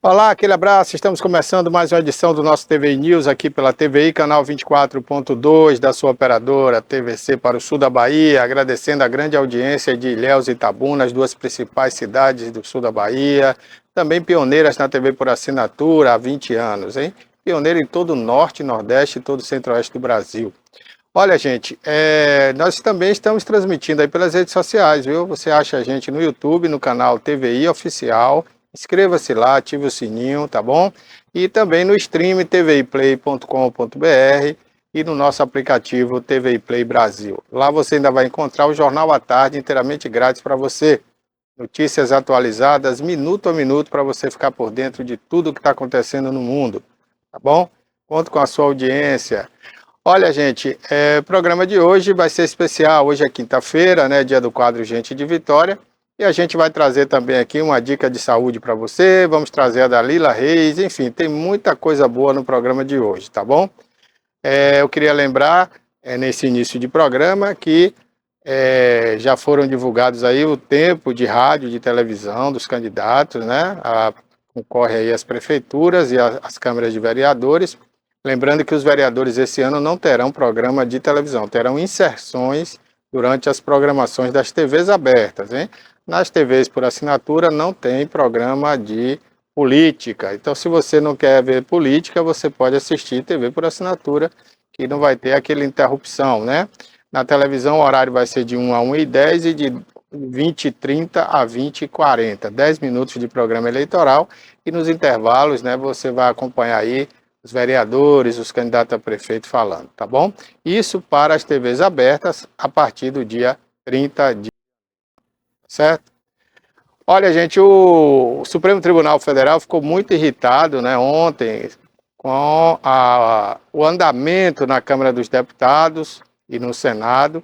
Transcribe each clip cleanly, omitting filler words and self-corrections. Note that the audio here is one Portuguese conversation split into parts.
Olá, aquele abraço. Estamos começando mais uma edição do nosso TVI News aqui pela TVI, canal 24.2 da sua operadora TVC para o sul da Bahia, agradecendo a grande audiência de Ilhéus e Itabuna, as duas principais cidades do sul da Bahia, também pioneiras na TV por assinatura há 20 anos, hein? Pioneira em todo o norte, nordeste e todo o centro-oeste do Brasil. Olha, gente, nós também estamos transmitindo aí pelas redes sociais, viu? Você acha a gente no YouTube, no canal TVI Oficial. Inscreva-se lá, ative o sininho, tá bom? E também no stream tviplay.com.br e no nosso aplicativo TVI Play Brasil. Lá você ainda vai encontrar o Jornal à Tarde inteiramente grátis para você. Notícias atualizadas, minuto a minuto, para você ficar por dentro de tudo que está acontecendo no mundo, tá bom? Conto com a sua audiência. Olha, gente, o programa de hoje vai ser especial. Hoje é quinta-feira, né, dia do quadro Gente de Vitória. E a gente vai trazer também aqui uma dica de saúde para você. Vamos trazer a Dalila Reis. Enfim, tem muita coisa boa no programa de hoje, tá bom? Eu queria lembrar, nesse início de programa, que já foram divulgados aí o tempo de rádio, de televisão dos candidatos, né? Concorre aí as prefeituras e as câmaras de vereadores. Lembrando que os vereadores esse ano não terão programa de televisão, terão inserções durante as programações das TVs abertas, hein? Nas TVs por assinatura não tem programa de política. Então, se você não quer ver política, você pode assistir TV por assinatura, que não vai ter aquela interrupção, né? Na televisão o horário vai ser de 1 a 1h10 e de 20h30 a 20h40. 10 minutos de programa eleitoral e nos intervalos, né, você vai acompanhar aí os vereadores, os candidatos a prefeito falando, tá bom? Isso para as TVs abertas a partir do dia 30 de certo? Olha, gente, o Supremo Tribunal Federal ficou muito irritado, né, ontem com o andamento na Câmara dos Deputados e no Senado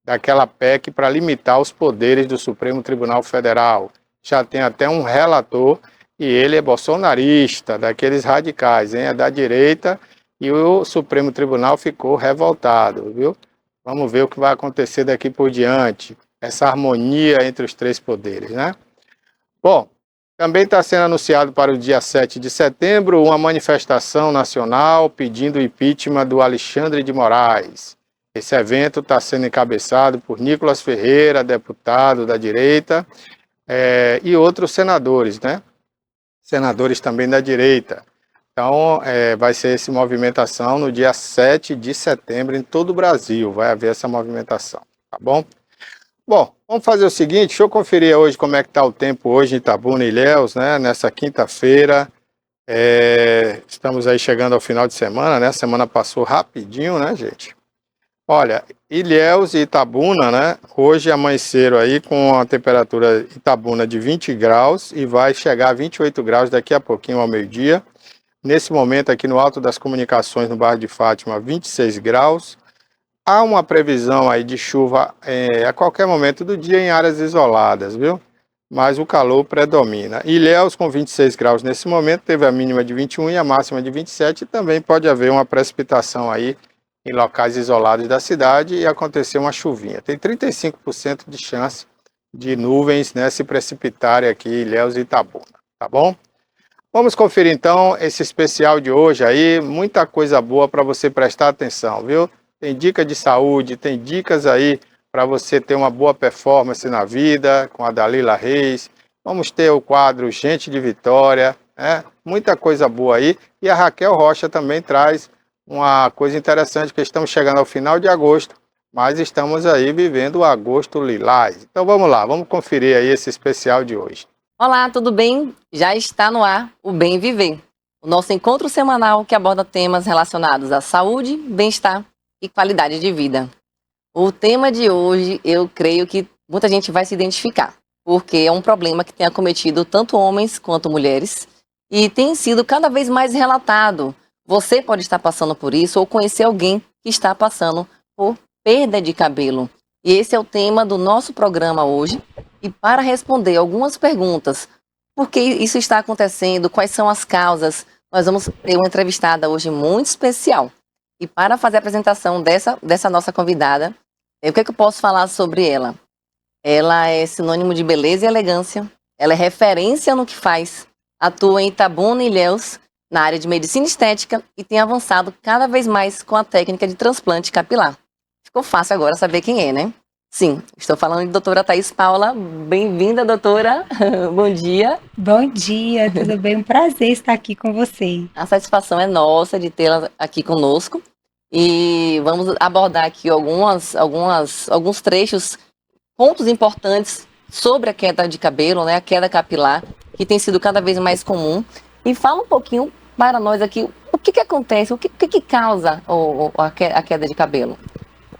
daquela PEC para limitar os poderes do Supremo Tribunal Federal. Já tem até um relator e ele é bolsonarista, daqueles radicais, hein? É da direita e o Supremo Tribunal ficou revoltado, viu? Vamos ver o que vai acontecer daqui por diante, essa harmonia entre os três poderes, né? Bom, também está sendo anunciado para o dia 7 de setembro uma manifestação nacional pedindo o impeachment do Alexandre de Moraes. Esse evento está sendo encabeçado por Nicolas Ferreira, deputado da direita, e outros senadores, né? Senadores também da direita. Então, vai ser essa movimentação no dia 7 de setembro em todo o Brasil. Vai haver essa movimentação, tá bom? Bom, vamos fazer o seguinte, deixa eu conferir hoje como é que está o tempo hoje em Itabuna e Ilhéus, né? Nessa quinta-feira. Estamos aí chegando ao final de semana, né? A semana passou rapidinho, né, gente? Olha, Ilhéus e Itabuna, né? Hoje amanheceram aí com a temperatura Itabuna de 20 graus e vai chegar a 28 graus daqui a pouquinho ao meio-dia. Nesse momento aqui no Alto das Comunicações, no bairro de Fátima, 26 graus. Há uma previsão aí de chuva a qualquer momento do dia em áreas isoladas, viu? Mas o calor predomina. Ilhéus com 26 graus nesse momento, teve a mínima de 21 e a máxima de 27, e também pode haver uma precipitação aí em locais isolados da cidade e acontecer uma chuvinha. Tem 35% de chance de nuvens, né, se precipitarem aqui em Ilhéus e Itabuna, tá bom? Vamos conferir então esse especial de hoje aí, muita coisa boa para você prestar atenção, viu? Tem dica de saúde, tem dicas aí para você ter uma boa performance na vida, com a Dalila Reis. Vamos ter o quadro Gente de Vitória, né? Muita coisa boa aí. E a Raquel Rocha também traz uma coisa interessante, que estamos chegando ao final de agosto, mas estamos aí vivendo o agosto lilás. Então vamos lá, vamos conferir aí esse especial de hoje. Olá, tudo bem? Já está no ar o Bem Viver, o nosso encontro semanal que aborda temas relacionados à saúde, bem-estar e qualidade de vida. O tema de hoje, eu creio que muita gente vai se identificar, porque é um problema que tem acometido tanto homens quanto mulheres e tem sido cada vez mais relatado. Você pode estar passando por isso ou conhecer alguém que está passando por perda de cabelo. E esse é o tema do nosso programa hoje. E para responder algumas perguntas, por que isso está acontecendo, quais são as causas, nós vamos ter uma entrevistada hoje muito especial. E para fazer a apresentação dessa nossa convidada, o que é que eu posso falar sobre ela? Ela é sinônimo de beleza e elegância, ela é referência no que faz, atua em Itabuna e Ilhéus, na área de medicina estética e tem avançado cada vez mais com a técnica de transplante capilar. Ficou fácil agora saber quem é, né? Sim, estou falando de doutora Thaís Paula. Bem-vinda, doutora. Bom dia. Bom dia, tudo bem? Um prazer estar aqui com você. A satisfação é nossa de tê-la aqui conosco. E vamos abordar aqui alguns trechos, pontos importantes sobre a queda de cabelo, né? A queda capilar, que tem sido cada vez mais comum. E fala um pouquinho para nós aqui o que acontece, o que causa a queda de cabelo.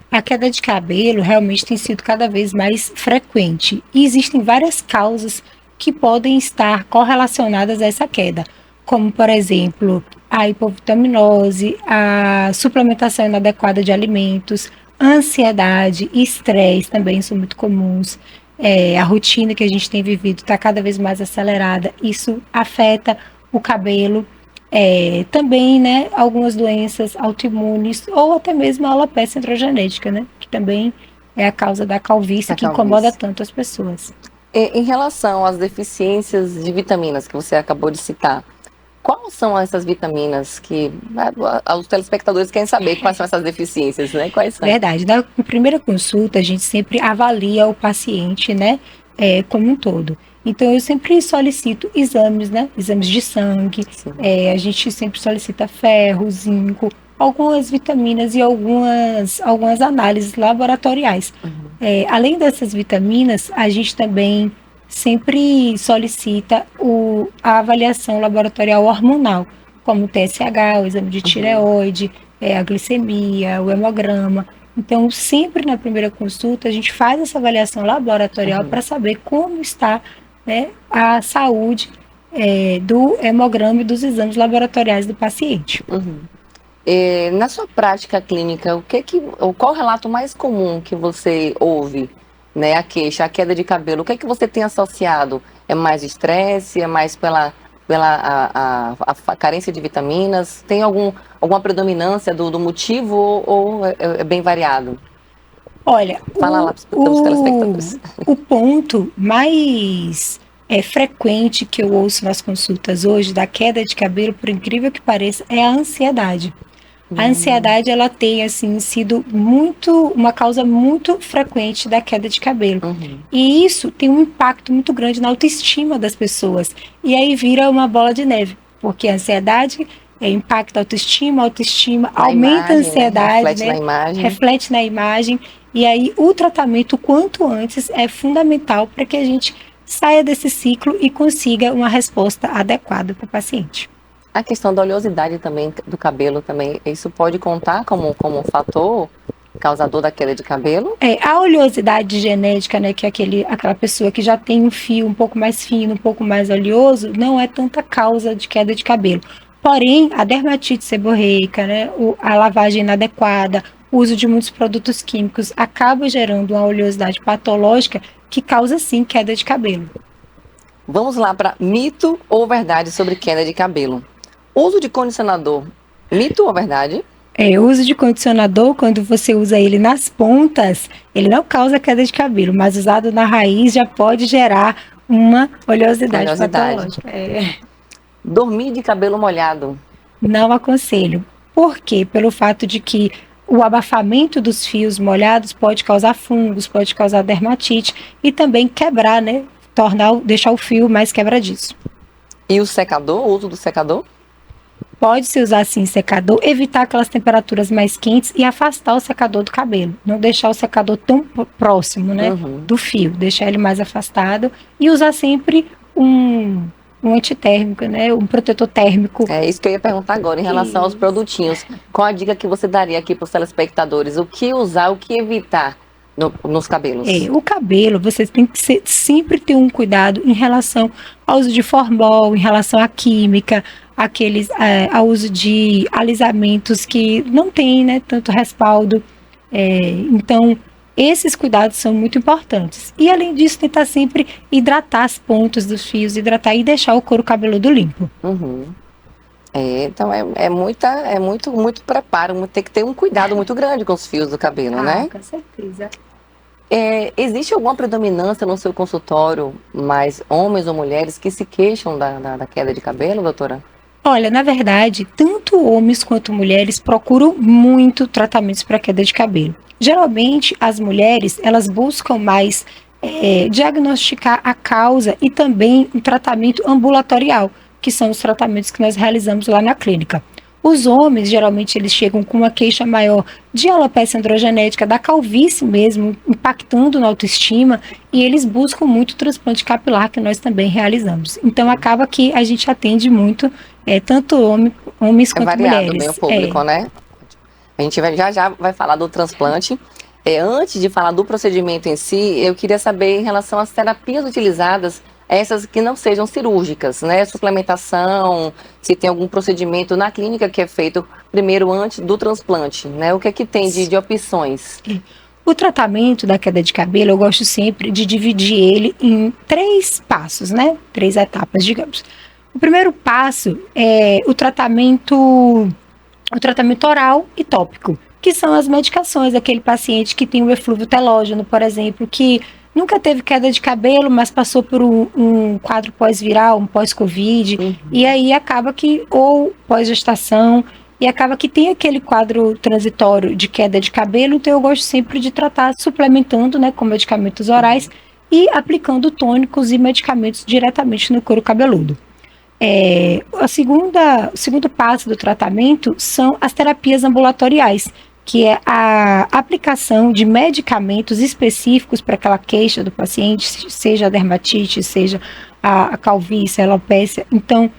A queda de cabelo realmente tem sido cada vez mais frequente e existem várias causas que podem estar correlacionadas a essa queda, como, por exemplo, a hipovitaminose, a suplementação inadequada de alimentos, ansiedade e estresse também são muito comuns. A rotina que a gente tem vivido está cada vez mais acelerada, isso afeta o cabelo. Também, né, algumas doenças autoimunes ou até mesmo a alopecia androgenética, né, que também é a causa da calvície que incomoda tanto as pessoas. Em relação às deficiências de vitaminas que você acabou de citar, quais são essas vitaminas que os telespectadores querem saber quais são essas deficiências, né? Quais são? Verdade. Na primeira consulta, a gente sempre avalia o paciente, né, como um todo. Então, eu sempre solicito exames, né? Exames de sangue. A gente sempre solicita ferro, zinco, algumas vitaminas e algumas análises laboratoriais. Além dessas vitaminas, a gente também sempre solicita a avaliação laboratorial hormonal, como o TSH, o exame de tireoide, a glicemia, o hemograma. Então, sempre na primeira consulta, a gente faz essa avaliação laboratorial para saber como está, né, a saúde do hemograma e dos exames laboratoriais do paciente. Na sua prática clínica, qual o relato mais comum que você ouve, né, a queixa, a queda de cabelo? O que você tem associado? É mais estresse? É mais pela carência de vitaminas? Tem alguma predominância do motivo ou é bem variado? Olha, fala lá para os telespectadores. O ponto mais frequente que eu ouço nas consultas hoje da queda de cabelo, por incrível que pareça, é a ansiedade. A ansiedade, ela tem, assim, sido uma causa muito frequente da queda de cabelo. E isso tem um impacto muito grande na autoestima das pessoas. E aí vira uma bola de neve, porque a ansiedade impacta a autoestima aumenta a ansiedade, né? Reflete na imagem. E aí o tratamento, o quanto antes, é fundamental para que a gente saia desse ciclo e consiga uma resposta adequada para o paciente. A questão da oleosidade também, do cabelo também, isso pode contar como um fator causador da queda de cabelo? A oleosidade genética, né, que é aquela pessoa que já tem um fio um pouco mais fino, um pouco mais oleoso, não é tanta causa de queda de cabelo. Porém, a dermatite seborreica, né, a lavagem inadequada, o uso de muitos produtos químicos acaba gerando uma oleosidade patológica que causa, sim, queda de cabelo. Vamos lá para mito ou verdade sobre queda de cabelo. Uso de condicionador, mito ou verdade? O uso de condicionador, quando você usa ele nas pontas, ele não causa queda de cabelo, mas usado na raiz já pode gerar uma oleosidade. Patológica. Dormir de cabelo molhado? Não aconselho. Por quê? Pelo fato de que o abafamento dos fios molhados pode causar fungos, pode causar dermatite e também quebrar, né? Deixar o fio mais quebradiço. E o secador, o uso do secador? Pode-se usar, sim, secador, evitar aquelas temperaturas mais quentes e afastar o secador do cabelo. Não deixar o secador tão próximo, né, do fio. Deixar ele mais afastado e usar sempre um antitérmico, né, um protetor térmico. É isso que eu ia perguntar agora, em relação aos produtinhos. Qual a dica que você daria aqui para os telespectadores? O que usar, o que evitar nos cabelos? O cabelo, você tem que sempre ter um cuidado em relação ao uso de formol, em relação à química, ao uso de alisamentos que não tem, né, tanto respaldo. Então, esses cuidados são muito importantes. E, além disso, tentar sempre hidratar as pontas dos fios, hidratar e deixar o couro cabeludo limpo. Então, muito preparo, tem que ter um cuidado muito grande com os fios do cabelo, né? Com certeza. Existe alguma predominância no seu consultório, mais homens ou mulheres que se queixam da queda de cabelo, doutora? Olha, na verdade, tanto homens quanto mulheres procuram muito tratamentos para queda de cabelo. Geralmente, as mulheres, elas buscam mais diagnosticar a causa e também um tratamento ambulatorial, que são os tratamentos que nós realizamos lá na clínica. Os homens, geralmente, eles chegam com uma queixa maior de alopecia androgenética, da calvície mesmo, impactando na autoestima, e eles buscam muito transplante capilar, que nós também realizamos. Então, acaba que a gente atende muito, tanto homens quanto variado, mulheres. Bem o público, né? A gente já vai falar do transplante. Antes de falar do procedimento em si, eu queria saber em relação às terapias utilizadas, essas que não sejam cirúrgicas, né? Suplementação, se tem algum procedimento na clínica que é feito primeiro antes do transplante, né? O que é que tem de opções? O tratamento da queda de cabelo, eu gosto sempre de dividir ele em 3 passos, né? 3 etapas, digamos. O primeiro passo é o tratamento oral e tópico, que são as medicações daquele paciente que tem o eflúvio telógeno, por exemplo, que nunca teve queda de cabelo, mas passou por um quadro pós-viral, um pós-Covid, e aí acaba que, ou pós-gestação, e acaba que tem aquele quadro transitório de queda de cabelo, então eu gosto sempre de tratar suplementando, né, com medicamentos orais e aplicando tônicos e medicamentos diretamente no couro cabeludo. O segundo passo do tratamento são as terapias ambulatoriais, que é a aplicação de medicamentos específicos para aquela queixa do paciente, seja a dermatite, seja a calvície, a alopécia. Então,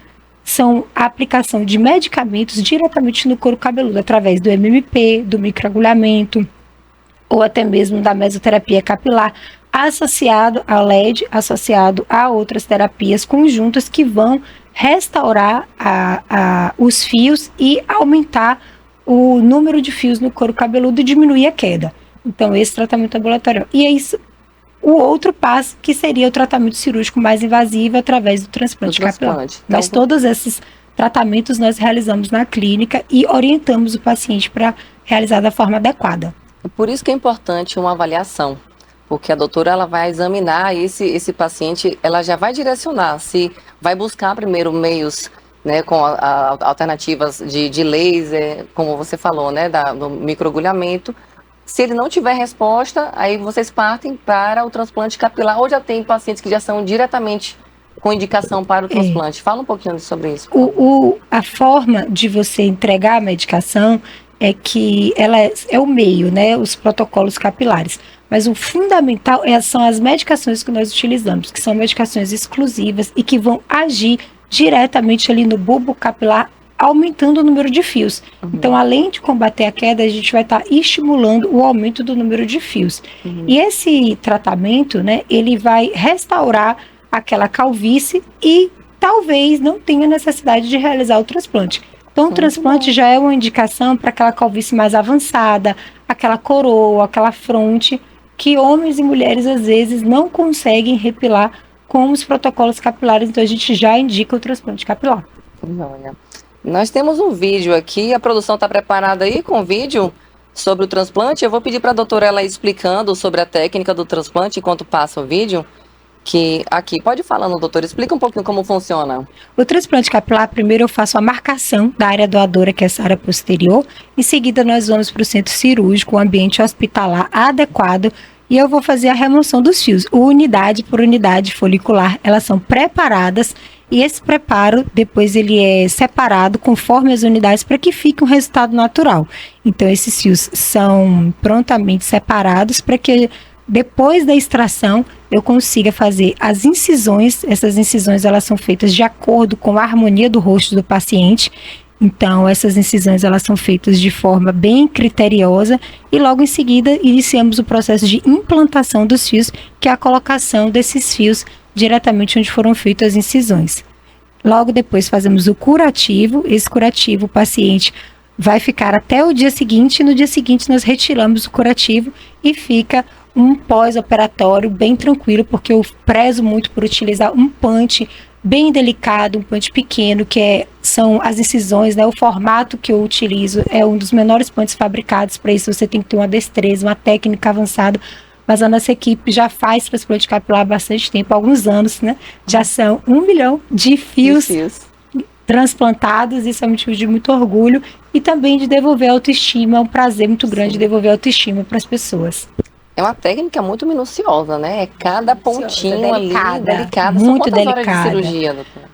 são a aplicação de medicamentos diretamente no couro cabeludo, através do MMP, do microagulhamento, ou até mesmo da mesoterapia capilar, associado ao LED, associado a outras terapias conjuntas que vão restaurar os fios e aumentar o número de fios no couro cabeludo e diminuir a queda. Então, esse tratamento ambulatorial. E é isso, o outro passo, que seria o tratamento cirúrgico mais invasivo através do transplante capilar. Então, mas todos esses tratamentos nós realizamos na clínica e orientamos o paciente para realizar da forma adequada. Por isso que é importante uma avaliação, porque a doutora ela vai examinar esse paciente, ela já vai direcionar se vai buscar primeiro meios, né, com alternativas de laser, como você falou, né, do microagulhamento. Se ele não tiver resposta, aí vocês partem para o transplante capilar, ou já tem pacientes que já são diretamente com indicação para o transplante. Fala um pouquinho sobre isso. A forma de você entregar a medicação é que ela é o meio, né, os protocolos capilares. Mas o fundamental são as medicações que nós utilizamos, que são medicações exclusivas e que vão agir diretamente ali no bulbo capilar, aumentando o número de fios. Então, além de combater a queda, a gente vai estar estimulando o aumento do número de fios. E esse tratamento, né, ele vai restaurar aquela calvície e talvez não tenha necessidade de realizar o transplante. Então, o transplante já é uma indicação para aquela calvície mais avançada, aquela coroa, aquela fronte, que homens e mulheres, às vezes, não conseguem repilar com os protocolos capilares, então a gente já indica o transplante capilar. Olha, nós temos um vídeo aqui, a produção está preparada aí com o vídeo sobre o transplante. Eu vou pedir para a doutora ela ir explicando sobre a técnica do transplante enquanto passa o vídeo. Que aqui, pode falar, doutora, explica um pouquinho como funciona. O transplante capilar, primeiro eu faço a marcação da área doadora, que é essa área posterior. Em seguida, nós vamos para o centro cirúrgico, o ambiente hospitalar adequado, e eu vou fazer a remoção dos fios. Unidade por unidade folicular, elas são preparadas, e esse preparo, depois ele é separado conforme as unidades para que fique um resultado natural. Então, esses fios são prontamente separados para que depois da extração, eu consiga fazer as incisões. Essas incisões elas são feitas de acordo com a harmonia do rosto do paciente. Então, essas incisões elas são feitas de forma bem criteriosa e logo em seguida iniciamos o processo de implantação dos fios, que é a colocação desses fios diretamente onde foram feitas as incisões. Logo depois fazemos o curativo. Esse curativo, o paciente vai ficar até o dia seguinte, e no dia seguinte nós retiramos o curativo e fica um pós-operatório bem tranquilo, porque eu prezo muito por utilizar um punch bem delicado, um punch pequeno, que são as incisões, né? O formato que eu utilizo é um dos menores punches fabricados. Para isso você tem que ter uma destreza, uma técnica avançada, mas a nossa equipe já faz transplante capilar há bastante tempo, há alguns anos, né? Já são 1 milhão de fios transplantados, isso é um motivo de muito orgulho e também de devolver a autoestima, é um prazer muito grande devolver a autoestima para as pessoas. É uma técnica muito minuciosa, né? Cada pontinho ali, delicada. Muito São quantas delicada. horas de cirurgia, doutora?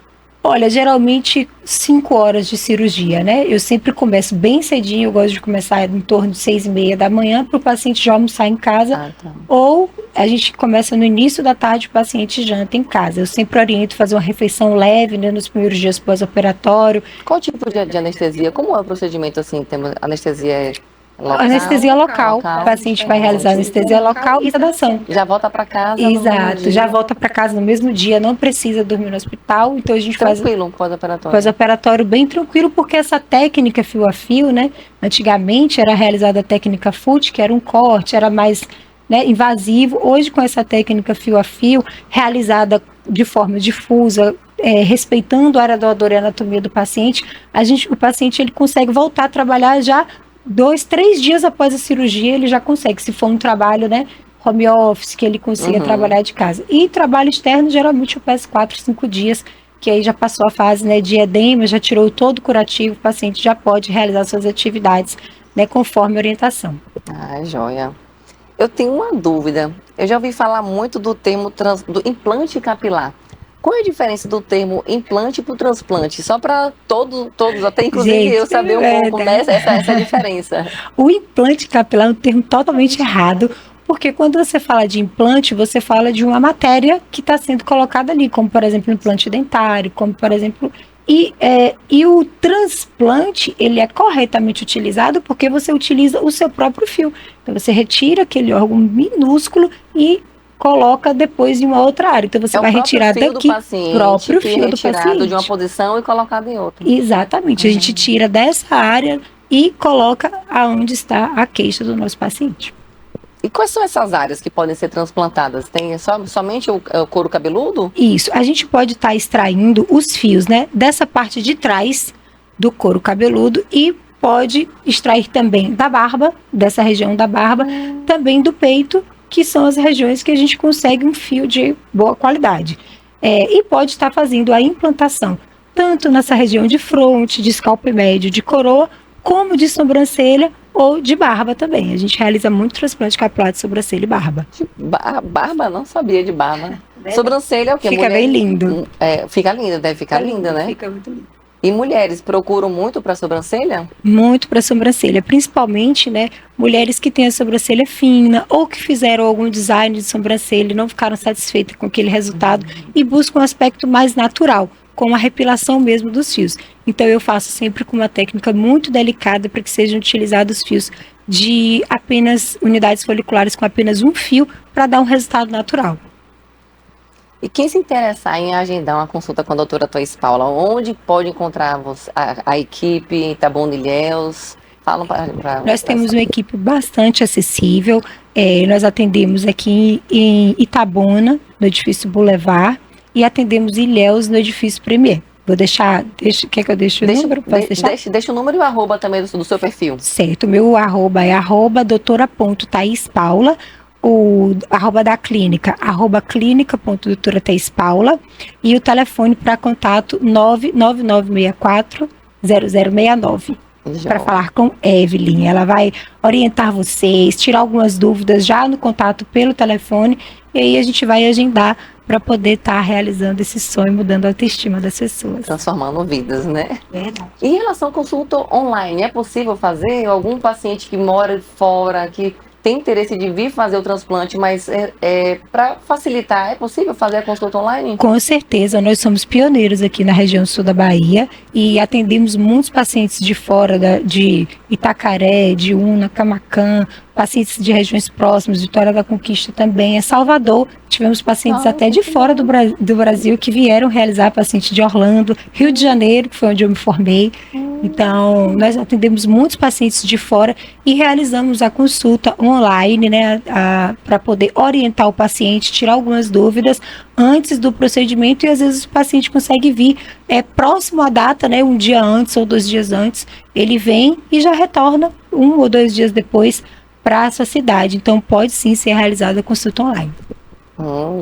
Olha, geralmente 5 horas de cirurgia, né? Eu sempre começo bem cedinho, eu gosto de começar em torno de 6h30 da manhã para o paciente já almoçar em casa, ou a gente começa no início da tarde, o paciente janta em casa. Eu sempre oriento fazer uma refeição leve, né, nos primeiros dias pós-operatório. Qual tipo de anestesia? Como é o procedimento assim? Temos anestesia local? Anestesia local. O paciente vai realizar anestesia local e sedação. Já volta para casa. Exato, já volta para casa no mesmo dia, não precisa dormir no hospital, então a gente faz pós-operatório bem tranquilo, porque essa técnica fio a fio, né, antigamente era realizada a técnica FUT, que era um corte, era mais, né, invasivo. Hoje, com essa técnica fio a fio, realizada de forma difusa, respeitando a área doadora e a anatomia do paciente, o paciente ele consegue voltar a trabalhar já 2, 3 dias após a cirurgia, ele já consegue, se for um trabalho, né, home office, que ele consiga trabalhar de casa. E trabalho externo, geralmente eu peço 4, 5 dias, que aí já passou a fase, né, de edema, já tirou todo o curativo, o paciente já pode realizar suas atividades, né, conforme a orientação. Ah, joia. Eu tenho uma dúvida. Eu já ouvi falar muito do termo do implante capilar. Qual é a diferença do termo implante para o transplante? Só para todos, até inclusive gente, eu saber um pouco, né, essa diferença. O implante capilar é um termo totalmente errado, porque quando você fala de implante, você fala de uma matéria que está sendo colocada ali, como por exemplo implante dentário, como por exemplo... E o transplante, ele é corretamente utilizado porque você utiliza o seu próprio fio. Então você retira aquele órgão minúsculo e coloca depois em uma outra área. Então você vai retirar daqui o próprio fio do paciente. De uma posição e colocado em outra. Exatamente. A gente tira dessa área e coloca aonde está a queixa do nosso paciente. E quais são essas áreas que podem ser transplantadas? Tem somente o couro cabeludo? Isso. A gente pode estar extraindo os fios, né, dessa parte de trás do couro cabeludo e pode extrair também da barba, dessa região da barba, também do peito, que são as regiões que a gente consegue um fio de boa qualidade. E pode estar fazendo a implantação, tanto nessa região de fronte, de scalp médio, de coroa, como de sobrancelha ou de barba também. A gente realiza muito transplante capilar de sobrancelha e barba. Barba? Não sabia de barba. Sobrancelha é o quê? Fica bem lindo. Fica linda, deve ficar linda, né? Fica muito lindo. E mulheres procuram muito para sobrancelha? Muito para sobrancelha, principalmente, né, mulheres que têm a sobrancelha fina ou que fizeram algum design de sobrancelha e não ficaram satisfeitas com aquele resultado e buscam um aspecto mais natural, com a repilação mesmo dos fios. Então eu faço sempre com uma técnica muito delicada para que sejam utilizados fios de apenas unidades foliculares com apenas um fio para dar um resultado natural. E quem se interessar em agendar uma consulta com a doutora Thaís Paula, onde pode encontrar a equipe em Itabuna e Ilhéus? Falam para Nós temos uma equipe bastante acessível. Nós atendemos aqui em Itabuna, no edifício Boulevard, e atendemos Ilhéus no edifício Premier. Vou deixar, quer que eu deixe o número? Deixa o número e o arroba também do seu perfil. Certo, meu arroba é doutora.thaispaula, o arroba da clínica, clínica.doutora Thaís Paula, e o telefone para contato 99964-0069. Para falar com Evelyn. Ela vai orientar vocês, tirar algumas dúvidas já no contato pelo telefone, e aí a gente vai agendar para poder estar realizando esse sonho, mudando a autoestima das pessoas. Transformando vidas, né? Verdade. E em relação ao consulta online, é possível fazer? Algum paciente que mora fora, que tem interesse de vir fazer o transplante, mas para facilitar, é possível fazer a consulta online? Com certeza, nós somos pioneiros aqui na região sul da Bahia e atendemos muitos pacientes de fora, de Itacaré, de Una, Camaquã, pacientes de regiões próximas, Vitória da Conquista também, Salvador. Tivemos pacientes até de fora do Brasil que vieram realizar, paciente de Orlando, Rio de Janeiro, que foi onde eu me formei. Então, nós atendemos muitos pacientes de fora e realizamos a consulta online, né, para poder orientar o paciente, tirar algumas dúvidas antes do procedimento, e às vezes o paciente consegue vir próximo à data, né, um dia antes ou 2 dias antes, ele vem e já retorna 1 ou 2 dias depois para a sua cidade. Então, pode sim ser realizada a consulta online.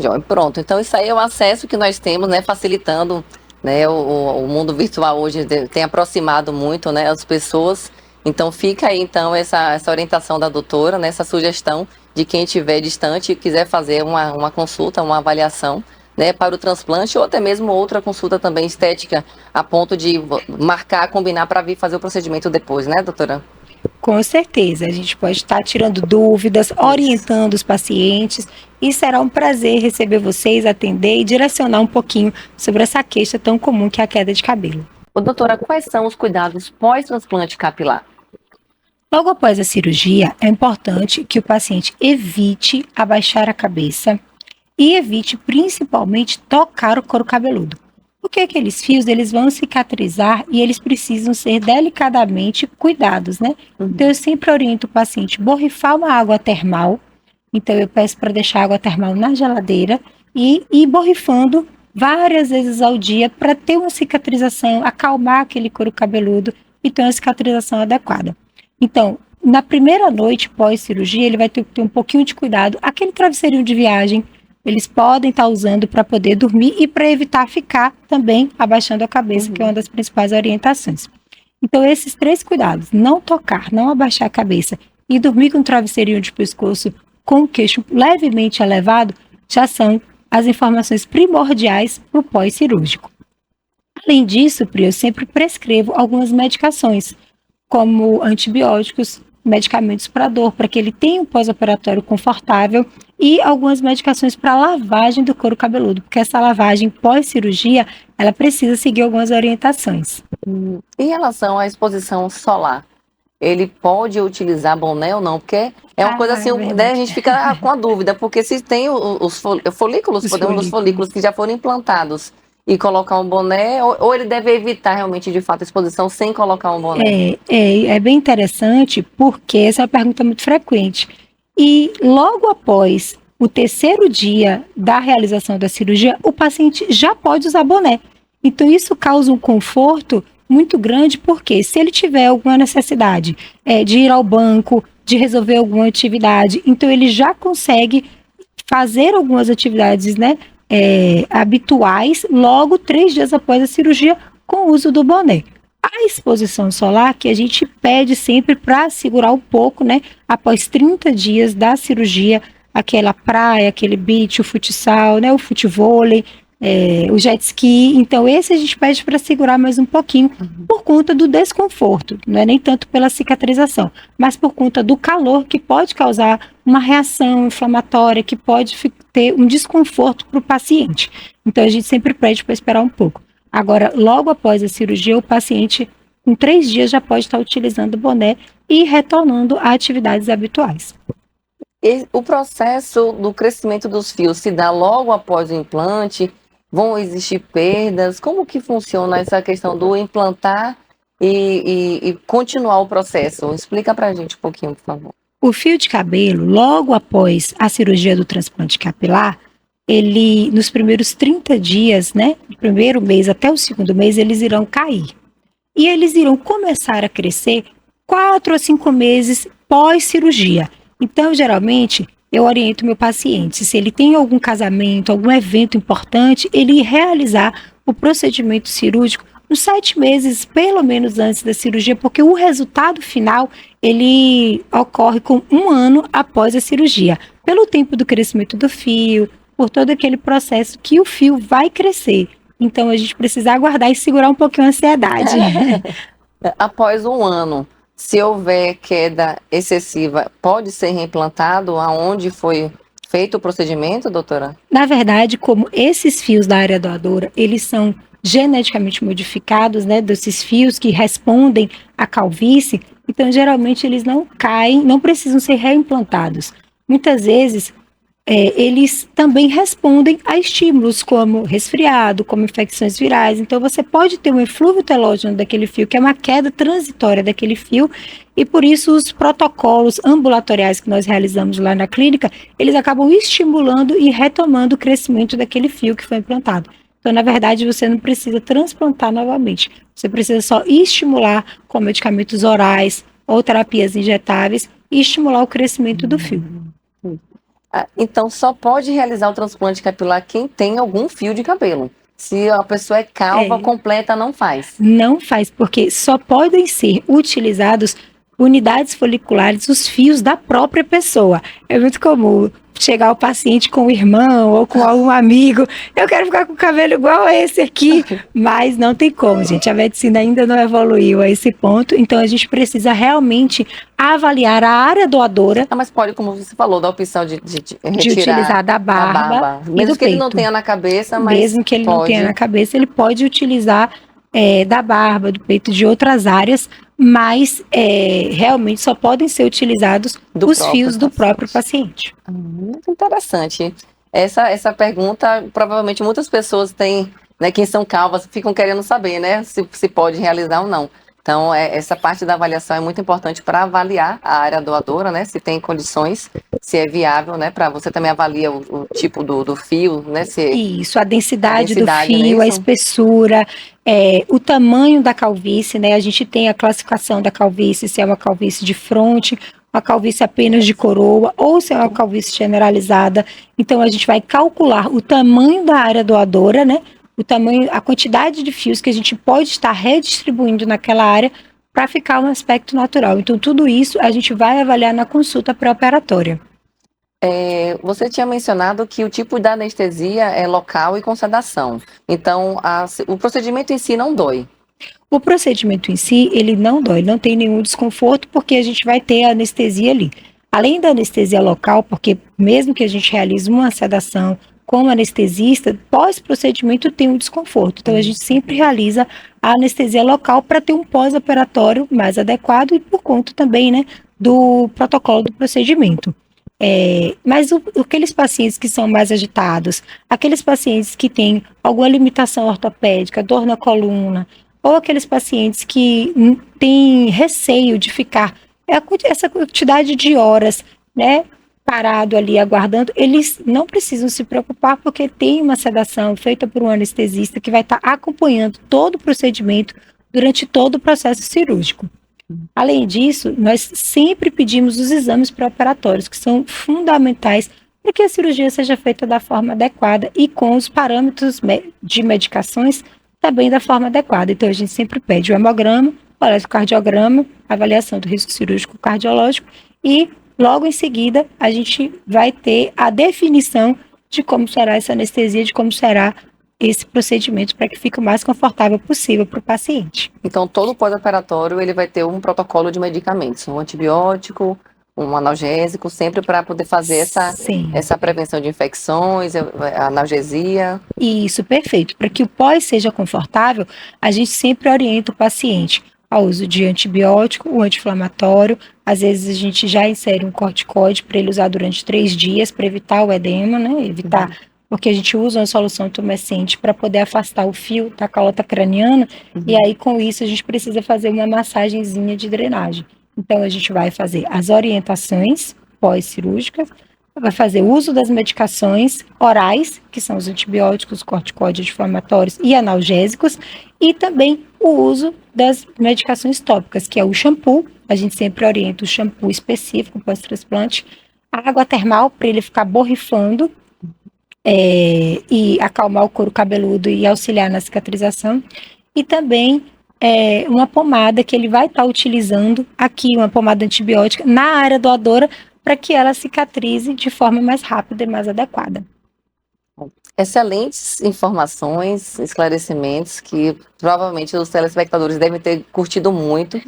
Joia. Pronto. Então, isso aí é o acesso que nós temos, né, facilitando, né, o mundo virtual hoje tem aproximado muito, né, as pessoas. Então, fica aí, então, essa orientação da doutora, né, essa sugestão de quem estiver distante e quiser fazer uma consulta, uma avaliação, né, para o transplante ou até mesmo outra consulta também estética, a ponto de marcar, combinar para vir fazer o procedimento depois, né, doutora? Com certeza, a gente pode estar tirando dúvidas, orientando os pacientes, e será um prazer receber vocês, atender e direcionar um pouquinho sobre essa queixa tão comum que é a queda de cabelo. Ô, doutora, quais são os cuidados pós-transplante capilar? Logo após a cirurgia, é importante que o paciente evite abaixar a cabeça e evite principalmente tocar o couro cabeludo. Porque aqueles fios, eles vão cicatrizar e eles precisam ser delicadamente cuidados, né? Então, eu sempre oriento o paciente a borrifar uma água termal. Então, eu peço para deixar a água termal na geladeira e ir borrifando várias vezes ao dia para ter uma cicatrização, acalmar aquele couro cabeludo e ter uma cicatrização adequada. Então, na primeira noite pós-cirurgia, ele vai ter que ter um pouquinho de cuidado. Aquele travesseirinho de viagem, eles podem estar usando para poder dormir e para evitar ficar também abaixando a cabeça, que é uma das principais orientações. Então, esses 3 cuidados, não tocar, não abaixar a cabeça e dormir com um travesseirinho de pescoço com o queixo levemente elevado, já são as informações primordiais para o pós-cirúrgico. Além disso, Pri, eu sempre prescrevo algumas medicações, como antibióticos, medicamentos para dor, para que ele tenha um pós-operatório confortável, e algumas medicações para lavagem do couro cabeludo, porque essa lavagem pós-cirurgia, ela precisa seguir algumas orientações. Em relação à exposição solar, ele pode utilizar boné ou não? Porque é uma coisa assim, né, a gente fica com a dúvida, porque se tem os folículos, os folículos que já foram implantados, e colocar um boné, ou ele deve evitar realmente, de fato, a exposição sem colocar um boné? É bem interessante, porque essa é uma pergunta muito frequente. E logo após o 3º dia da realização da cirurgia, o paciente já pode usar boné. Então, isso causa um conforto muito grande, porque se ele tiver alguma necessidade de ir ao banco, de resolver alguma atividade, então ele já consegue fazer algumas atividades, né, habituais, logo 3 dias após a cirurgia, com o uso do boné. A exposição solar, que a gente pede sempre para segurar um pouco, né, após 30 dias da cirurgia, aquela praia, aquele beach, o futsal, né, o futevôlei, o jet ski. Então, esse a gente pede para segurar mais um pouquinho, por conta do desconforto, não é nem tanto pela cicatrização, mas por conta do calor, que pode causar uma reação inflamatória, que pode ter um desconforto para o paciente. Então, a gente sempre pede para esperar um pouco. Agora, logo após a cirurgia, o paciente, em 3 dias, já pode estar utilizando o boné e retornando a atividades habituais. E o processo do crescimento dos fios se dá logo após o implante? Vão existir perdas? Como que funciona essa questão do implantar e continuar o processo? Explica pra gente um pouquinho, por favor. O fio de cabelo, logo após a cirurgia do transplante capilar, ele, nos primeiros 30 dias, né, do primeiro mês até o 2º mês, eles irão cair. E eles irão começar a crescer 4 a 5 meses pós-cirurgia. Então, geralmente, eu oriento meu paciente, se ele tem algum casamento, algum evento importante, ele realizar o procedimento cirúrgico uns 7 meses, pelo menos antes da cirurgia, porque o resultado final, ele ocorre com 1 ano após a cirurgia, pelo tempo do crescimento do fio, por todo aquele processo que o fio vai crescer. Então, a gente precisa aguardar e segurar um pouquinho a ansiedade. Após 1 ano, se houver queda excessiva, pode ser reimplantado aonde foi feito o procedimento, doutora? Na verdade, como esses fios da área doadora, eles são geneticamente modificados, né, desses fios que respondem à calvície, então geralmente eles não caem, não precisam ser reimplantados. Muitas vezes eles também respondem a estímulos como resfriado, como infecções virais. Então você pode ter um eflúvio telógeno daquele fio, que é uma queda transitória daquele fio, e por isso os protocolos ambulatoriais que nós realizamos lá na clínica, eles acabam estimulando e retomando o crescimento daquele fio que foi implantado. Então, na verdade, você não precisa transplantar novamente. Você precisa só estimular com medicamentos orais ou terapias injetáveis, e estimular o crescimento do fio. Então, só pode realizar o transplante capilar quem tem algum fio de cabelo. Se a pessoa é calva, completa, não faz. Não faz, porque só podem ser utilizados unidades foliculares, os fios da própria pessoa. É muito comum chegar o paciente com o irmão ou com algum amigo, eu quero ficar com o cabelo igual a esse aqui, mas não tem como, gente. A medicina ainda não evoluiu a esse ponto, então a gente precisa realmente avaliar a área doadora. Mas pode, como você falou, da opção de utilizar da barba mesmo que ele não tenha na cabeça, mas mesmo que ele não tenha na cabeça, ele pode utilizar da barba, do peito, de outras áreas, mas realmente só podem ser utilizados os fios do próprio paciente. Muito interessante. Essa pergunta, provavelmente muitas pessoas têm, né, quem são calvas, ficam querendo saber, né, se pode realizar ou não. Então, essa parte da avaliação é muito importante para avaliar a área doadora, né? Se tem condições, se é viável, né? Para você também avalia o tipo do fio, né? Isso, a densidade do fio, a espessura, o tamanho da calvície, né? A gente tem a classificação da calvície, se é uma calvície de fronte, uma calvície apenas de coroa, ou se é uma calvície generalizada. Então, a gente vai calcular o tamanho da área doadora, né? O tamanho, a quantidade de fios que a gente pode estar redistribuindo naquela área para ficar um aspecto natural. Então, tudo isso a gente vai avaliar na consulta pré-operatória. Você tinha mencionado que o tipo da anestesia é local e com sedação. Então, o procedimento em si não dói. O procedimento em si, ele não dói, não tem nenhum desconforto, porque a gente vai ter a anestesia ali. Além da anestesia local, porque mesmo que a gente realize uma sedação como anestesista, pós-procedimento tem um desconforto. Então, a gente sempre realiza a anestesia local para ter um pós-operatório mais adequado e por conta também, né, do protocolo do procedimento. Mas aqueles pacientes que são mais agitados, aqueles pacientes que têm alguma limitação ortopédica, dor na coluna, ou aqueles pacientes que têm receio de ficar essa quantidade de horas, né, parado ali aguardando, eles não precisam se preocupar porque tem uma sedação feita por um anestesista que vai estar acompanhando todo o procedimento durante todo o processo cirúrgico. Além disso, nós sempre pedimos os exames pré-operatórios, que são fundamentais para que a cirurgia seja feita da forma adequada e com os parâmetros de medicações também da forma adequada. Então, a gente sempre pede o hemograma, o eletrocardiograma, avaliação do risco cirúrgico cardiológico e logo em seguida, a gente vai ter a definição de como será essa anestesia, de como será esse procedimento para que fique o mais confortável possível para o paciente. Então, todo pós-operatório, ele vai ter um protocolo de medicamentos, um antibiótico, um analgésico, sempre para poder fazer essa prevenção de infecções, a analgesia. Isso, perfeito. Para que o pós seja confortável, a gente sempre orienta o paciente ao uso de antibiótico, o anti-inflamatório. Às vezes a gente já insere um corticoide para ele usar durante 3 dias para evitar o edema, né? Porque a gente usa uma solução tumescente para poder afastar o fio da calota craniana, e aí com isso a gente precisa fazer uma massagenzinha de drenagem. Então a gente vai fazer as orientações pós-cirúrgicas, vai fazer uso das medicações orais, que são os antibióticos, corticoides, anti-inflamatórios e analgésicos, e também o uso das medicações tópicas, que é o shampoo. A gente sempre orienta o shampoo específico pós-transplante, a água termal para ele ficar borrifando e acalmar o couro cabeludo e auxiliar na cicatrização, e também uma pomada que ele vai estar utilizando aqui, uma pomada antibiótica na área doadora, para que ela cicatrize de forma mais rápida e mais adequada. Excelentes informações, esclarecimentos que provavelmente os telespectadores devem ter curtido muito.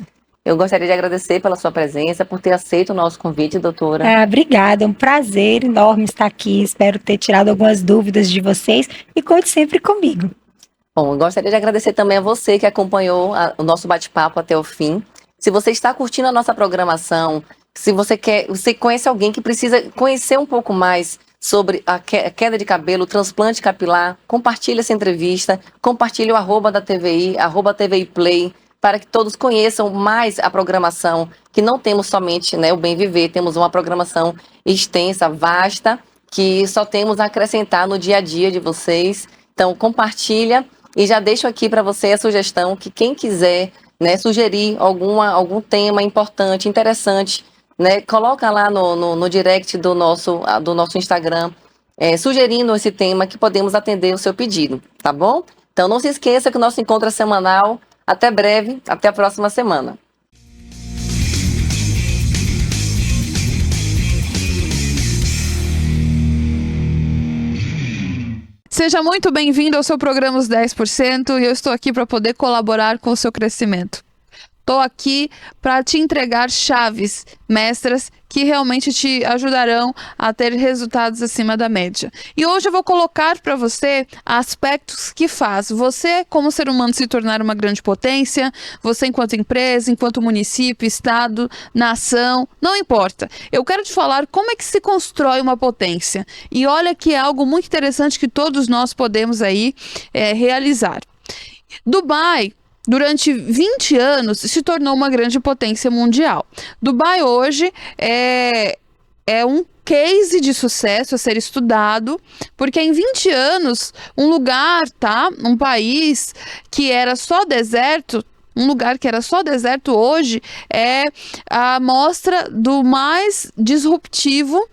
Eu gostaria de agradecer pela sua presença, por ter aceito o nosso convite, doutora. Obrigada, é um prazer enorme estar aqui. Espero ter tirado algumas dúvidas de vocês e conte sempre comigo. Bom, eu gostaria de agradecer também a você que acompanhou o nosso bate-papo até o fim. Se você está curtindo a nossa programação, se você conhece alguém que precisa conhecer um pouco mais sobre a queda de cabelo, o transplante capilar, compartilhe essa entrevista, compartilhe o @ da TVI, @TVI Play, para que todos conheçam mais a programação, que não temos somente, né, o Bem Viver, temos uma programação extensa, vasta, que só temos a acrescentar no dia a dia de vocês. Então, compartilha e já deixo aqui para você a sugestão que quem quiser, né, sugerir algum tema importante, interessante, né? Coloca lá no direct do nosso Instagram, sugerindo esse tema que podemos atender o seu pedido, tá bom? Então não se esqueça que o nosso encontro é semanal. Até breve, até a próxima semana. Seja muito bem-vindo ao seu programa Os 10% e eu estou aqui para poder colaborar com o seu crescimento. Estou aqui para te entregar chaves mestras que realmente te ajudarão a ter resultados acima da média. E hoje eu vou colocar para você aspectos que faz você, como ser humano, se tornar uma grande potência, você enquanto empresa, enquanto município, estado, nação, não importa. Eu quero te falar como é que se constrói uma potência. E olha que é algo muito interessante que todos nós podemos aí realizar. Dubai, durante 20 anos, se tornou uma grande potência mundial. Dubai hoje é um case de sucesso a ser estudado, porque em 20 anos, um lugar, um país que era só deserto, hoje é a mostra do mais disruptivo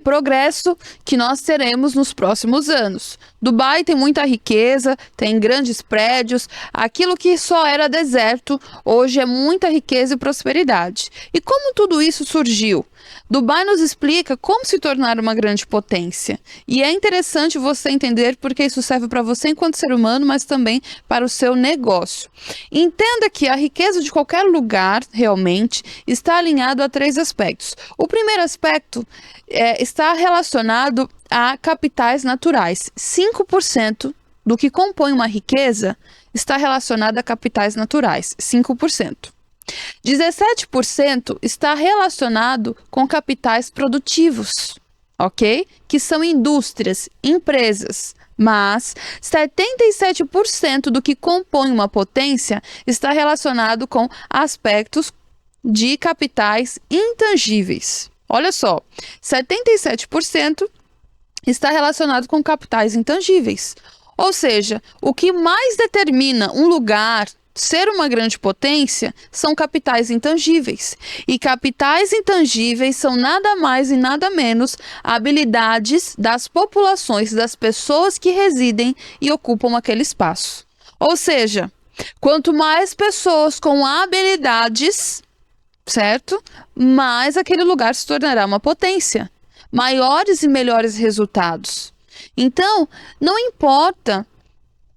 progresso que nós teremos nos próximos anos. Dubai tem muita riqueza, tem grandes prédios, aquilo que só era deserto, hoje é muita riqueza e prosperidade. E como tudo isso surgiu? Dubai nos explica como se tornar uma grande potência. E é interessante você entender porque isso serve para você enquanto ser humano, mas também para o seu negócio. Entenda que a riqueza de qualquer lugar, realmente, está alinhado a 3 aspectos. O primeiro aspecto está relacionado a capitais naturais. 5% do que compõe uma riqueza está relacionado a capitais naturais. 5%. 17% está relacionado com capitais produtivos, ok? Que são indústrias, empresas. Mas 77% do que compõe uma potência está relacionado com aspectos de capitais intangíveis. Olha só, 77% está relacionado com capitais intangíveis. Ou seja, o que mais determina um lugar ser uma grande potência são capitais intangíveis. E capitais intangíveis são nada mais e nada menos habilidades das populações, das pessoas que residem e ocupam aquele espaço. Ou seja, quanto mais pessoas com habilidades, certo? Mais aquele lugar se tornará uma potência. Maiores e melhores resultados. Então, não importa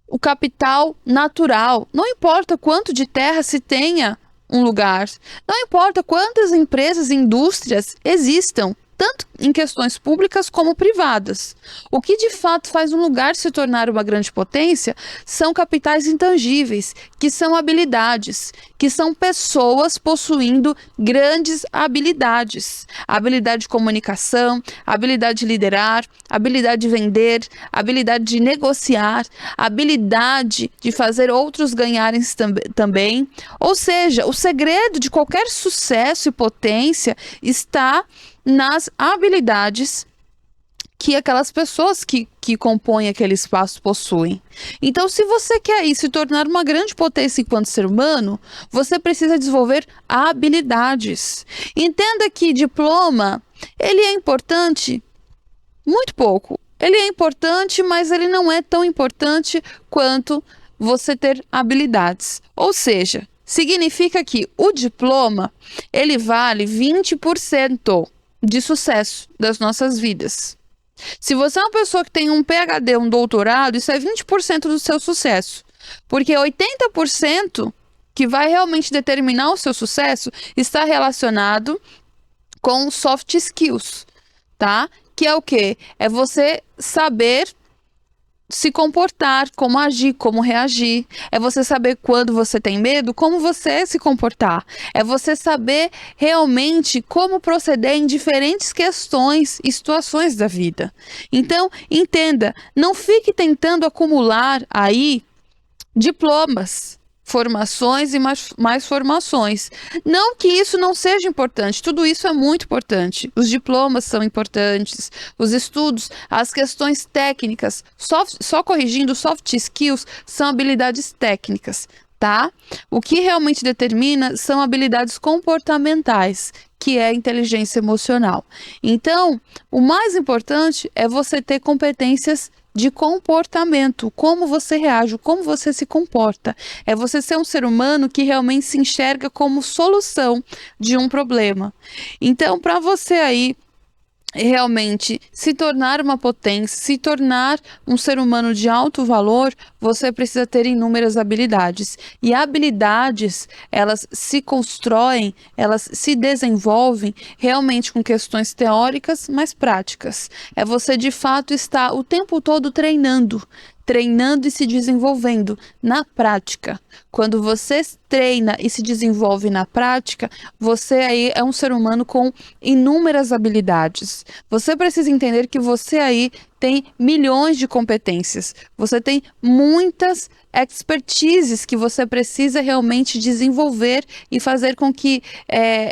o capital natural, não importa quanto de terra se tenha um lugar, não importa quantas empresas e indústrias existam, tanto em questões públicas como privadas. O que de fato faz um lugar se tornar uma grande potência são capitais intangíveis, que são habilidades, que são pessoas possuindo grandes habilidades. Habilidade de comunicação, habilidade de liderar, habilidade de vender, habilidade de negociar, habilidade de fazer outros ganharem também. Ou seja, o segredo de qualquer sucesso e potência está nas habilidades que aquelas pessoas que compõem aquele espaço possuem. Então, se você quer se tornar uma grande potência enquanto ser humano, você precisa desenvolver habilidades. Entenda que diploma, ele é importante muito pouco. Ele é importante, mas ele não é tão importante quanto você ter habilidades. Ou seja, significa que o diploma, ele vale 20% de sucesso das nossas vidas. Se você é uma pessoa que tem um PhD, um doutorado, isso é 20% do seu sucesso. Porque 80% que vai realmente determinar o seu sucesso está relacionado com soft skills, tá? Que é o quê? É você saber se comportar, como agir, como reagir. É você saber quando você tem medo, como você se comportar. É você saber realmente como proceder em diferentes questões e situações da vida. Então, entenda, não fique tentando acumular aí diplomas, formações e mais formações. Não que isso não seja importante, tudo isso é muito importante. Os diplomas são importantes, os estudos, as questões técnicas, só corrigindo, soft skills são habilidades técnicas, tá? O que realmente determina são habilidades comportamentais, que é a inteligência emocional. Então, o mais importante é você ter competências de comportamento, como você reage, como você se comporta. É você ser um ser humano que realmente se enxerga como solução de um problema. Então, para você aí realmente se tornar uma potência, se tornar um ser humano de alto valor, você precisa ter inúmeras habilidades. E habilidades, elas se constroem, elas se desenvolvem realmente com questões teóricas, mas práticas. É você de fato estar o tempo todo treinando e se desenvolvendo na prática. Quando você treina e se desenvolve na prática, você aí é um ser humano com inúmeras habilidades. Você precisa entender que você aí tem milhões de competências. Você tem muitas expertises que você precisa realmente desenvolver e fazer com que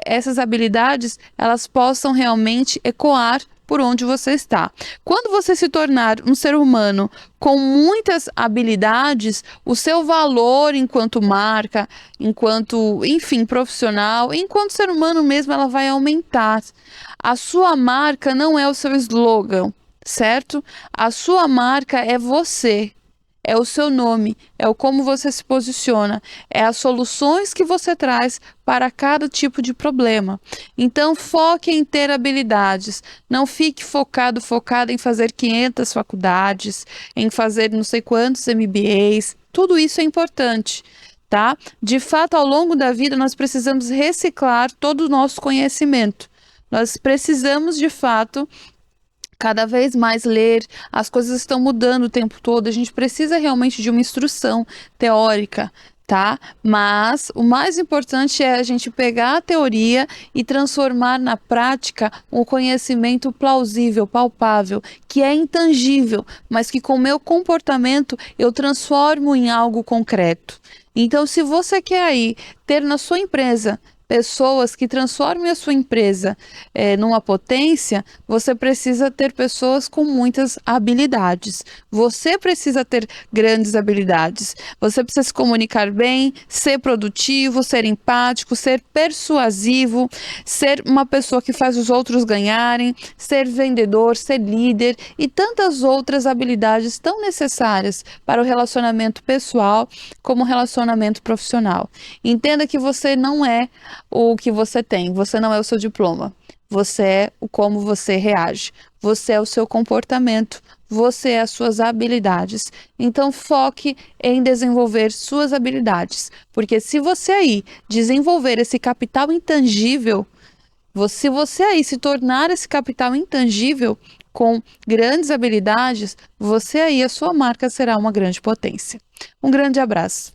essas habilidades elas possam realmente ecoar por onde você está. Quando você se tornar um ser humano com muitas habilidades, o seu valor enquanto marca, enquanto, enfim, profissional, enquanto ser humano mesmo, ela vai aumentar. A sua marca não é o seu slogan, certo? A sua marca é você. É o seu nome, é o como você se posiciona, é as soluções que você traz para cada tipo de problema. Então, foque em ter habilidades. Não fique focada em fazer 500 faculdades, em fazer não sei quantos MBAs. Tudo isso é importante, tá? De fato, ao longo da vida, nós precisamos reciclar todo o nosso conhecimento. Nós precisamos, de fato, cada vez mais ler, as coisas estão mudando o tempo todo, a gente precisa realmente de uma instrução teórica, tá? Mas o mais importante é a gente pegar a teoria e transformar na prática um conhecimento plausível, palpável, que é intangível, mas que com o meu comportamento eu transformo em algo concreto. Então, se você quer aí ter na sua empresa pessoas que transformem a sua empresa numa potência, você precisa ter pessoas com muitas habilidades. Você precisa ter grandes habilidades. Você precisa se comunicar bem, ser produtivo, ser empático, ser persuasivo, ser uma pessoa que faz os outros ganharem, ser vendedor, ser líder e tantas outras habilidades tão necessárias para o relacionamento pessoal como o relacionamento profissional. Entenda que você não é o que você tem, você não é o seu diploma, você é o como você reage, você é o seu comportamento, você é as suas habilidades. Então foque em desenvolver suas habilidades, porque se você aí desenvolver esse capital intangível, se você aí se tornar esse capital intangível com grandes habilidades, você aí, a sua marca será uma grande potência. Um grande abraço.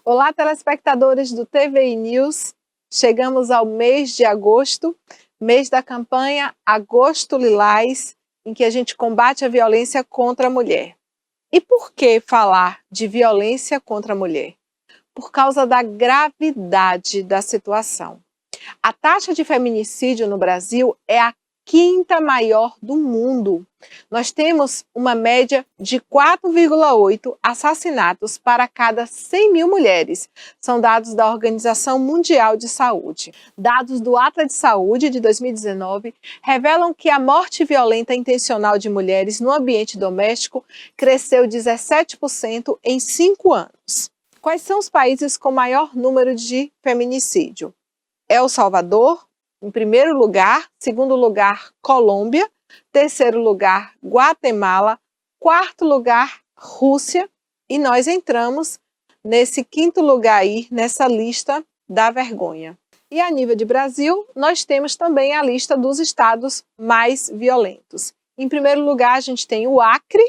Olá, telespectadores do TVI News. Chegamos ao mês de agosto, mês da campanha Agosto Lilás, em que a gente combate a violência contra a mulher. E por que falar de violência contra a mulher? Por causa da gravidade da situação. A taxa de feminicídio no Brasil é a quinta maior do mundo. Nós temos uma média de 4,8 assassinatos para cada 100 mil mulheres. São dados da Organização Mundial de Saúde. Dados do Atlas de Saúde de 2019 revelam que a morte violenta intencional de mulheres no ambiente doméstico cresceu 17% em 5 anos. Quais são os países com maior número de feminicídio? El Salvador, em primeiro lugar, segundo lugar, Colômbia, terceiro lugar, Guatemala, quarto lugar, Rússia, e nós entramos nesse quinto lugar aí, nessa lista da vergonha. E a nível de Brasil, nós temos também a lista dos estados mais violentos. Em primeiro lugar, a gente tem o Acre,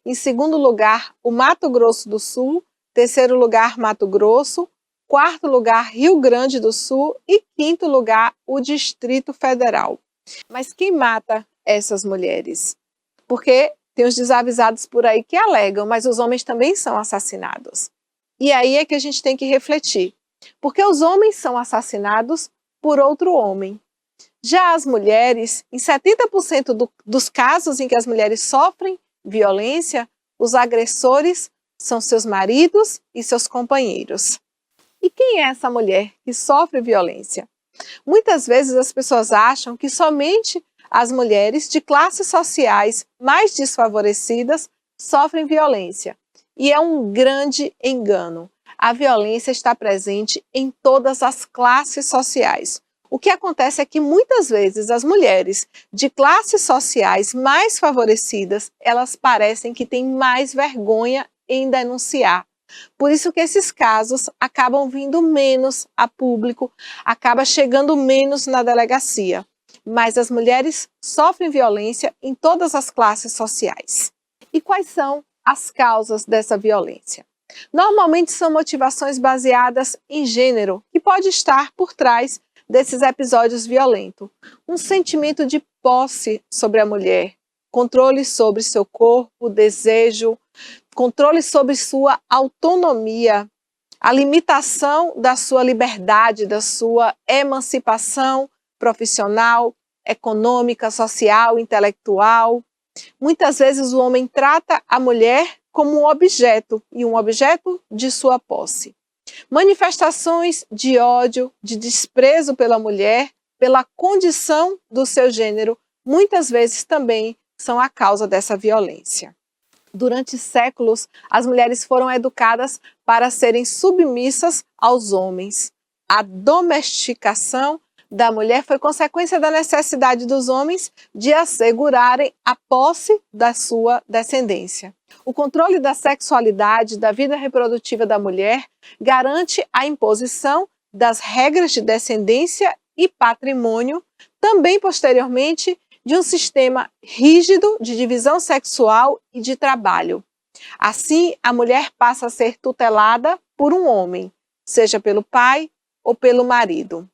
em segundo lugar, o Mato Grosso do Sul, terceiro lugar, Mato Grosso, quarto lugar, Rio Grande do Sul e quinto lugar, o Distrito Federal. Mas quem mata essas mulheres? Porque tem os desavisados por aí que alegam, mas os homens também são assassinados. E aí é que a gente tem que refletir. Porque os homens são assassinados por outro homem. Já as mulheres, em 70% dos casos em que as mulheres sofrem violência, os agressores são seus maridos e seus companheiros. E quem é essa mulher que sofre violência? Muitas vezes as pessoas acham que somente as mulheres de classes sociais mais desfavorecidas sofrem violência. E é um grande engano. A violência está presente em todas as classes sociais. O que acontece é que muitas vezes as mulheres de classes sociais mais favorecidas, elas parecem que têm mais vergonha em denunciar. Por isso que esses casos acabam vindo menos a público, acaba chegando menos na delegacia. Mas as mulheres sofrem violência em todas as classes sociais. E quais são as causas dessa violência? Normalmente são motivações baseadas em gênero, que pode estar por trás desses episódios violentos. Um sentimento de posse sobre a mulher, controle sobre seu corpo, desejo, controle sobre sua autonomia, a limitação da sua liberdade, da sua emancipação profissional, econômica, social, intelectual. Muitas vezes o homem trata a mulher como um objeto e um objeto de sua posse. Manifestações de ódio, de desprezo pela mulher, pela condição do seu gênero, muitas vezes também são a causa dessa violência. Durante séculos, as mulheres foram educadas para serem submissas aos homens. A domesticação da mulher foi consequência da necessidade dos homens de assegurarem a posse da sua descendência. O controle da sexualidade, da vida reprodutiva da mulher, garante a imposição das regras de descendência e patrimônio, também posteriormente de um sistema rígido de divisão sexual e de trabalho. Assim, a mulher passa a ser tutelada por um homem, seja pelo pai ou pelo marido.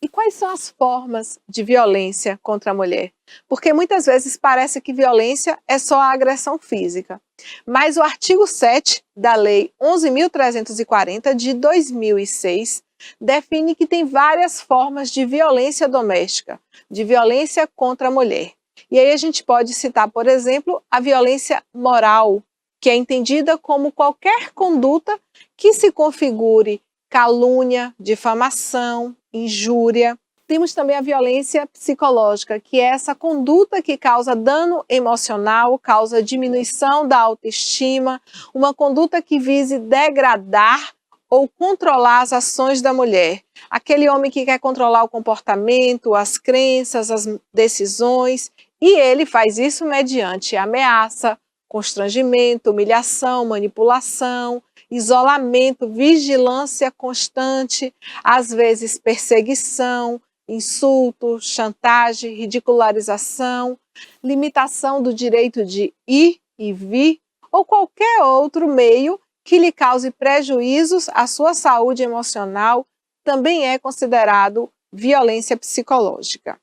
E quais são as formas de violência contra a mulher? Porque muitas vezes parece que violência é só a agressão física. Mas o artigo 7 da Lei 11.340 de 2006 define que tem várias formas de violência doméstica, de violência contra a mulher. E aí a gente pode citar, por exemplo, a violência moral, que é entendida como qualquer conduta que se configure calúnia, difamação, injúria. Temos também a violência psicológica, que é essa conduta que causa dano emocional, causa diminuição da autoestima, uma conduta que vise degradar ou controlar as ações da mulher. Aquele homem que quer controlar o comportamento, as crenças, as decisões, e ele faz isso mediante ameaça, constrangimento, humilhação, manipulação, isolamento, vigilância constante, às vezes perseguição, insulto, chantagem, ridicularização, limitação do direito de ir e vir ou qualquer outro meio que lhe cause prejuízos à sua saúde emocional também é considerado violência psicológica.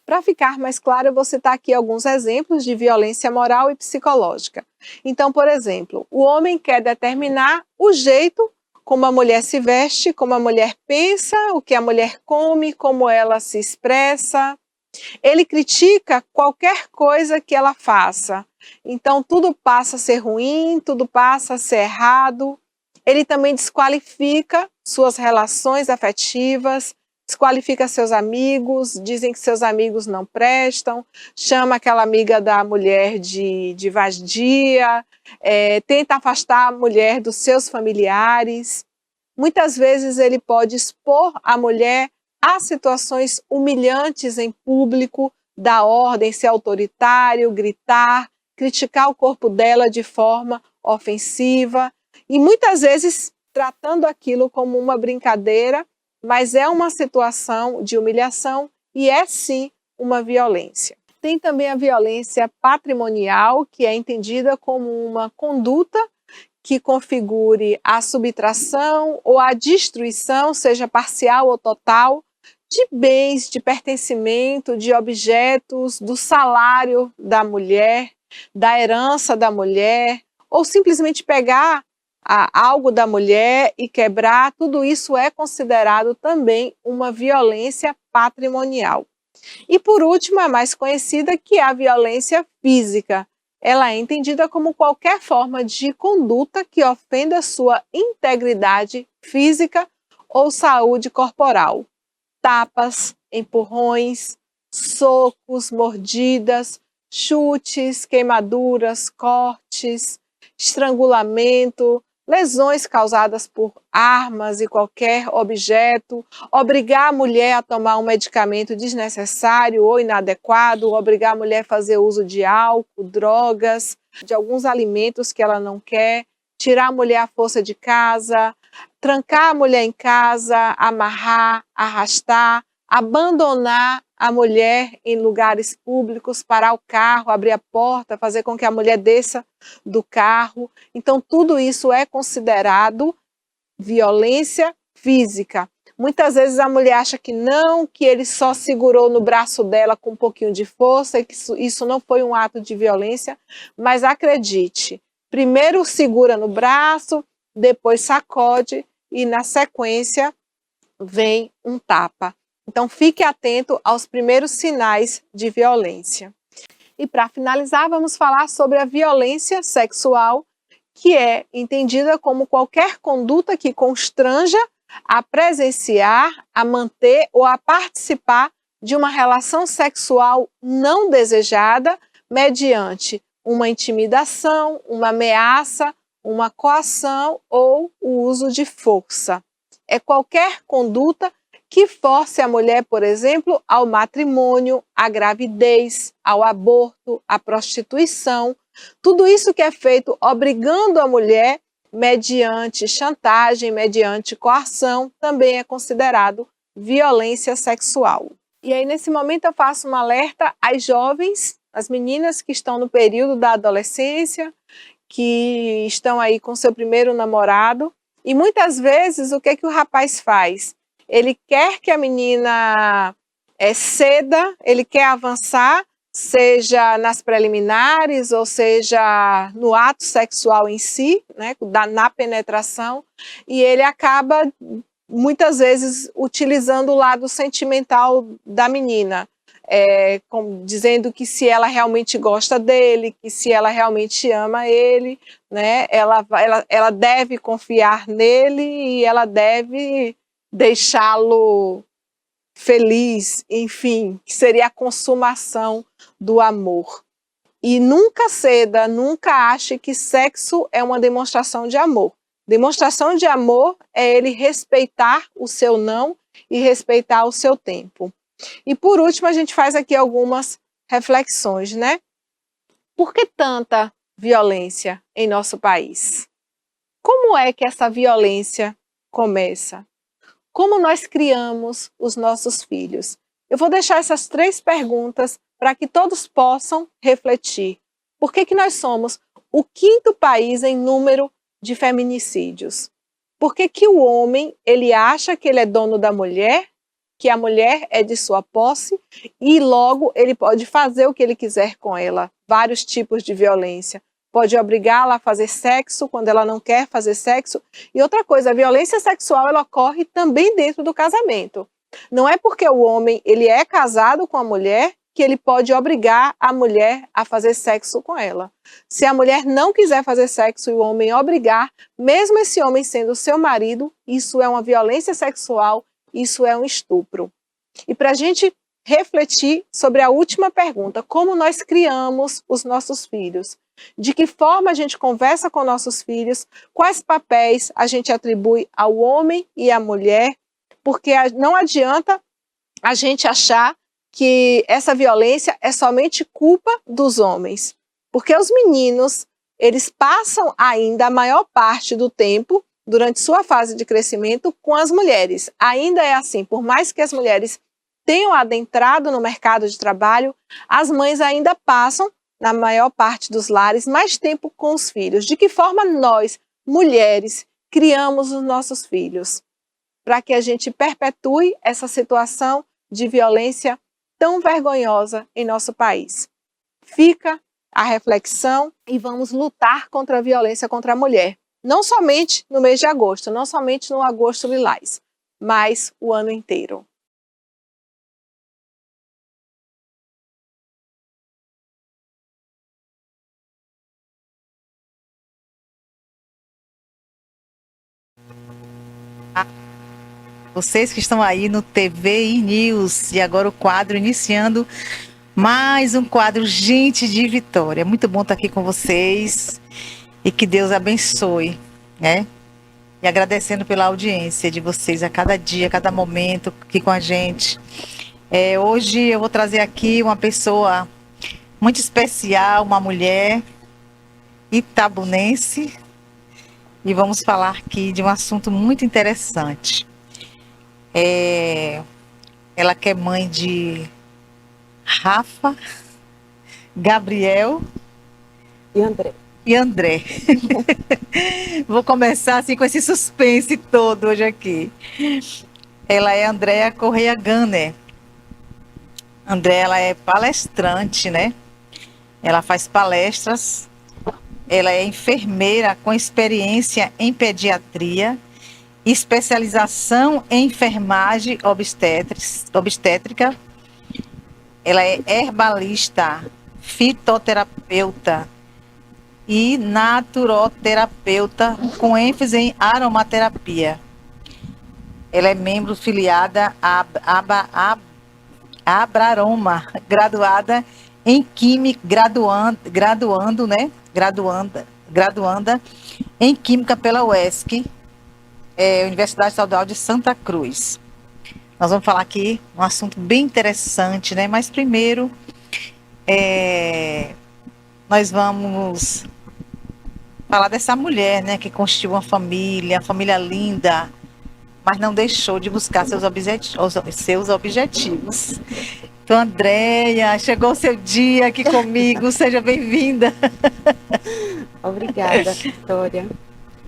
Para ficar mais claro, eu vou citar aqui alguns exemplos de violência moral e psicológica. Então, por exemplo, o homem quer determinar o jeito como a mulher se veste, como a mulher pensa, o que a mulher come, como ela se expressa. Ele critica qualquer coisa que ela faça. Então, tudo passa a ser ruim, tudo passa a ser errado. Ele também desqualifica suas relações afetivas, desqualifica seus amigos, dizem que seus amigos não prestam, chama aquela amiga da mulher de vadia, tenta afastar a mulher dos seus familiares. Muitas vezes ele pode expor a mulher a situações humilhantes em público, dar ordem, ser autoritário, gritar, criticar o corpo dela de forma ofensiva e muitas vezes tratando aquilo como uma brincadeira, mas é uma situação de humilhação e é sim uma violência. Tem também a violência patrimonial, que é entendida como uma conduta que configure a subtração ou a destruição, seja parcial ou total, de bens, de pertencimento, de objetos, do salário da mulher, da herança da mulher, ou simplesmente pegar algo da mulher e quebrar, tudo isso é considerado também uma violência patrimonial. E por último, a mais conhecida, que é a violência física. Ela é entendida como qualquer forma de conduta que ofenda sua integridade física ou saúde corporal. Tapas, empurrões, socos, mordidas, chutes, queimaduras, cortes, estrangulamento, lesões causadas por armas e qualquer objeto, obrigar a mulher a tomar um medicamento desnecessário ou inadequado, obrigar a mulher a fazer uso de álcool, drogas, de alguns alimentos que ela não quer, tirar a mulher à força de casa, trancar a mulher em casa, amarrar, arrastar, abandonar a mulher em lugares públicos, parar o carro, abrir a porta, fazer com que a mulher desça do carro. Então, tudo isso é considerado violência física. Muitas vezes a mulher acha que não, que ele só segurou no braço dela com um pouquinho de força, e que isso não foi um ato de violência, mas acredite, primeiro segura no braço, depois sacode e na sequência vem um tapa. Então fique atento aos primeiros sinais de violência. E para finalizar, vamos falar sobre a violência sexual, que é entendida como qualquer conduta que constranja a presenciar, a manter ou a participar de uma relação sexual não desejada mediante uma intimidação, uma ameaça, uma coação ou o uso de força. É qualquer conduta que force a mulher, por exemplo, ao matrimônio, à gravidez, ao aborto, à prostituição. Tudo isso que é feito obrigando a mulher mediante chantagem, mediante coação, também é considerado violência sexual. E aí, nesse momento, eu faço um alerta às jovens, às meninas que estão no período da adolescência, que estão aí com seu primeiro namorado. E muitas vezes, o que o rapaz faz? Ele quer que a menina ceda, ele quer avançar, seja nas preliminares, ou seja no ato sexual em si, né, na penetração, e ele acaba, muitas vezes, utilizando o lado sentimental da menina, dizendo que se ela realmente gosta dele, que se ela realmente ama ele, né, ela deve confiar nele e ela deve deixá-lo feliz, enfim, que seria a consumação do amor. E nunca ceda, nunca ache que sexo é uma demonstração de amor. Demonstração de amor é ele respeitar o seu não e respeitar o seu tempo. E por último, a gente faz aqui algumas reflexões, né? Por que tanta violência em nosso país? Como é que essa violência começa? Como nós criamos os nossos filhos? Eu vou deixar essas 3 perguntas para que todos possam refletir. Por que nós somos o 5º país em número de feminicídios? Por que o homem ele acha que ele é dono da mulher, que a mulher é de sua posse e logo ele pode fazer o que ele quiser com ela? Vários tipos de violência. Pode obrigá-la a fazer sexo quando ela não quer fazer sexo. E outra coisa, a violência sexual ela ocorre também dentro do casamento. Não é porque o homem ele é casado com a mulher que ele pode obrigar a mulher a fazer sexo com ela. Se a mulher não quiser fazer sexo e o homem obrigar, mesmo esse homem sendo seu marido, isso é uma violência sexual, isso é um estupro. E para a gente refletir sobre a última pergunta, como nós criamos os nossos filhos? De que forma a gente conversa com nossos filhos, quais papéis a gente atribui ao homem e à mulher, porque não adianta a gente achar que essa violência é somente culpa dos homens, porque os meninos, eles passam ainda a maior parte do tempo, durante sua fase de crescimento, com as mulheres. Ainda é assim, por mais que as mulheres tenham adentrado no mercado de trabalho, as mães ainda passam na maior parte dos lares, mais tempo com os filhos. De que forma nós, mulheres, criamos os nossos filhos? Para que a gente perpetue essa situação de violência tão vergonhosa em nosso país. Fica a reflexão e vamos lutar contra a violência contra a mulher. Não somente no mês de agosto, não somente no Agosto Lilás, mas o ano inteiro. Vocês que estão aí no TVI News. E agora o quadro iniciando mais um quadro Gente de Vitória. Muito bom estar aqui com vocês e que Deus abençoe, né? E agradecendo pela audiência de vocês a cada dia, a cada momento aqui com a gente. Hoje eu vou trazer aqui uma pessoa muito especial, uma mulher itabunense, e vamos falar aqui de um assunto muito interessante. Ela que é mãe de Rafa, Gabriel e André. Vou começar assim com esse suspense todo hoje aqui. Ela é Andréa Correia Gunner. André, ela é palestrante, né? Ela faz palestras. Ela é enfermeira com experiência em pediatria, especialização em enfermagem obstétrica. Ela é herbalista, fitoterapeuta e naturoterapeuta com ênfase em aromaterapia. Ela é membro filiada à Abraroma, graduada em Química, graduanda em Química pela UESC, Universidade Estadual de Santa Cruz. Nós vamos falar aqui um assunto bem interessante, né? Mas primeiro, nós vamos falar dessa mulher, né? Que constituiu uma família linda, mas não deixou de buscar seus objetivos. Então, Andréia, chegou o seu dia aqui comigo, seja bem-vinda. Obrigada, Vitória,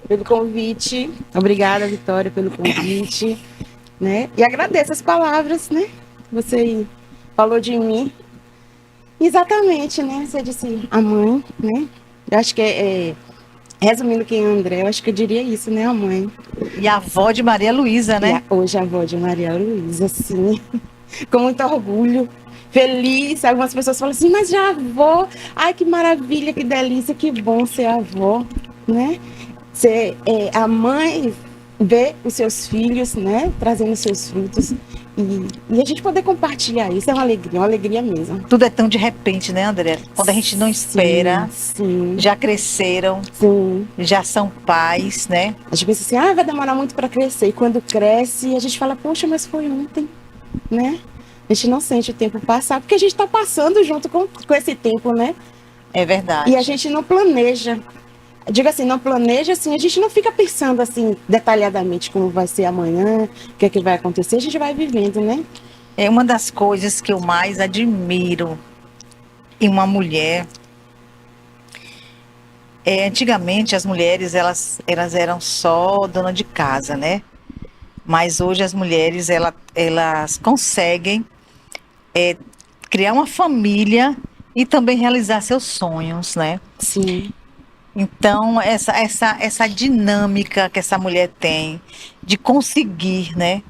pelo convite. Obrigada, Vitória, pelo convite, né? E agradeço as palavras, né? Você falou de mim. Exatamente, né? Você disse a mãe, né? Eu acho que resumindo quem é André, eu acho que eu diria isso, né? A mãe. E a avó de Maria Luísa, né? Hoje a avó de Maria Luísa, sim. Com muito orgulho, feliz. Algumas pessoas falam assim, mas já avó, ai que maravilha, que delícia, que bom ser avó, né? A mãe vê os seus filhos, né, trazendo seus frutos, e a gente poder compartilhar isso é uma alegria mesmo. Tudo é tão de repente, né, André? Quando a gente não espera, sim. Já cresceram, sim. Já são pais, né? A gente pensa assim, vai demorar muito para crescer, e quando cresce, a gente fala, poxa, mas foi ontem, né? A gente não sente o tempo passar, porque a gente está passando junto com esse tempo, né? É verdade. E a gente não planeja. Digo assim, não planeja, assim, a gente não fica pensando assim, detalhadamente como vai ser amanhã, o que é que vai acontecer, a gente vai vivendo, né? É uma das coisas que eu mais admiro em uma mulher. Antigamente as mulheres, elas eram só dona de casa, né? Mas hoje as mulheres, elas conseguem criar uma família e também realizar seus sonhos, né? Sim. Então, essa dinâmica que essa mulher tem de conseguir, né?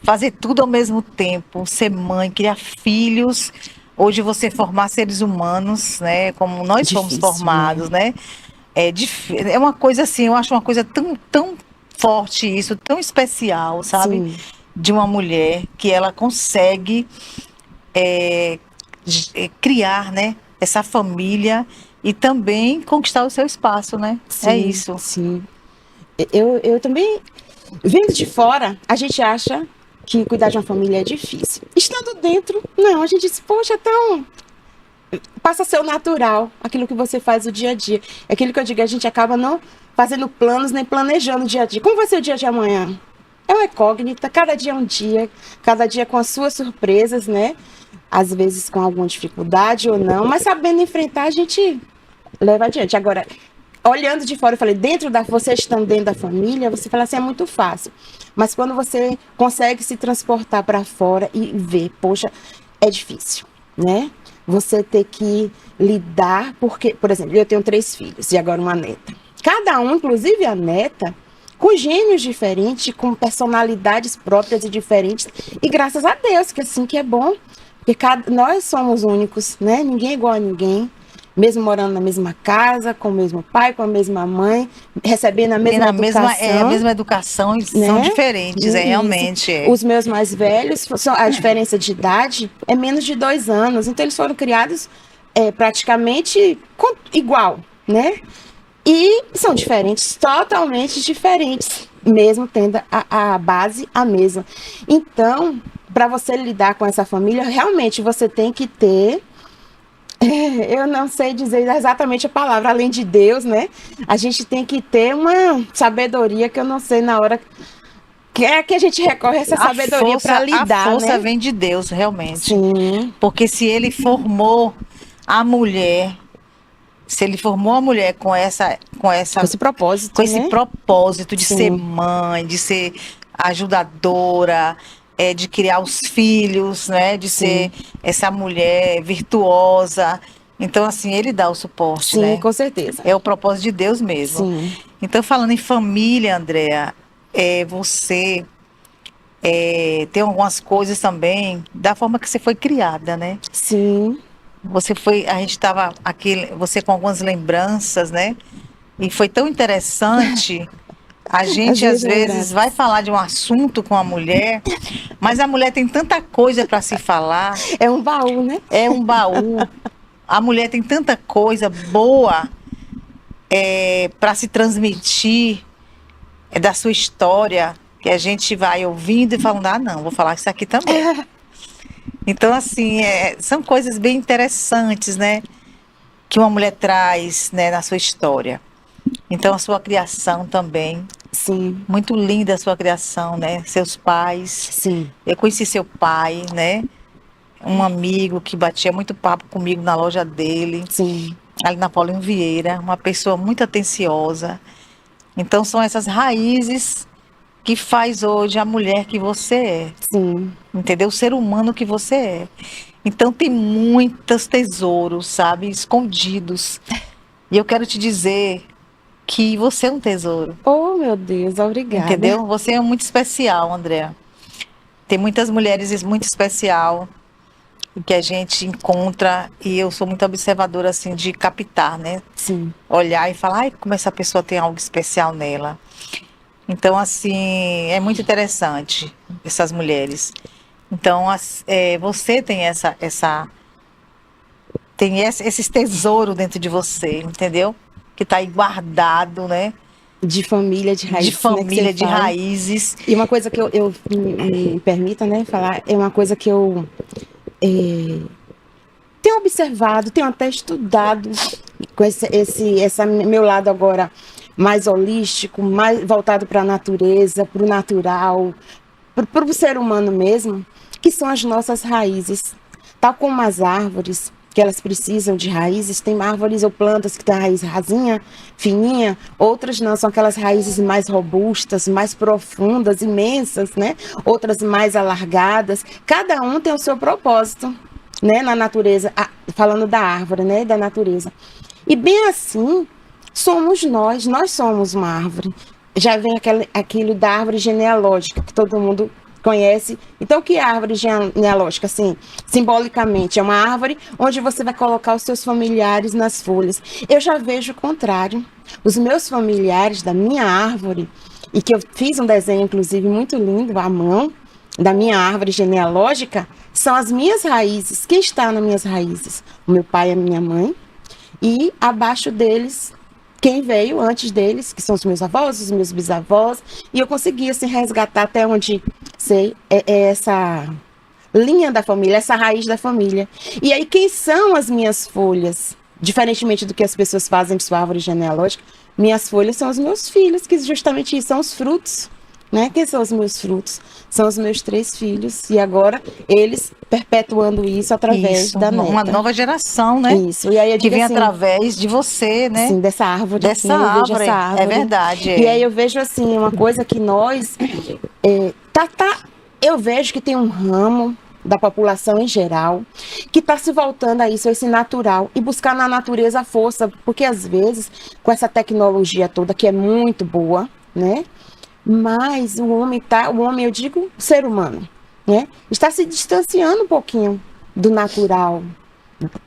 Fazer tudo ao mesmo tempo, ser mãe, criar filhos, hoje você formar seres humanos, né? Como nós fomos formados, né? É uma coisa assim, eu acho uma coisa tão forte isso, tão especial, sabe? Sim. De uma mulher que ela consegue criar, né? Essa família e também conquistar o seu espaço, né? Sim, é isso. Sim. Eu também, vendo de fora, a gente acha que cuidar de uma família é difícil. Estando dentro, não, a gente diz, poxa, então passa a ser o natural, aquilo que você faz o dia a dia. É aquilo que eu digo, a gente acaba não fazendo planos, nem planejando o dia a dia. Como vai ser o dia de amanhã? É uma incógnita, cada dia é um dia, cada dia com as suas surpresas, né? Às vezes com alguma dificuldade ou não, mas sabendo enfrentar, a gente leva adiante. Agora, olhando de fora, eu falei, vocês estão dentro da família, você fala assim, é muito fácil. Mas quando você consegue se transportar para fora e ver, poxa, é difícil, né? Você ter que lidar, porque, por exemplo, eu tenho 3 filhos e agora uma neta. Cada um, inclusive a neta, com gênios diferentes, com personalidades próprias e diferentes. E graças a Deus, que assim que é bom. Porque nós somos únicos, né? Ninguém é igual a ninguém. mesmo morando na mesma casa, com o mesmo pai, com a mesma mãe, recebendo a mesma educação. A mesma educação, e né? são diferentes, Isso. realmente. Os meus mais velhos, a diferença de idade é menos de 2 anos, então eles foram criados praticamente igual, né? E são diferentes, totalmente diferentes, mesmo tendo a base a mesma. Então, para você lidar com essa família, realmente você tem que ter, eu não sei dizer exatamente a palavra, além de Deus, né? A gente tem que ter uma sabedoria que eu não sei na hora que é que a gente recorre a essa sabedoria para lidar, a força né? vem de Deus, realmente. Sim. Porque se ele formou a mulher, com esse propósito, com esse né? propósito de Sim. ser mãe, de ser ajudadora, de criar os filhos, né? De ser essa mulher virtuosa. Então, assim, ele dá o suporte, Sim, né? com certeza. É o propósito de Deus mesmo. Sim. Então, falando em família, Andréa, você tem algumas coisas também da forma que você foi criada, né? Sim. A gente estava aqui, você com algumas lembranças, né? E foi tão interessante. A gente às vezes vai falar de um assunto com a mulher, mas a mulher tem tanta coisa para se falar. É um baú, né? É um baú. A mulher tem tanta coisa boa para se transmitir da sua história, que a gente vai ouvindo e falando, não, vou falar isso aqui também. Então, assim, são coisas bem interessantes, né? Que uma mulher traz, né, na sua história. Então, a sua criação também. Sim. Muito linda a sua criação, né? Seus pais. Sim. Eu conheci seu pai, né? Um amigo que batia muito papo comigo na loja dele. Sim. Ali na Paulinho Vieira. Uma pessoa muito atenciosa. Então, são essas raízes que faz hoje a mulher que você é. Sim. Entendeu? O ser humano que você é. Então tem muitos tesouros, sabe? Escondidos. E eu quero te dizer que você é um tesouro. Oh, meu Deus, obrigada. Entendeu? Você é muito especial, Andréa. Tem muitas mulheres muito especial que a gente encontra, e eu sou muito observadora, assim, de captar, né? Sim. Olhar e falar, ai, como essa pessoa tem algo especial nela. Então, assim, é muito interessante essas mulheres. Então, você tem esses tesouros dentro de você, entendeu? Que está aí guardado, né? De família, de raízes. De família, de raízes. E uma coisa que eu me permita, né, falar, é uma coisa que eu tenho observado, tenho até estudado com esse meu lado agora mais holístico, mais voltado para a natureza, para o natural, para o ser humano mesmo, que são as nossas raízes. Tal como as árvores, que elas precisam de raízes, tem árvores ou plantas que têm a raiz rasinha, fininha, outras não, são aquelas raízes mais robustas, mais profundas, imensas, né? Outras mais alargadas. Cada um tem o seu propósito, né? Na natureza, falando da árvore, né? Da natureza. E bem assim, somos nós somos uma árvore. Já vem aquilo da árvore genealógica, que todo mundo conhece. Então, o que é árvore genealógica? Assim, simbolicamente, é uma árvore onde você vai colocar os seus familiares nas folhas. Eu já vejo o contrário. Os meus familiares da minha árvore, e que eu fiz um desenho, inclusive, muito lindo, à mão, da minha árvore genealógica, são as minhas raízes. Quem está nas minhas raízes? O meu pai e a minha mãe. E abaixo deles, quem veio antes deles, que são os meus avós, os meus bisavós, e eu consegui assim, resgatar até onde sei essa linha da família, essa raiz da família. E aí, quem são as minhas folhas? Diferentemente do que as pessoas fazem de sua árvore genealógica, minhas folhas são os meus filhos, que justamente isso são os frutos. Né? Quem são os meus frutos? São os meus 3 filhos. E agora, eles perpetuando isso através da neta. Uma nova geração, né? Isso. E aí eu digo que vem assim, através de você, né? Sim, dessa árvore. Dessa árvore. É verdade. E aí eu vejo assim, uma coisa que nós... eu vejo que tem um ramo da população em geral que está se voltando a isso, a esse natural, e buscar na natureza a força, porque às vezes, com essa tecnologia toda, que é muito boa, né? Mas o homem, eu digo, o ser humano, né? Está se distanciando um pouquinho do natural,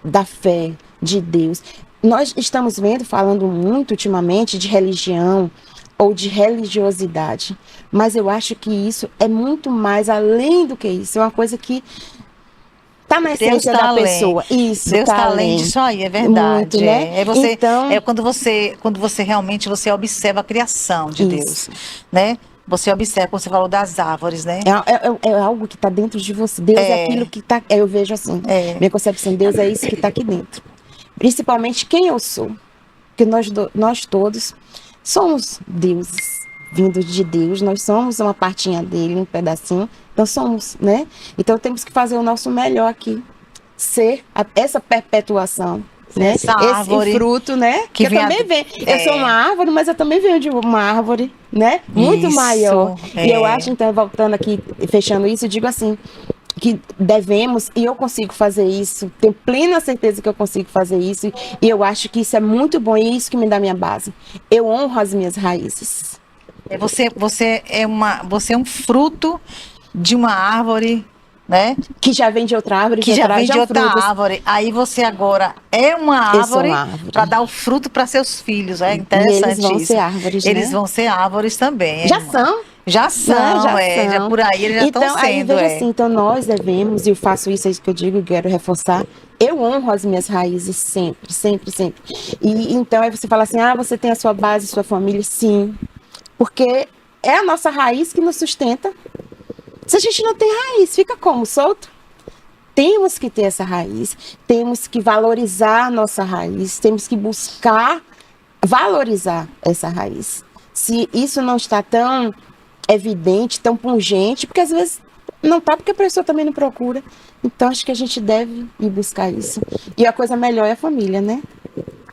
da fé, de Deus. Nós estamos falando muito ultimamente de religião ou de religiosidade, mas eu acho que isso é muito mais além do que isso, é uma coisa que está na essência da pessoa. Isso, Deus tá está além disso aí, é verdade. Muito, né? É você, Então, quando você realmente você observa a criação de Deus, né? Você observa, como você falou das árvores, né? é algo que está dentro de você. Deus é aquilo que está. Eu vejo assim. Minha concepção de Deus é isso que está aqui dentro. Principalmente quem eu sou. Porque nós todos somos deuses, vindos de Deus. Nós somos uma partinha dele, um pedacinho. Então somos, né? Então temos que fazer o nosso melhor aqui. Ser essa perpetuação. Né? Essa árvore esse fruto, né? que eu também venho. Eu sou uma árvore, mas eu também venho de uma árvore, né? Muito Isso, maior. E eu acho, então, voltando aqui, fechando isso, eu digo assim, que devemos, e eu consigo fazer isso, tenho plena certeza que eu consigo fazer isso, e eu acho que isso é muito bom, e é isso que me dá minha base. Eu honro as minhas raízes. Você é um fruto de uma árvore, né? Que já vem de outra árvore, que já vem de outra frutos. árvore. Aí você agora é uma árvore para dar o fruto para seus filhos. É interessante e eles vão isso. Ser árvores, eles né? vão ser árvores também. Já são. Já são, já por aí eles já estão então, sendo. Aí veja assim, então nós devemos, e eu faço isso, é isso que eu digo, quero reforçar, eu honro as minhas raízes sempre, sempre, sempre. E então aí você fala assim, você tem a sua base, sua família, sim, porque é a nossa raiz que nos sustenta. Se a gente não tem raiz, fica como? Solto? Temos que ter essa raiz, temos que valorizar a nossa raiz, temos que buscar valorizar essa raiz. Se isso não está tão evidente, tão pungente, porque às vezes não está, porque a pessoa também não procura. Então acho que a gente deve ir buscar isso. E a coisa melhor é a família, né?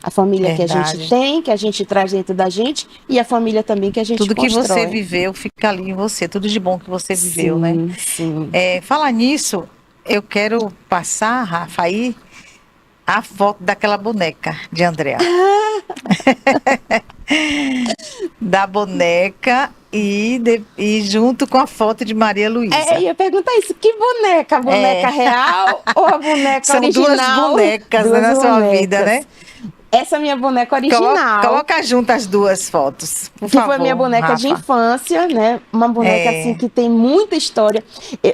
A família que a gente tem, que a gente traz dentro da gente, e a família também que a gente constrói. Tudo que você viveu fica ali em você, tudo de bom que você viveu, né? Sim. Falar nisso, eu quero passar, Rafa, aí a foto daquela boneca de Andréa. Da boneca e junto com a foto de Maria Luísa. Eu ia perguntar isso, que boneca? A boneca real ou a boneca São original? São duas bonecas na sua vida, né? Essa minha boneca original. Coloca junto as duas fotos, por favor. Que foi minha boneca Rafa. de infância, né? Uma boneca assim que tem muita história.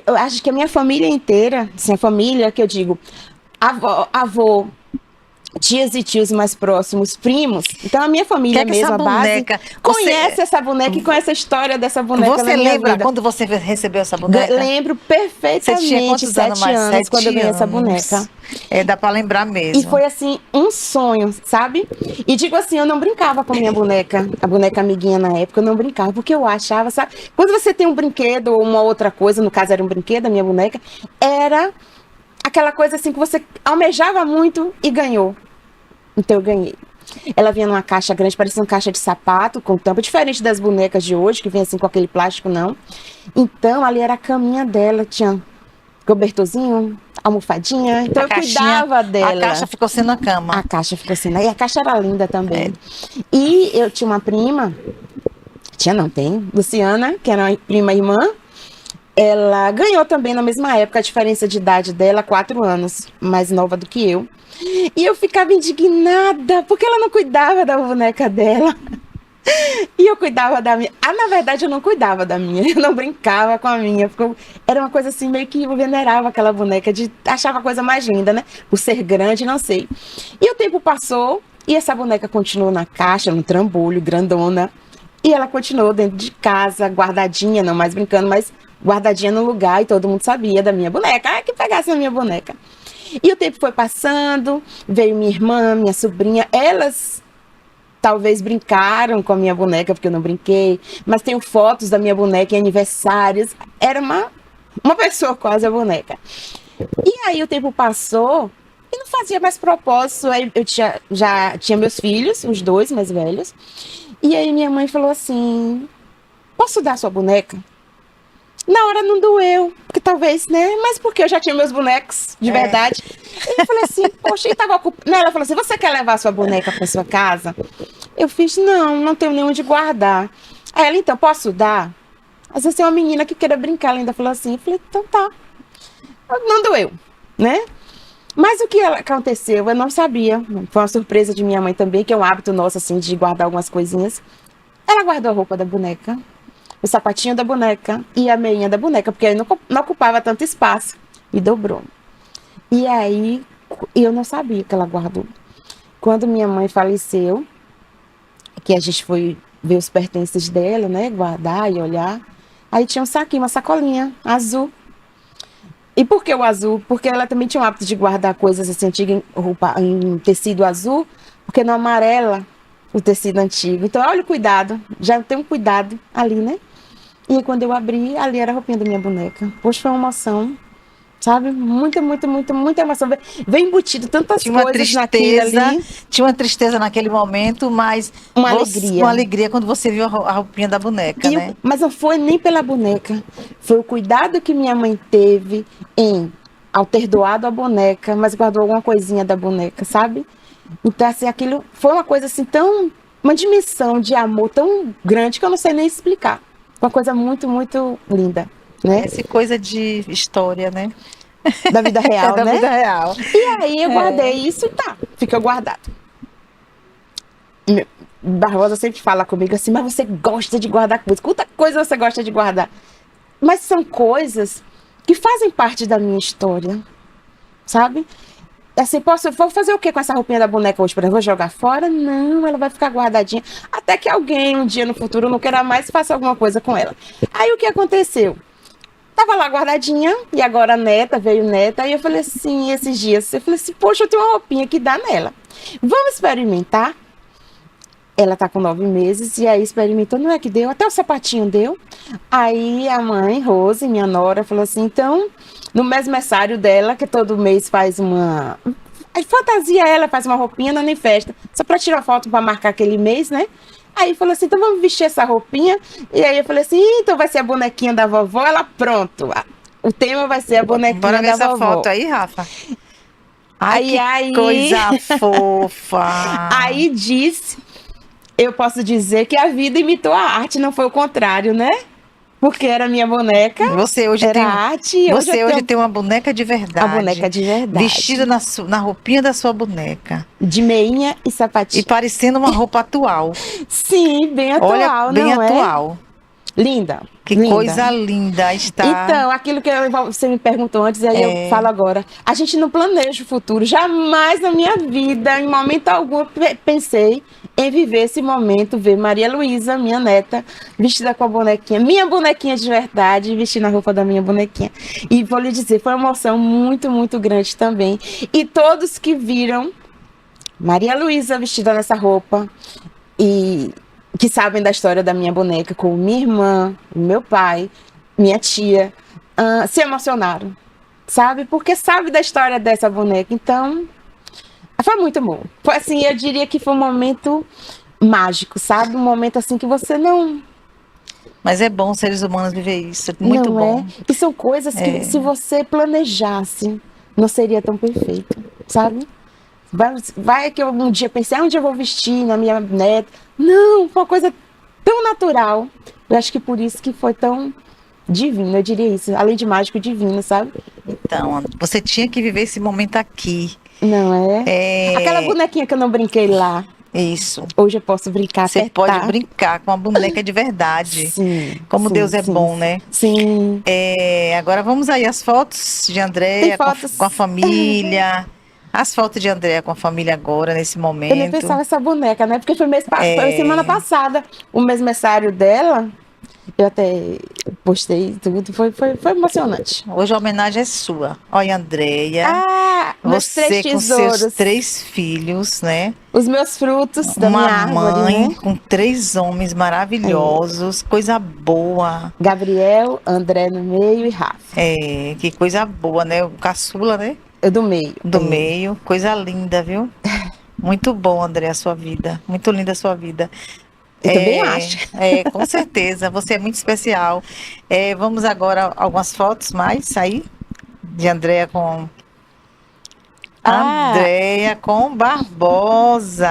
Eu acho que a minha família inteira, assim, a família que eu digo, avô, tias e tios mais próximos, primos. Então a minha família mesmo, a base, conhece essa boneca e conhece a história dessa boneca. Você lembra quando você recebeu essa boneca? Lembro perfeitamente. Você tinha quantos 7 anos quando eu ganhei essa boneca. Dá pra lembrar mesmo. E foi assim, um sonho, sabe? E digo assim, eu não brincava com a minha boneca, a boneca amiguinha na época, eu não brincava, porque eu achava, sabe? Quando você tem um brinquedo ou uma outra coisa, no caso era um brinquedo, a minha boneca, era aquela coisa assim que você almejava muito e ganhou. Então eu ganhei. Ela vinha numa caixa grande, parecia uma caixa de sapato, com tampa, diferente das bonecas de hoje, que vem assim com aquele plástico, não. Então ali era a caminha dela, tinha cobertorzinho, almofadinha, então eu cuidava dela. A caixa ficou sendo a cama. A caixa ficou sendo, e a caixa era linda também. E eu tinha uma prima, tem, Luciana, que era uma prima irmã, ela ganhou também na mesma época, a diferença de idade dela, 4 anos, mais nova do que eu. E eu ficava indignada, porque ela não cuidava da boneca dela. E eu cuidava da minha. Na verdade, eu não cuidava da minha. Eu não brincava com a minha. Porque era uma coisa assim, meio que eu venerava aquela boneca, achava a coisa mais linda, né? Por ser grande, não sei. E o tempo passou, e essa boneca continuou na caixa, no trambolho, grandona. E ela continuou dentro de casa, guardadinha, não mais brincando, mas guardadinha no lugar. E todo mundo sabia da minha boneca. Que pegasse a minha boneca. E o tempo foi passando, veio minha irmã, minha sobrinha, elas talvez brincaram com a minha boneca, porque eu não brinquei, mas tenho fotos da minha boneca em aniversários, era uma pessoa quase a boneca. E aí o tempo passou e não fazia mais propósito, aí eu já tinha meus filhos, os 2 mais velhos, e aí minha mãe falou assim, posso dar sua boneca? Na hora não doeu, porque talvez, né? Mas porque eu já tinha meus bonecos, de verdade. E eu falei assim, poxa, e tava ocupado. Ela falou assim, você quer levar sua boneca para sua casa? Eu fiz, não tenho nenhum de guardar. Aí ela, então, posso dar? Às vezes tem uma menina que queira brincar, ela ainda falou assim. Eu falei, então tá. Não doeu, né? Mas o que aconteceu, eu não sabia. Foi uma surpresa de minha mãe também, que é um hábito nosso, assim, de guardar algumas coisinhas. Ela guardou a roupa da boneca, o sapatinho da boneca e a meinha da boneca, porque aí não ocupava tanto espaço. E dobrou. E aí, eu não sabia que ela guardou. Quando minha mãe faleceu, que a gente foi ver os pertences dela, né? Guardar e olhar. Aí tinha um saquinho, uma sacolinha azul. E por que o azul? Porque ela também tinha o hábito de guardar coisas assim antigas em tecido azul, porque não amarela o tecido antigo. Então, olha o cuidado, já tem um cuidado ali, né? E quando eu abri, ali era a roupinha da minha boneca. Poxa, foi uma emoção, sabe? Muita emoção. Veio embutido tantas Tinha uma coisas naquilo tristeza, ali. tinha uma tristeza naquele momento, mas Uma alegria quando você viu a roupinha da boneca, né? Mas não foi nem pela boneca. Foi o cuidado que minha mãe teve ao ter doado a boneca, mas guardou alguma coisinha da boneca, sabe? Então, assim, aquilo foi uma coisa assim uma dimensão de amor tão grande que eu não sei nem explicar. Uma coisa muito linda, né? Essa coisa de história, né? Da vida real, Da né? vida real. E aí eu guardei isso e ficou guardado. Barbosa sempre fala comigo assim, mas você gosta de guardar coisas. Quanta coisa você gosta de guardar? Mas são coisas que fazem parte da minha história, sabe? Assim, vou fazer o que com essa roupinha da boneca hoje? Por exemplo, vou jogar fora? Não, ela vai ficar guardadinha. Até que alguém, um dia no futuro, não queira mais, faça alguma coisa com ela. Aí o que aconteceu? Tava lá guardadinha, e agora veio neta, aí eu falei assim, esses dias, eu falei assim, poxa, eu tenho uma roupinha que dá nela. Vamos experimentar? Ela tá com 9 meses, e aí experimentou, não é que deu, até o sapatinho deu. Aí a mãe, Rose, minha nora, falou assim, então, no mesmersário dela, que todo mês faz uma... Aí fantasia ela, faz uma roupinha, não é nem festa, só pra tirar foto pra marcar aquele mês, né? Aí falou assim, então vamos vestir essa roupinha. E aí eu falei assim, então vai ser a bonequinha da vovó. Ela, pronto, o tema vai ser a bonequinha Bora ver da essa vovó. foto aí, Rafa. Aí, Coisa fofa. Aí eu posso dizer que a vida imitou a arte, não foi o contrário, né? Porque era minha boneca, Você hoje era arte. E você eu hoje tenho tem uma boneca de verdade. a boneca de verdade. Vestida na roupinha da sua boneca. De meinha e sapatinho. E parecendo uma roupa atual. Sim, bem atual, Olha, bem não é? atual. Linda. Que linda. coisa linda está. Então, aquilo que você me perguntou antes, aí eu falo agora. A gente não planeja o futuro. Jamais na minha vida, em momento algum, eu pensei em viver esse momento, ver Maria Luísa, minha neta, vestida com a bonequinha, minha bonequinha de verdade, vestindo a roupa da minha bonequinha. E vou lhe dizer, foi uma emoção muito grande também. E todos que viram Maria Luísa vestida nessa roupa e que sabem da história da minha boneca, com minha irmã, meu pai, minha tia, se emocionaram, sabe? Porque sabe da história dessa boneca. Então, foi muito bom. Foi assim, eu diria que foi um momento mágico, sabe? Um momento assim que você não... Mas é bom seres humanos viver isso. Muito não bom. É? E são coisas que, se você planejasse, não seria tão perfeito, sabe? Vai que eu um dia pensei, onde eu vou vestir na minha neta? Não, foi uma coisa tão natural. Eu acho que por isso que foi tão divino, eu diria isso. Além de mágico, divino, sabe? Então, você tinha que viver esse momento aqui. Não é? Aquela bonequinha que eu não brinquei lá. Isso. Hoje eu posso brincar, Você apertar. pode brincar com uma boneca de verdade. Sim. Como sim, Deus é sim, bom, né? Sim. Agora vamos aí às fotos de Andréia com a família. As fotos de Andréia com a família agora, nesse momento. Eu nem pensava nessa boneca, né? Porque foi foi semana passada. O mesmersário dela, eu até postei tudo. Foi emocionante. Hoje a homenagem é sua. Olha, Andréia. Meus você 3 com tesouros. seus 3 filhos, né? Os meus frutos da minha árvore, mãe né? com 3 homens maravilhosos. Coisa boa. Gabriel, André no meio e Rafa. Que coisa boa, né? O caçula, né? Eu do meio. Do meio. Coisa linda, viu? Muito bom, André, a sua vida. Muito linda a sua vida. Eu também acho. Com certeza. Você é muito especial. Vamos agora algumas fotos mais aí de Andréia com... Andréia com Barbosa.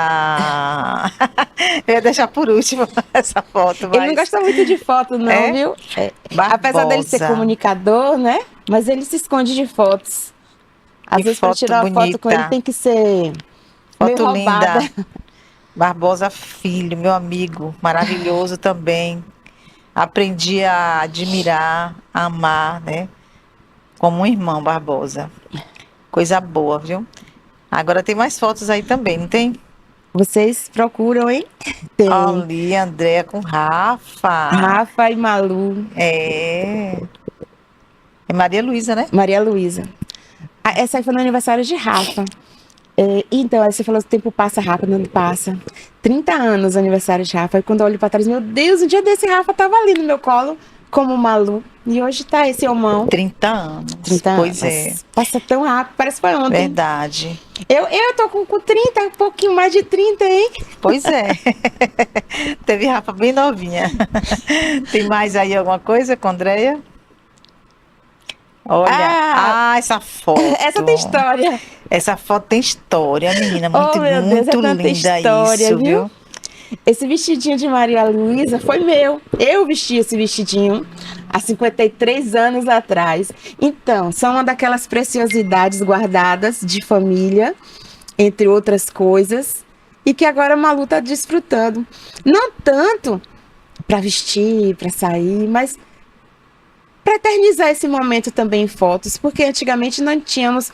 Eu ia deixar por último essa foto. Ele não gosta muito de foto, não, viu? Barbosa. Apesar dele ser comunicador, né? Mas ele se esconde de fotos. Que vezes para foto tirar uma foto com ele bonita. tem que ser meio Foto roubada. linda. Barbosa Filho, meu amigo, maravilhoso também. Aprendi a admirar, a amar, né? Como um irmão, Barbosa. Coisa boa, viu? Agora tem mais fotos aí também, não tem? Vocês procuram, hein? Tem. Ali, Andréa com Rafa. Rafa e Malu, É. É Maria Luísa, né? Maria Luísa. Essa aí foi no aniversário de Rafa. Então, aí você falou que o tempo passa rápido, não passa. 30 anos o aniversário de Rafa. E quando eu olho pra trás, meu Deus, um dia desse Rafa tava ali no meu colo, como Malu. E hoje tá esse homão. 30 anos. 30 Pois anos. é. Passa tão rápido, parece que foi ontem. Verdade. Eu tô com 30, um pouquinho mais de 30, hein? Pois é. Teve Rafa bem novinha. Tem mais aí alguma coisa com a Andréia? Olha, essa foto. Essa tem história. Essa foto tem história, menina. Muito, Oh, meu Deus, muito é tanta linda história, isso, viu? Esse vestidinho de Maria Luísa foi meu. Eu vesti esse vestidinho há 53 anos atrás. Então, são uma daquelas preciosidades guardadas de família, entre outras coisas, e que agora a Malu tá desfrutando. Não tanto para vestir, para sair, mas para eternizar esse momento também em fotos, porque antigamente não tínhamos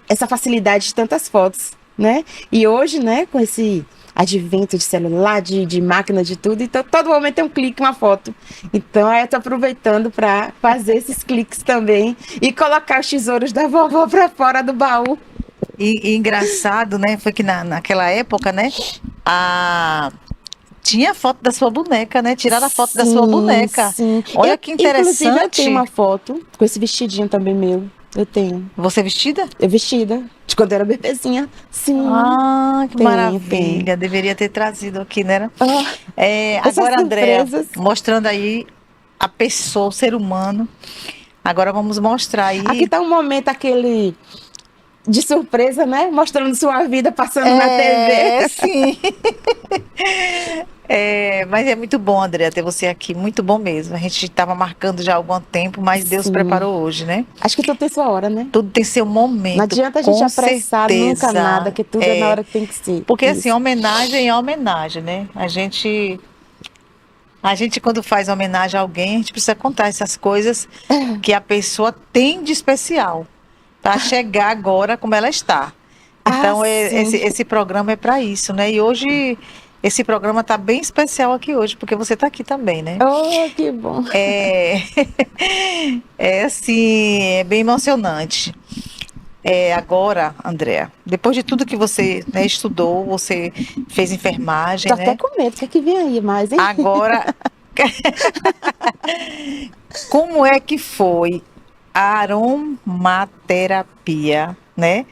essa facilidade de tantas fotos, né? E hoje, né, com esse advento de celular, de máquina, de tudo, então todo momento tem um clique, uma foto. Então aí eu tô aproveitando para fazer esses cliques também e colocar os tesouros da vovó para fora do baú. E engraçado, né? Foi que naquela época, né? Tinha foto da sua boneca, né? Tiraram a foto da sua boneca. Sim. Olha que interessante. Inclusive, eu tenho uma foto com esse vestidinho também meu. Eu tenho. Você vestida? Eu vestida, de quando eu era bebezinha. Sim. Ah, que Tem, maravilha. tem. Deveria ter trazido aqui, né? Ah, essas Agora, Andréa, surpresas. mostrando aí a pessoa, o ser humano. Agora vamos mostrar aí. Aqui tá um momento aquele de surpresa, né? Mostrando sua vida passando na TV. É, sim. Mas é muito bom, Andréa, ter você aqui. Muito bom mesmo. A gente estava marcando já há algum tempo, mas Deus Sim. preparou hoje, né? Acho que tudo tem sua hora, né? Tudo tem seu momento. Não adianta a gente com apressar certeza. nunca nada, que tudo é na hora que tem que ser. Porque Isso. assim, homenagem é homenagem, né? A gente quando faz homenagem a alguém, a gente precisa contar essas coisas que a pessoa tem de especial para chegar agora como ela está. Então, sim. esse programa é para isso, né? E hoje esse programa tá bem especial aqui hoje, porque você tá aqui também, né? Oh, que bom. Assim, é bem emocionante. Agora, Andréa, depois de tudo que você, né, estudou, você fez enfermagem, Tô né? até com medo, o que é que vem aí mais, hein? Agora, como é que foi a aromaterapia, né,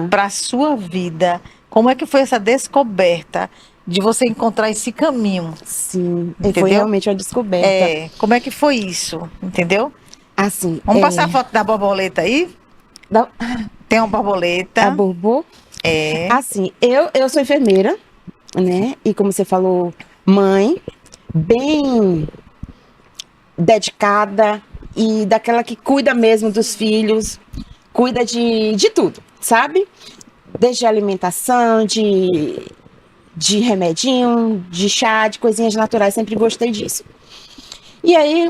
para sua vida? Como é que foi essa descoberta de você encontrar esse caminho? Sim, Entendeu? foi realmente uma descoberta. Como é que foi isso? Entendeu? Assim, Vamos passar a foto da borboleta aí? Da- Tem uma borboleta. A Borbô. Assim, eu sou enfermeira, né? E como você falou, mãe, bem dedicada e daquela que cuida mesmo dos filhos, cuida de tudo, sabe? Desde alimentação, de remedinho, de chá, de coisinhas naturais, sempre gostei disso. E aí,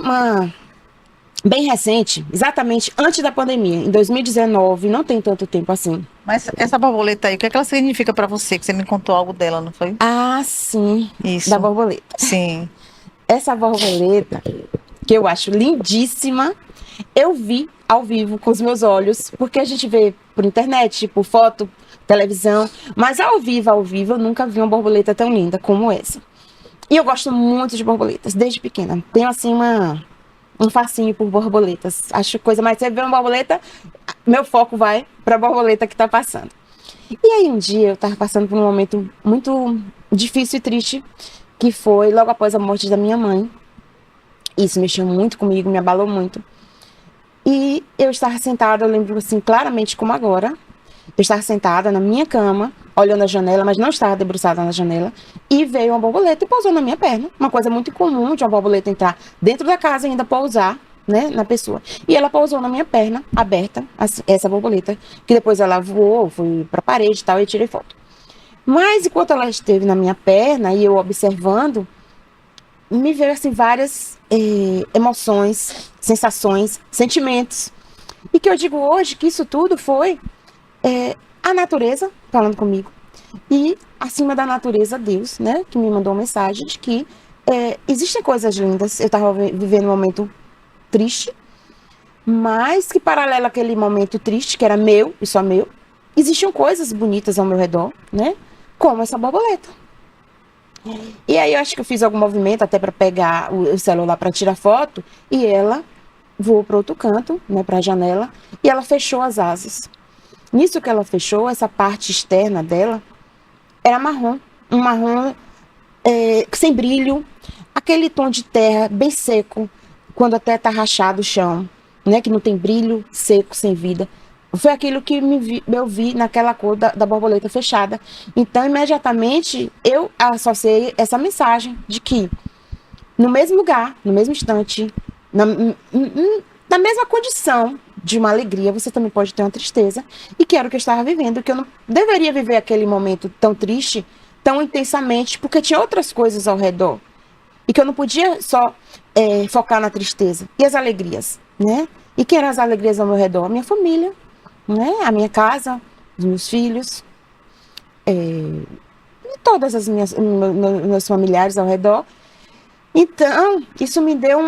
bem recente, exatamente antes da pandemia, em 2019, não tem tanto tempo assim. Mas essa borboleta aí, o que é que ela significa para você? Que você me contou algo dela, não foi? Ah, sim, Isso. da borboleta. Sim. Essa borboleta, que eu acho lindíssima, eu vi ao vivo com os meus olhos, porque a gente vê por internet, por foto, televisão, mas ao vivo, eu nunca vi uma borboleta tão linda como essa. E eu gosto muito de borboletas, desde pequena. Tenho assim um fascínio por borboletas. Acho coisa, mas você vê uma borboleta, meu foco vai para a borboleta que tá passando. E aí um dia eu tava passando por um momento muito difícil e triste, que foi logo após a morte da minha mãe. Isso mexeu muito comigo, me abalou muito. E eu estava sentada, eu lembro assim claramente como agora. Eu estava sentada na minha cama, olhando a janela, mas não estava debruçada na janela, e veio uma borboleta e pousou na minha perna. Uma coisa muito comum de uma borboleta entrar dentro da casa e ainda pousar né, na pessoa. E ela pousou na minha perna, aberta, essa borboleta, que depois ela voou, foi para a parede e tal, e eu tirei foto. Mas enquanto ela esteve na minha perna e eu observando, me veio assim várias emoções, sensações, sentimentos. E que eu digo hoje que isso tudo foi a natureza falando comigo. E acima da natureza, Deus, né, que me mandou uma mensagem de que existem coisas lindas. Eu estava vivendo um momento triste, mas que paralelo àquele momento triste, que era meu e só meu, existiam coisas bonitas ao meu redor, né, como essa borboleta. E aí eu acho que eu fiz algum movimento até para pegar o celular para tirar foto, e ela voou para outro canto, né, para a janela, e ela fechou as asas. Nisso que ela fechou, essa parte externa dela era marrom, um marrom sem brilho, aquele tom de terra bem seco, quando até está rachado o chão, né, que não tem brilho, seco, sem vida. Foi aquilo que eu vi naquela cor da borboleta fechada. Então, imediatamente, eu associei essa mensagem de que, no mesmo lugar, no mesmo instante, na mesma condição de uma alegria, você também pode ter uma tristeza. E que era o que eu estava vivendo, que eu não deveria viver aquele momento tão triste, tão intensamente, porque tinha outras coisas ao redor. E que eu não podia só focar na tristeza. E as alegrias, né? E quem eram as alegrias ao meu redor? A minha família, né? A minha casa, os meus filhos, e todas as meus familiares ao redor. Então, isso me deu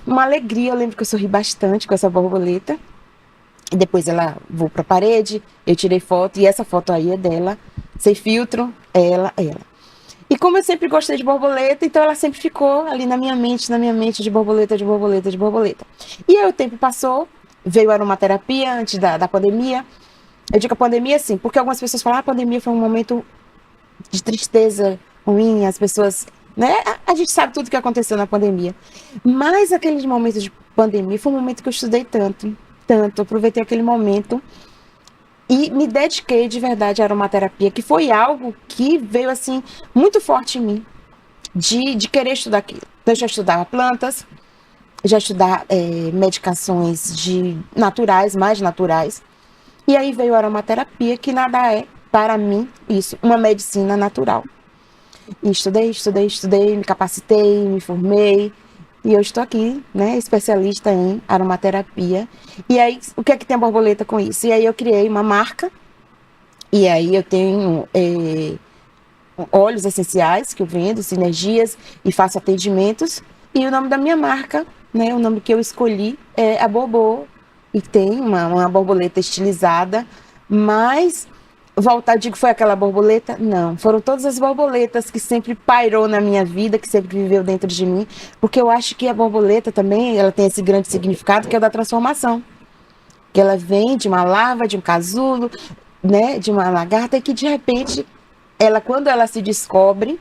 uma alegria. Eu lembro que eu sorri bastante com essa borboleta. E depois ela voou para a parede, eu tirei foto, e essa foto aí é dela, sem filtro, ela. E como eu sempre gostei de borboleta, então ela sempre ficou ali na minha mente, de borboleta, de borboleta, de borboleta. E aí o tempo passou, veio a aromaterapia antes da pandemia. Eu digo a pandemia assim, porque algumas pessoas falam, a pandemia foi um momento de tristeza ruim, as pessoas, né? A gente sabe tudo o que aconteceu na pandemia. Mas aquele momento de pandemia foi um momento que eu estudei tanto, aproveitei aquele momento e me dediquei de verdade à aromaterapia, que foi algo que veio assim muito forte em mim, de querer estudar aquilo. Então, eu já estudava plantas, já estudava medicações naturais, mais naturais, e aí veio a aromaterapia, que nada é, para mim, isso, uma medicina natural. E estudei, me capacitei, me formei, e eu estou aqui, né, especialista em aromaterapia. E aí, o que é que tem a borboleta com isso? E aí eu criei uma marca, e aí eu tenho óleos essenciais que eu vendo, sinergias, e faço atendimentos. E o nome da minha marca, né, o nome que eu escolhi é a Bobô, e tem uma borboleta estilizada, mas voltar, digo, foi aquela borboleta? Não, foram todas as borboletas que sempre pairou na minha vida, que sempre viveu dentro de mim, porque eu acho que a borboleta também, ela tem esse grande significado, que é o da transformação, que ela vem de uma larva, de um casulo, né, de uma lagarta, e que de repente, quando ela se descobre,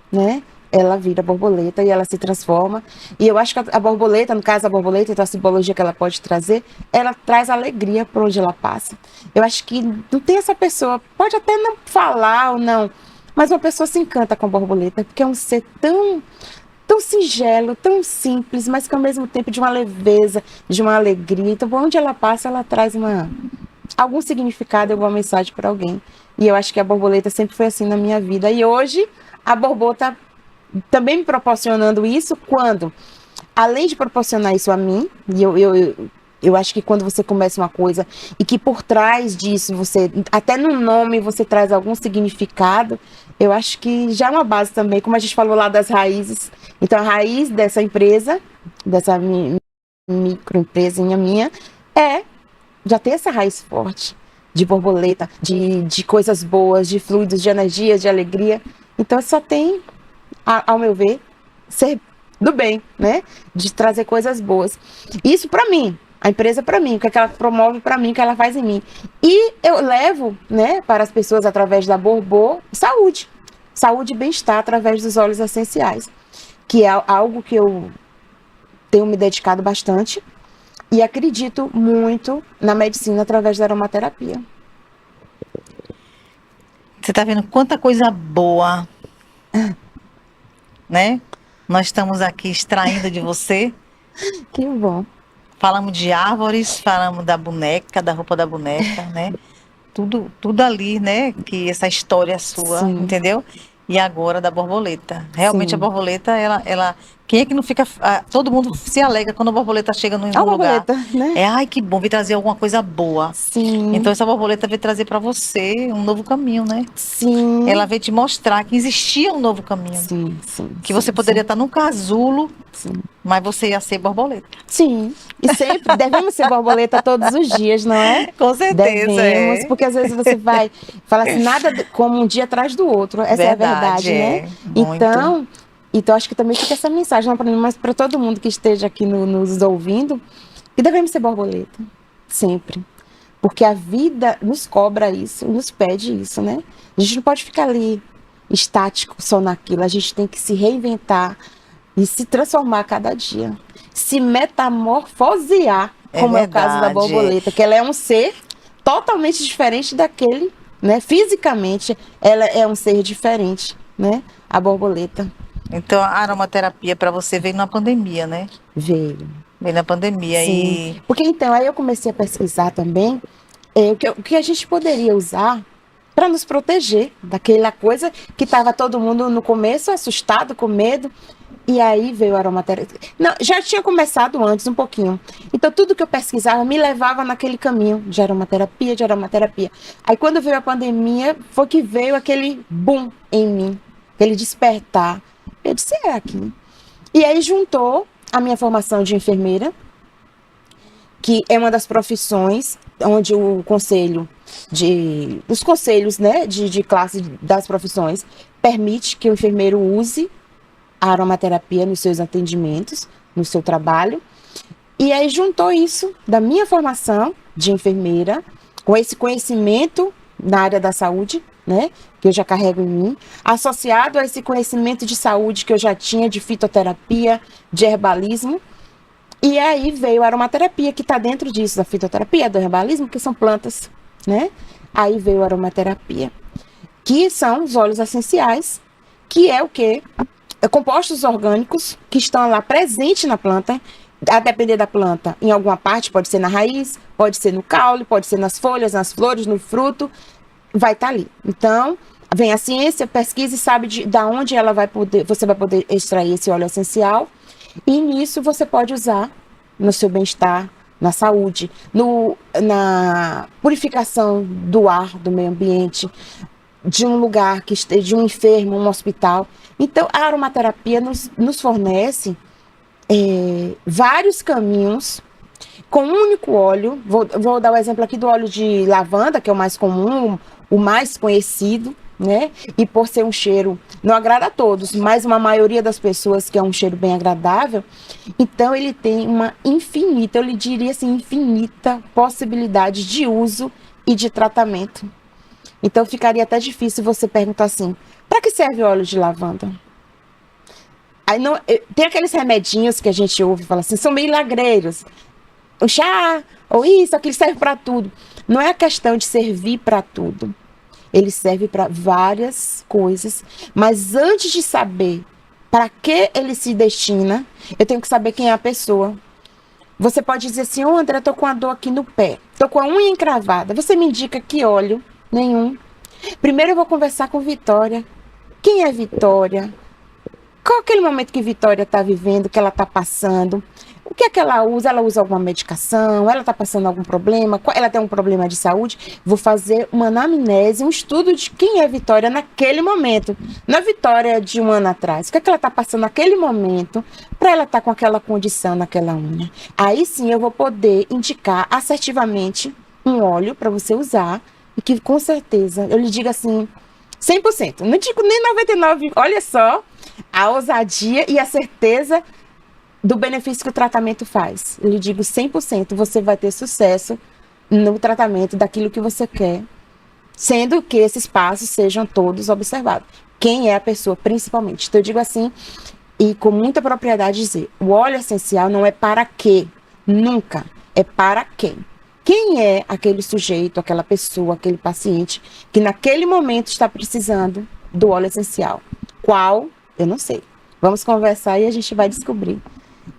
né, ela vira borboleta e ela se transforma. E eu acho que a borboleta, no caso a borboleta, então a simbologia que ela pode trazer, ela traz alegria por onde ela passa. Eu acho que não tem essa pessoa, pode até não falar ou não, mas uma pessoa se encanta com a borboleta, porque é um ser tão singelo, tão simples, mas que ao mesmo tempo de uma leveza, de uma alegria. Então, por onde ela passa, ela traz algum significado, alguma mensagem para alguém. E eu acho que a borboleta sempre foi assim na minha vida. E hoje, a borboleta também me proporcionando isso, quando, além de proporcionar isso a mim, e eu acho que quando você começa uma coisa e que por trás disso, até no nome você traz algum significado, eu acho que já é uma base também, como a gente falou lá das raízes. Então, a raiz dessa empresa, dessa microempresinha minha, já ter essa raiz forte de borboleta, de coisas boas, de fluidos, de energia, de alegria. Então, só tem, ao meu ver, ser do bem, né? De trazer coisas boas. Isso para mim, a empresa para mim, o que é que ela promove para mim, o que ela faz em mim. E eu levo, né, para as pessoas através da Bobô, saúde e bem-estar através dos óleos essenciais, que é algo que eu tenho me dedicado bastante e acredito muito na medicina através da aromaterapia. Você tá vendo quanta coisa boa, né? Nós estamos aqui extraindo de você. Que bom. falamos de árvores, falamos da boneca, da roupa da boneca, né? Tudo ali, né? Que essa história sua, Sim. entendeu? E agora da borboleta. Realmente Sim. a borboleta, ela... Quem é que não fica... todo mundo se alegra quando a borboleta chega no É uma lugar. borboleta, né? Ai, que bom, veio trazer alguma coisa boa. Sim. Então essa borboleta veio trazer para você um novo caminho, né? Sim. Ela veio te mostrar que existia um novo caminho. Sim, sim. Que você poderia estar num casulo, Sim. mas você ia ser borboleta. Sim. E sempre devemos ser borboleta todos os dias, não é? Com certeza. Devemos, porque às vezes você vai falar assim, nada como um dia atrás do outro. Essa é a verdade, né? Muito. Então acho que também fica essa mensagem, não para mim, mas para todo mundo que esteja aqui nos ouvindo, que devemos ser borboleta, sempre. Porque a vida nos cobra isso, nos pede isso, né? A gente não pode ficar ali estático só naquilo, a gente tem que se reinventar e se transformar a cada dia. Se metamorfosear, como é o caso da borboleta, que ela é um ser totalmente diferente daquele, né? Fisicamente, ela é um ser diferente, né? A borboleta. Então, a aromaterapia para você veio na pandemia, né? Veio. Veio na pandemia. Sim. E Porque então, aí eu comecei a pesquisar também o que a gente poderia usar para nos proteger daquela coisa que estava todo mundo no começo assustado, com medo. E aí veio a aromaterapia. Não, já tinha começado antes um pouquinho. Então tudo que eu pesquisava me levava naquele caminho de aromaterapia, de aromaterapia. Aí quando veio a pandemia, foi que veio aquele boom em mim, aquele despertar. Eu disse, é aqui. E aí juntou a minha formação de enfermeira, que é uma das profissões onde o conselho os conselhos, né, de classe das profissões permite que o enfermeiro use a aromaterapia nos seus atendimentos, no seu trabalho. E aí juntou isso da minha formação de enfermeira com esse conhecimento na área da saúde, né, que eu já carrego em mim, associado a esse conhecimento de saúde que eu já tinha de fitoterapia, de herbalismo. E aí veio a aromaterapia, que está dentro disso, da fitoterapia, do herbalismo, que são plantas, né? Aí veio a aromaterapia, que são os óleos essenciais, que é o quê? Compostos orgânicos que estão lá presentes na planta, a depender da planta, em alguma parte, pode ser na raiz, pode ser no caule, pode ser nas folhas, nas flores, no fruto, vai estar ali. Então, vem a ciência, pesquisa e sabe da onde você vai poder extrair esse óleo essencial. E nisso você pode usar no seu bem-estar, na saúde, na purificação do ar, do meio ambiente, de um lugar que esteja, de um enfermo, um hospital. Então, a aromaterapia nos fornece vários caminhos com um único óleo. Vou dar o exemplo aqui do óleo de lavanda, que é o mais comum, o mais conhecido, né? E por ser um cheiro, não agrada a todos, mas uma maioria das pessoas que é um cheiro bem agradável, então ele tem uma infinita, eu lhe diria assim, infinita possibilidade de uso e de tratamento. Então ficaria até difícil você perguntar assim, para que serve o óleo de lavanda? Aí não, tem aqueles remedinhos que a gente ouve e fala assim, são milagreiros. O chá, ou isso, aquilo serve para tudo. Não é a questão de servir para tudo. Ele serve para várias coisas, mas antes de saber para que ele se destina, eu tenho que saber quem é a pessoa. Você pode dizer assim, André, eu tô com a dor aqui no pé, tô com a unha encravada, você me indica que óleo? Nenhum. Primeiro eu vou conversar com Vitória. Quem é Vitória? Qual é aquele momento que Vitória está vivendo, que ela está passando? O que é que ela usa? Ela usa alguma medicação? Ela está passando algum problema? Ela tem um problema de saúde? Vou fazer uma anamnese, um estudo de quem é Vitória naquele momento. Não é Vitória de um ano atrás. O que é que ela está passando naquele momento para ela estar com aquela condição naquela unha? Aí sim eu vou poder indicar assertivamente um óleo para você usar e que com certeza, eu lhe digo assim, 100%. Não digo nem 99%. Olha só a ousadia e a certeza do benefício que o tratamento faz. Eu lhe digo 100%, você vai ter sucesso no tratamento daquilo que você quer, sendo que esses passos sejam todos observados. Quem é a pessoa, principalmente. Então eu digo assim, e com muita propriedade dizer, o óleo essencial não é para quê, nunca, é para quem. Quem é aquele sujeito, aquela pessoa, aquele paciente que naquele momento está precisando do óleo essencial? Qual? Eu não sei. Vamos conversar e a gente vai descobrir.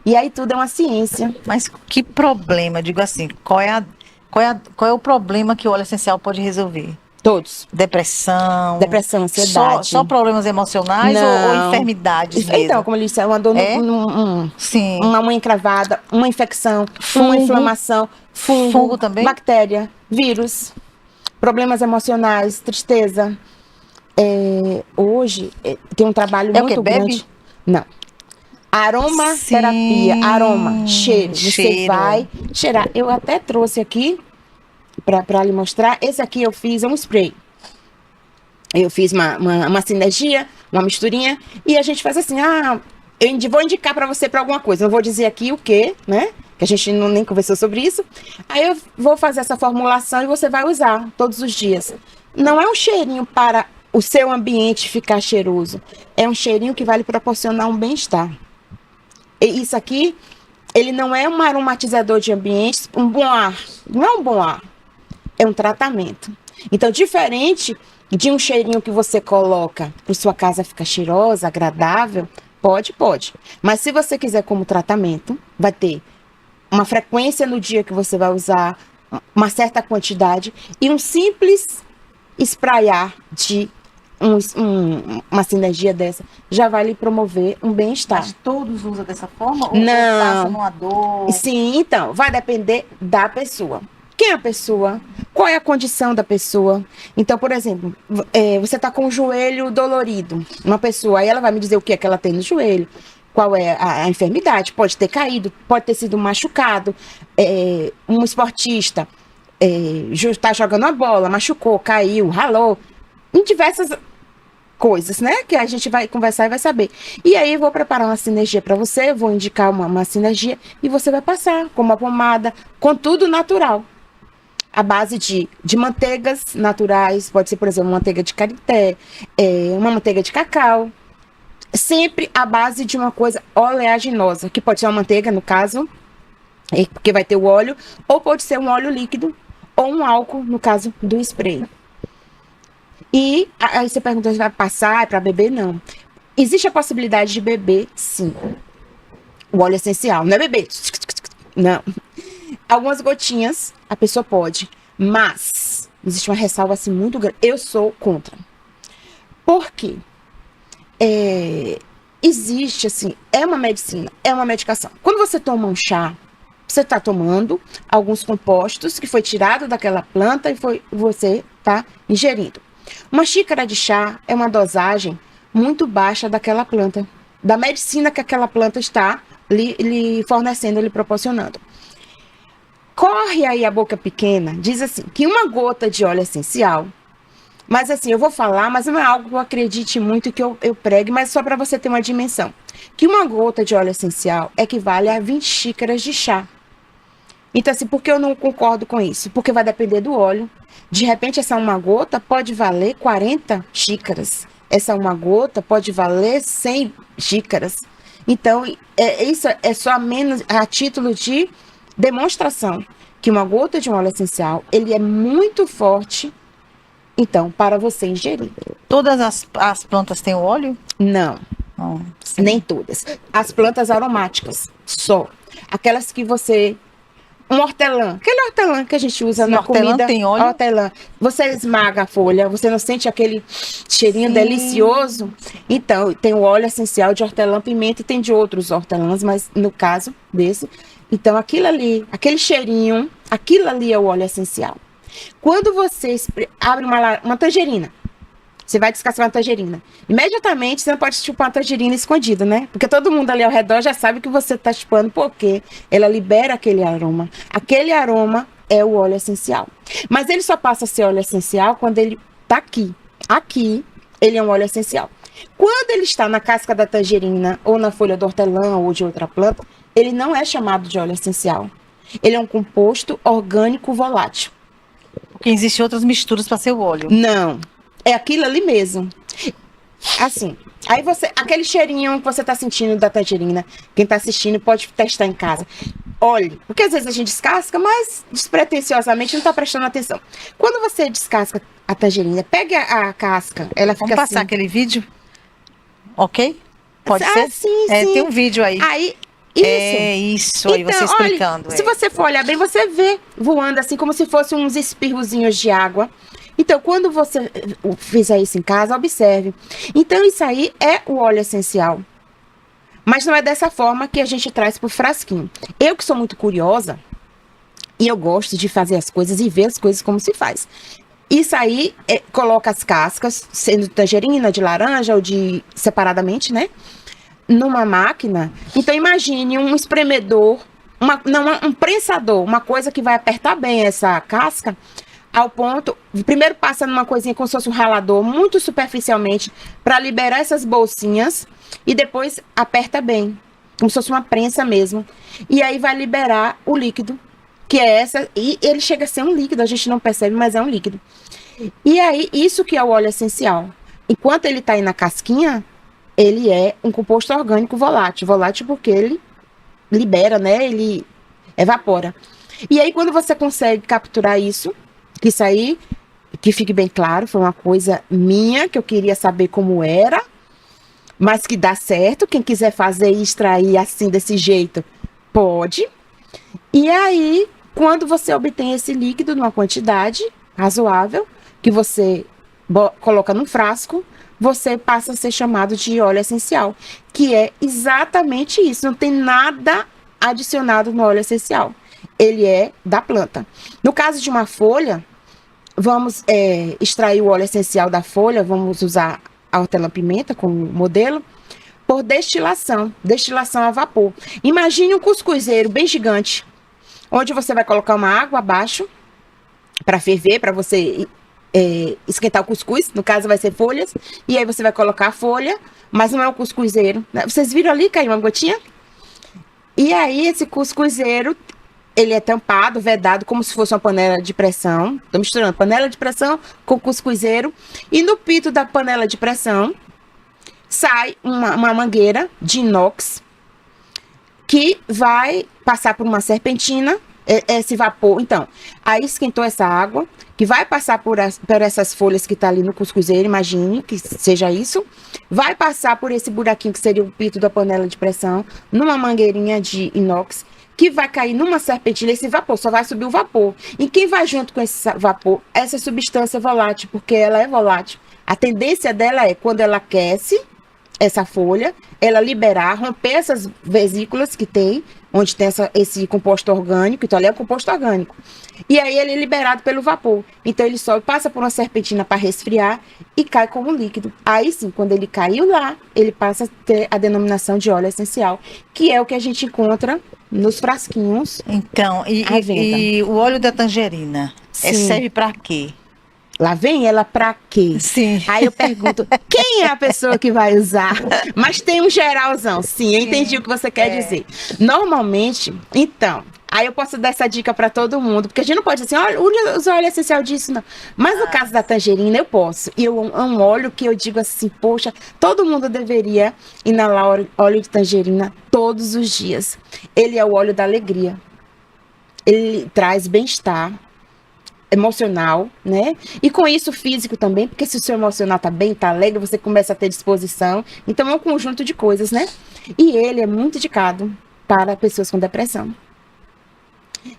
E aí tudo é uma ciência. Mas que problema? Digo assim, qual é o problema que o óleo essencial pode resolver? Todos. Depressão? Depressão, ansiedade. Só problemas emocionais ou Não. enfermidades mesmo? Então, como eu disse, é uma dor, É? Sim. uma unha encravada, uma infecção, Fungo. uma inflamação, Fungo também? bactéria, vírus, problemas emocionais, tristeza. Hoje tem um trabalho É o muito quê? Bebe? grande. Não. Aromaterapia, Sim. aroma, cheiro. Você Cheiro. vai cheirar. Eu até trouxe aqui para lhe mostrar. Esse aqui eu fiz um spray. Eu fiz uma sinergia, uma misturinha, e a gente faz assim, eu vou indicar para você para alguma coisa. Não vou dizer aqui o quê, né? Que a gente nem conversou sobre isso. Aí eu vou fazer essa formulação e você vai usar todos os dias. Não é um cheirinho para o seu ambiente ficar cheiroso. É um cheirinho que vai lhe proporcionar um bem-estar. E isso aqui, ele não é um aromatizador de ambientes, um bom ar. Não é um bom ar. É um tratamento. Então, diferente de um cheirinho que você coloca para sua casa ficar cheirosa, agradável, pode. Mas se você quiser como tratamento, vai ter uma frequência no dia que você vai usar, uma certa quantidade, e um simples espraiar de uma sinergia dessa já vai lhe promover um bem-estar. Mas todos usam dessa forma? Ou Não. passa numa dor? Sim, então, vai depender da pessoa. Quem é a pessoa? Qual é a condição da pessoa? Então, por exemplo, você está com o joelho dolorido, uma pessoa, aí ela vai me dizer o que é que ela tem no joelho, qual é a enfermidade, pode ter caído, pode ter sido machucado, um esportista está jogando uma bola, machucou, caiu, ralou, em diversas coisas, né? Que a gente vai conversar e vai saber. E aí eu vou preparar uma sinergia para você, vou indicar uma sinergia e você vai passar com uma pomada, com tudo natural. A base de manteigas naturais, pode ser, por exemplo, manteiga de karité, uma manteiga de cacau. Sempre a base de uma coisa oleaginosa, que pode ser uma manteiga, no caso, porque vai ter o óleo, ou pode ser um óleo líquido, ou um álcool, no caso do spray. E aí você pergunta se vai passar, é para beber? Não. Existe a possibilidade de beber, sim. O óleo essencial, não é beber. Não. Algumas gotinhas a pessoa pode, mas existe uma ressalva assim muito grande. Eu sou contra. Por quê? Existe assim, é uma medicina, é uma medicação. Quando você toma um chá, você está tomando alguns compostos que foi tirado daquela planta e você está ingerindo. Uma xícara de chá é uma dosagem muito baixa daquela planta, da medicina que aquela planta está lhe fornecendo, lhe proporcionando. Corre aí a boca pequena, diz assim, que uma gota de óleo essencial, mas assim, eu vou falar, mas não é algo que eu acredite muito que eu pregue, mas só para você ter uma dimensão. Que uma gota de óleo essencial equivale a 20 xícaras de chá. Então assim, por que eu não concordo com isso? Porque vai depender do óleo. De repente, essa uma gota pode valer 40 xícaras. Essa uma gota pode valer 100 xícaras. Então, isso é só menos a título de demonstração que uma gota de um óleo essencial, ele é muito forte, então, para você ingerir. Todas as plantas têm óleo? Não, Sim. nem todas. As plantas aromáticas, só. Aquelas que você... Um hortelã, aquele hortelã que a gente usa na hortelã comida. tem óleo? Hortelã. Você esmaga a folha, você não sente aquele cheirinho Sim. delicioso? Então, tem o óleo essencial de hortelã-pimenta e tem de outros hortelãs, mas no caso desse... Então, aquilo ali, aquele cheirinho, aquilo ali é o óleo essencial. Quando você abre uma tangerina, você vai descascar uma tangerina. Imediatamente, você não pode chupar uma tangerina escondida, né? Porque todo mundo ali ao redor já sabe que você está chupando, porque ela libera aquele aroma. Aquele aroma é o óleo essencial. Mas ele só passa a ser óleo essencial quando ele está aqui. Aqui, ele é um óleo essencial. Quando ele está na casca da tangerina, ou na folha do hortelã, ou de outra planta, ele não é chamado de óleo essencial. Ele é um composto orgânico volátil. Porque existem outras misturas para ser o óleo. Não, é aquilo ali mesmo. Assim, aí aquele cheirinho que você está sentindo da tangerina, quem está assistindo pode testar em casa. Olhe, porque às vezes a gente descasca, mas despretensiosamente não está prestando atenção. Quando você descasca a tangerina, pegue a casca, ela fica Vamos passar assim. aquele vídeo? Ok? Pode ser? Sim, sim. Tem um vídeo aí. Aí Isso. É isso aí, você explicando. Olha, se você for olhar bem, você vê voando assim, como se fossem uns espirrozinhos de água. Então, quando você fizer isso em casa, observe. Então, isso aí é o óleo essencial. Mas não é dessa forma que a gente traz pro frasquinho. Eu que sou muito curiosa, e eu gosto de fazer as coisas e ver as coisas como se faz. Isso aí, coloca as cascas, sendo de tangerina, de laranja ou de separadamente, né? Numa máquina. Então, imagine um espremedor, um prensador, uma coisa que vai apertar bem essa casca, ao ponto, primeiro passa numa coisinha como se fosse um ralador, muito superficialmente, para liberar essas bolsinhas, e depois aperta bem, como se fosse uma prensa mesmo. E aí vai liberar o líquido, que é essa, e ele chega a ser um líquido, a gente não percebe, mas é um líquido. E aí, isso que é o óleo essencial. Enquanto ele está aí na casquinha, ele é um composto orgânico volátil. Volátil porque ele libera, né? Ele evapora. E aí, quando você consegue capturar isso, que isso aí, que fique bem claro, foi uma coisa minha, que eu queria saber como era, mas que dá certo. Quem quiser fazer e extrair assim, desse jeito, pode. E aí, quando você obtém esse líquido numa quantidade razoável, que você coloca num frasco, você passa a ser chamado de óleo essencial, que é exatamente isso. Não tem nada adicionado no óleo essencial. Ele é da planta. No caso de uma folha, vamos extrair o óleo essencial da folha, vamos usar a hortelã-pimenta como modelo, por destilação a vapor. Imagine um cuscuzeiro bem gigante, onde você vai colocar uma água abaixo para ferver, para você esquentar o cuscuz, no caso vai ser folhas, e aí você vai colocar a folha, mas não é um cuscuzeiro, né? Vocês viram ali, caiu uma gotinha? E aí esse cuscuzeiro, ele é tampado, vedado, como se fosse uma panela de pressão. Estou misturando panela de pressão com cuscuzeiro, e no pito da panela de pressão sai uma mangueira de inox que vai passar por uma serpentina, esse vapor. Então, aí esquentou essa água, que vai passar por essas folhas que tá ali no cuscuzeiro, imagine que seja isso, vai passar por esse buraquinho que seria o pito da panela de pressão, numa mangueirinha de inox, que vai cair numa serpentina. Esse vapor, só vai subir o vapor. E quem vai junto com esse vapor? Essa substância volátil, porque ela é volátil. A tendência dela é, quando ela aquece essa folha, ela liberar, romper essas vesículas que tem, onde tem esse composto orgânico. Então, ali é um composto orgânico. E aí, ele é liberado pelo vapor. Então, ele sobe, passa por uma serpentina para resfriar e cai como líquido. Aí, sim, quando ele caiu lá, ele passa a ter a denominação de óleo essencial, que é o que a gente encontra nos frasquinhos. Então, e o óleo da tangerina, serve para quê? Lá vem ela pra quê? Sim. Aí eu pergunto, quem é a pessoa que vai usar? Mas tem um geralzão. Sim, eu entendi o que você quer dizer. Normalmente, então, aí eu posso dar essa dica pra todo mundo, porque a gente não pode dizer assim, olha, usa óleo essencial disso, não. Mas no caso da tangerina, eu posso. E é um óleo que eu digo assim, poxa, todo mundo deveria inalar óleo de tangerina todos os dias. Ele é o óleo da alegria. Ele traz bem-estar emocional, né? E com isso físico também, porque se o seu emocional tá bem, tá alegre, você começa a ter disposição. Então é um conjunto de coisas, né? E ele é muito indicado para pessoas com depressão.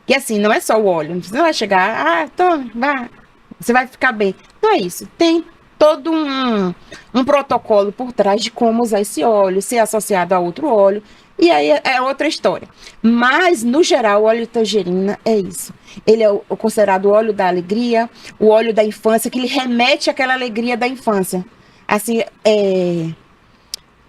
Que assim, não é só o óleo, você não vai chegar, toma, vá, você vai ficar bem. Não é isso, tem todo um protocolo por trás de como usar esse óleo, ser associado a outro óleo. E aí é outra história. Mas, no geral, o óleo de tangerina é isso. Ele é o considerado o óleo da alegria, o óleo da infância, que ele remete àquela alegria da infância. Assim,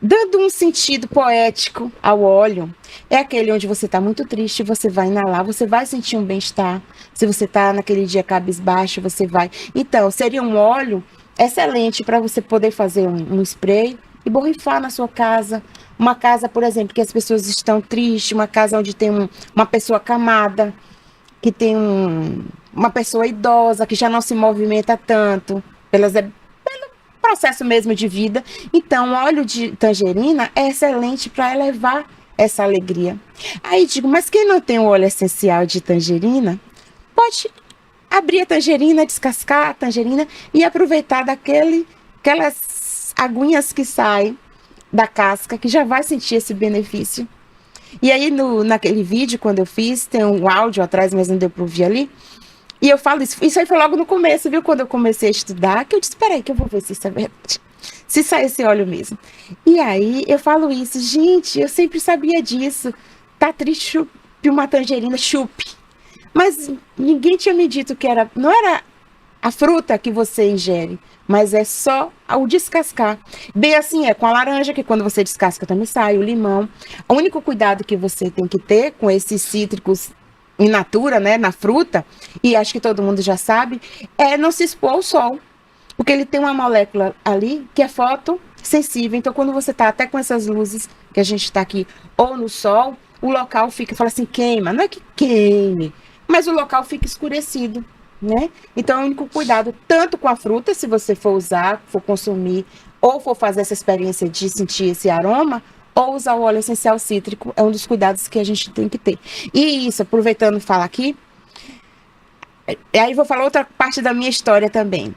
dando um sentido poético ao óleo. É aquele onde você está muito triste, você vai inalar, você vai sentir um bem-estar. Se você está naquele dia cabisbaixo, você vai. Então, seria um óleo excelente para você poder fazer um spray e borrifar na sua casa. Uma casa, por exemplo, que as pessoas estão tristes, uma casa onde tem uma pessoa acamada, que tem uma pessoa idosa, que já não se movimenta tanto, pelo processo mesmo de vida. Então, o óleo de tangerina é excelente para elevar essa alegria. Aí digo, mas quem não tem o óleo essencial de tangerina, pode abrir a tangerina, descascar a tangerina e aproveitar aquelas aguinhas que saem da casca, que já vai sentir esse benefício. E aí, naquele vídeo, quando eu fiz, tem um áudio atrás, mas não deu para ouvir ali. E eu falo isso. Isso aí foi logo no começo, viu? Quando eu comecei a estudar, que eu disse, peraí, que eu vou ver se isso é verdade. Se sai esse óleo mesmo. E aí, eu falo isso. Gente, eu sempre sabia disso. Tá triste, chupe uma tangerina, chupe. Mas ninguém tinha me dito que não era a fruta que você ingere, mas é só o descascar. Bem assim com a laranja, que quando você descasca também sai, o limão. O único cuidado que você tem que ter com esses cítricos in natura, né, na fruta, e acho que todo mundo já sabe, é não se expor ao sol. Porque ele tem uma molécula ali que é fotossensível. Então, quando você está até com essas luzes que a gente está aqui, ou no sol, o local fala assim, queima. Não é que queime, mas o local fica escurecido, né? Então, é o único cuidado, tanto com a fruta, se você for usar, for consumir, ou for fazer essa experiência de sentir esse aroma, ou usar o óleo essencial cítrico, é um dos cuidados que a gente tem que ter. E isso, aproveitando falar aqui, e aí vou falar outra parte da minha história também.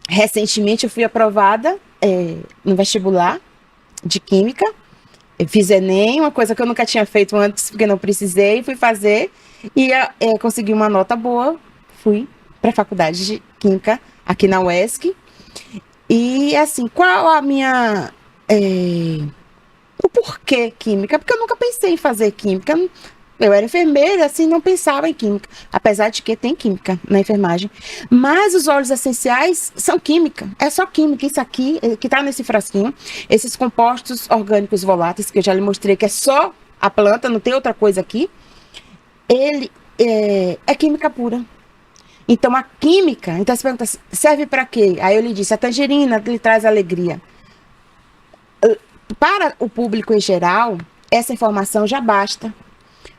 Recentemente eu fui aprovada no vestibular de Química. Eu fiz Enem, uma coisa que eu nunca tinha feito antes, porque não precisei, fui fazer e consegui uma nota boa. Fui para a Faculdade de Química aqui na UESC. E assim, qual a minha... o porquê Química? Porque eu nunca pensei em fazer Química. Eu era enfermeira, assim, não pensava em química. Apesar de que tem química na enfermagem. Mas os óleos essenciais são química. É só química. Isso aqui, que está nesse frasquinho, esses compostos orgânicos voláteis, que eu já lhe mostrei, que é só a planta, não tem outra coisa aqui. Ele é química pura. Então, a química... Então, você pergunta, serve para quê? Aí eu lhe disse, a tangerina lhe traz alegria. Para o público em geral, essa informação já basta.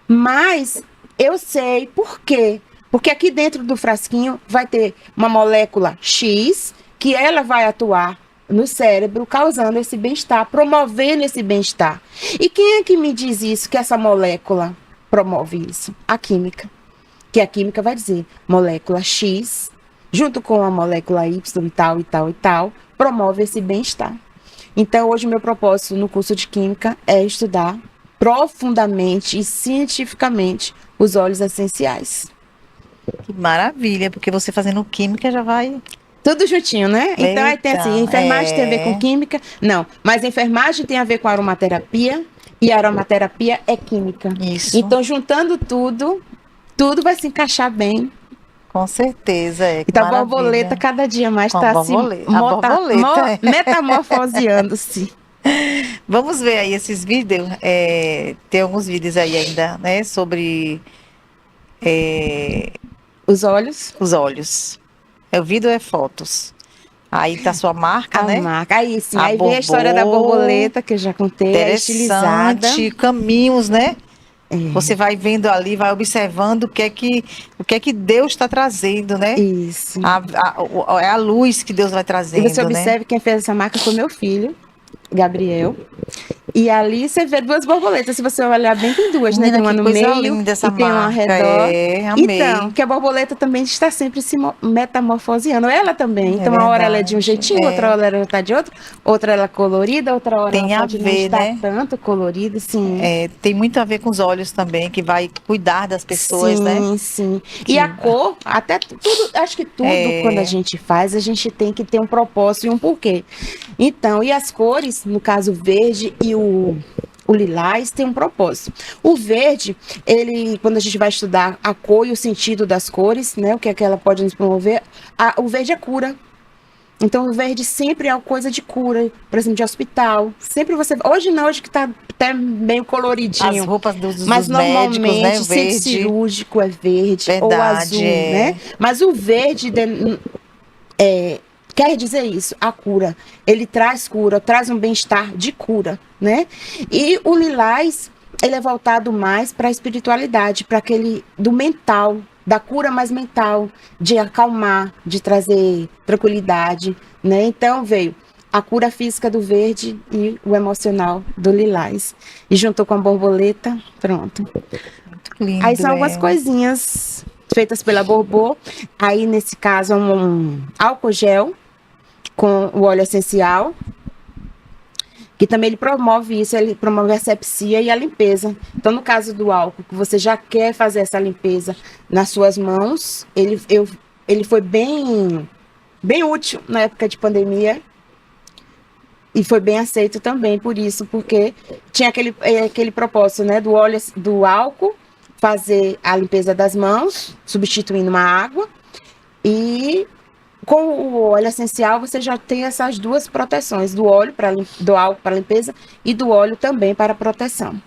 Mas eu sei por quê. Porque aqui dentro do frasquinho vai ter uma molécula X que ela vai atuar no cérebro, causando esse bem-estar, promovendo esse bem-estar. E quem é que me diz isso, que essa molécula promove isso? A química. Que a química vai dizer, molécula X, junto com a molécula Y, tal e tal e tal, promove esse bem-estar. Então, hoje, o meu propósito no curso de Química é estudar profundamente e cientificamente os óleos essenciais. Que maravilha, porque você fazendo química já vai... Tudo juntinho, né? Então, aí tem assim, enfermagem tem a ver com química? Não, mas enfermagem tem a ver com aromaterapia e aromaterapia é química. Isso. Então, juntando tudo vai se encaixar bem. Com certeza, Então, a borboleta cada dia mais está se metamorfoseando-se. Vamos ver aí esses vídeos. Tem alguns vídeos aí ainda, né? Sobre os olhos. Os olhos. O vídeo é fotos. Aí tá a sua marca, né? A marca. Aí sim, aí vem a história da borboleta, que eu já contei, estilizada. Caminhos, né? Você vai vendo ali, vai observando o que é que Deus está trazendo, né? Isso. É a luz que Deus vai trazendo, e você observe, né? Quem fez essa marca foi meu filho, Gabriel. E ali você vê duas borboletas. Se você olhar bem, tem duas, né? Tem uma no meio e tem uma ao redor. Amei. Então, que a borboleta também está sempre se metamorfoseando. Ela também. Então, uma hora ela é de um jeitinho, outra hora ela está de outro. Outra ela é colorida, outra hora tem ela pode não estar, né? Tanto colorida, sim. Tem muito a ver com os olhos também, que vai cuidar das pessoas, sim, né? Sim, sim. E a cor, até tudo, acho que tudo quando a gente faz, a gente tem que ter um propósito e um porquê. Então, e as cores, no caso verde e o lilás, tem um propósito. O verde, quando a gente vai estudar a cor e o sentido das cores, né, o que é que ela pode nos promover, o verde é cura. Então, o verde sempre é uma coisa de cura, por exemplo, de hospital. Sempre você... Hoje não, hoje que tá até meio coloridinho. As roupas dos mas normalmente, médicos, né? Centro cirúrgico é verde. Verdade, ou azul, né? Mas o verde... quer dizer isso, a cura. Ele traz cura, traz um bem-estar de cura, né? E o lilás, ele é voltado mais para a espiritualidade, para aquele do mental, da cura mais mental, de acalmar, de trazer tranquilidade, né? Então veio a cura física do verde e o emocional do lilás. E juntou com a borboleta, pronto. Muito lindo. Aí são algumas coisinhas feitas pela Borbô. Aí, nesse caso, um álcool gel com o óleo essencial. que também ele promove isso, ele promove a asepsia e a limpeza. Então, no caso do álcool, que você já quer fazer essa limpeza nas suas mãos, ele foi bem útil na época de pandemia e foi bem aceito também por isso, porque tinha aquele propósito, né, do álcool, fazer a limpeza das mãos, substituindo uma água, e com o óleo essencial você já tem essas duas proteções, do álcool para limpeza e do óleo também para proteção.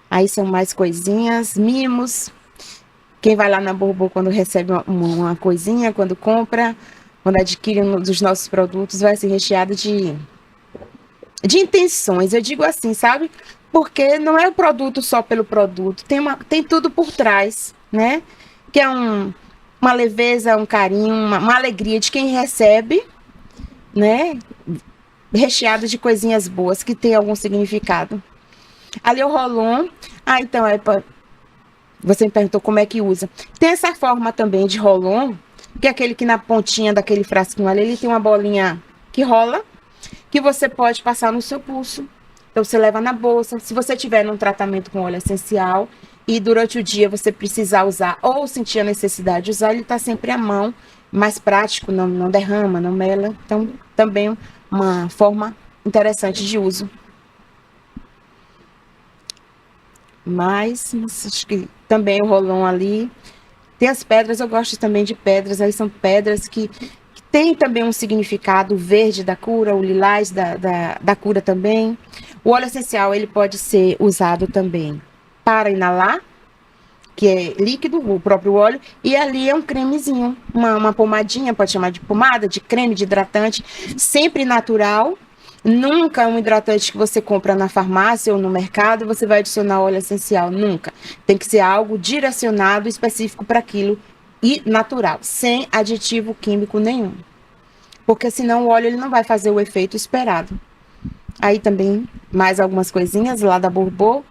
Aí são mais coisinhas, mimos. Quem vai lá na Borbô quando recebe uma coisinha, quando compra, quando adquire um dos nossos produtos, vai ser recheado de intenções. Eu digo assim, sabe? Porque não é o produto só pelo produto, tem tudo por trás, né? Que é uma leveza, um carinho, uma alegria de quem recebe, né? Recheado de coisinhas boas que tem algum significado. Ali o Rolon, então você me perguntou como é que usa. Tem essa forma também de Rolon, que é aquele que na pontinha daquele frasquinho ali, ele tem uma bolinha que rola, que você pode passar no seu pulso. Então você leva na bolsa. Se você tiver num tratamento com óleo essencial e durante o dia você precisar usar ou sentir a necessidade de usar, ele está sempre à mão, mais prático, não derrama, não mela. Então também uma forma interessante de uso. Mas acho que também o Rolon ali. Tem as pedras, eu gosto também de pedras. Aí são pedras que tem também um significado, o verde da cura, o lilás da cura também. O óleo essencial, ele pode ser usado também para inalar, que é líquido, o próprio óleo, e ali é um cremezinho, uma pomadinha, pode chamar de pomada, de creme, de hidratante, sempre natural. Nunca um hidratante que você compra na farmácia ou no mercado, você vai adicionar óleo essencial, nunca. Tem que ser algo direcionado, específico para aquilo e natural, sem aditivo químico nenhum. Porque senão o óleo ele não vai fazer o efeito esperado. Aí também, mais algumas coisinhas lá da Borbô.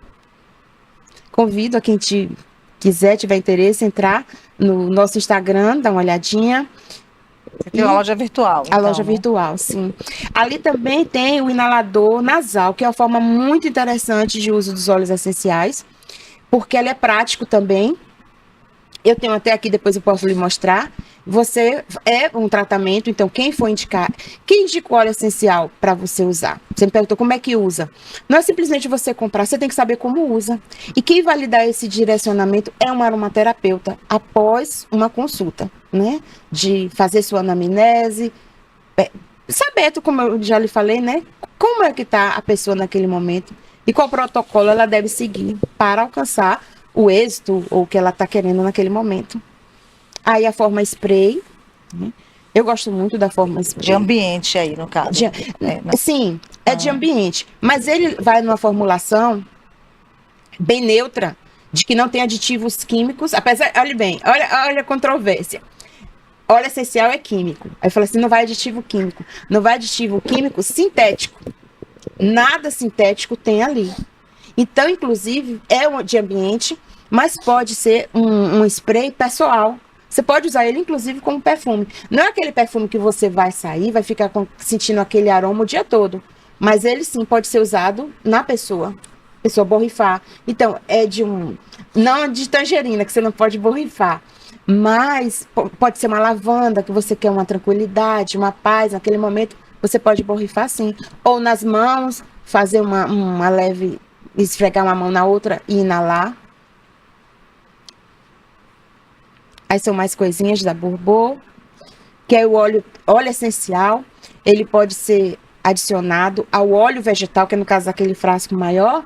Convido a quem tiver interesse, entrar no nosso Instagram, dar uma olhadinha. Você tem uma loja virtual. A loja virtual, sim. Ali também tem o inalador nasal, que é uma forma muito interessante de uso dos óleos essenciais, porque ele é prático também. Eu tenho até aqui, depois eu posso lhe mostrar. Você é um tratamento, então quem indicou óleo essencial para você usar? Você me perguntou como é que usa. Não é simplesmente você comprar, você tem que saber como usa. E quem vai lhe dar esse direcionamento é um aromaterapeuta, após uma consulta, né? De fazer sua anamnese, saber, como eu já lhe falei, né? Como é que está a pessoa naquele momento e qual protocolo ela deve seguir para alcançar o êxito ou o que ela está querendo naquele momento. Aí a forma spray, né? Eu gosto muito da forma spray. De ambiente aí, no caso. Sim, é de ambiente. Mas ele vai numa formulação bem neutra, de que não tem aditivos químicos. Apesar, olha bem, olha a controvérsia. Óleo essencial é químico. Aí fala assim, não vai aditivo químico. Não vai aditivo químico sintético. Nada sintético tem ali. Então, inclusive, é de ambiente, mas pode ser um spray pessoal. Você pode usar ele, inclusive, como perfume. Não é aquele perfume que você vai sair, vai ficar sentindo aquele aroma o dia todo. Mas ele, sim, pode ser usado na pessoa. A pessoa borrifar. Então, não de tangerina, que você não pode borrifar. Mas pode ser uma lavanda, que você quer uma tranquilidade, uma paz. Naquele momento, você pode borrifar, sim. Ou nas mãos, fazer uma leve... esfregar uma mão na outra e inalar. Aí são mais coisinhas da Borbô, que é o óleo essencial. Ele pode ser adicionado ao óleo vegetal, que é no caso daquele frasco maior.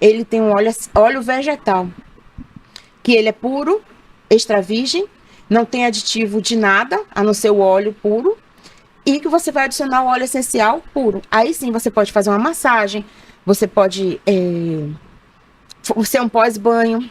Ele tem um óleo vegetal, que ele é puro, extra virgem, não tem aditivo de nada, a não ser o óleo puro. E que você vai adicionar o óleo essencial puro. Aí sim você pode fazer uma massagem. Você pode ser um pós-banho.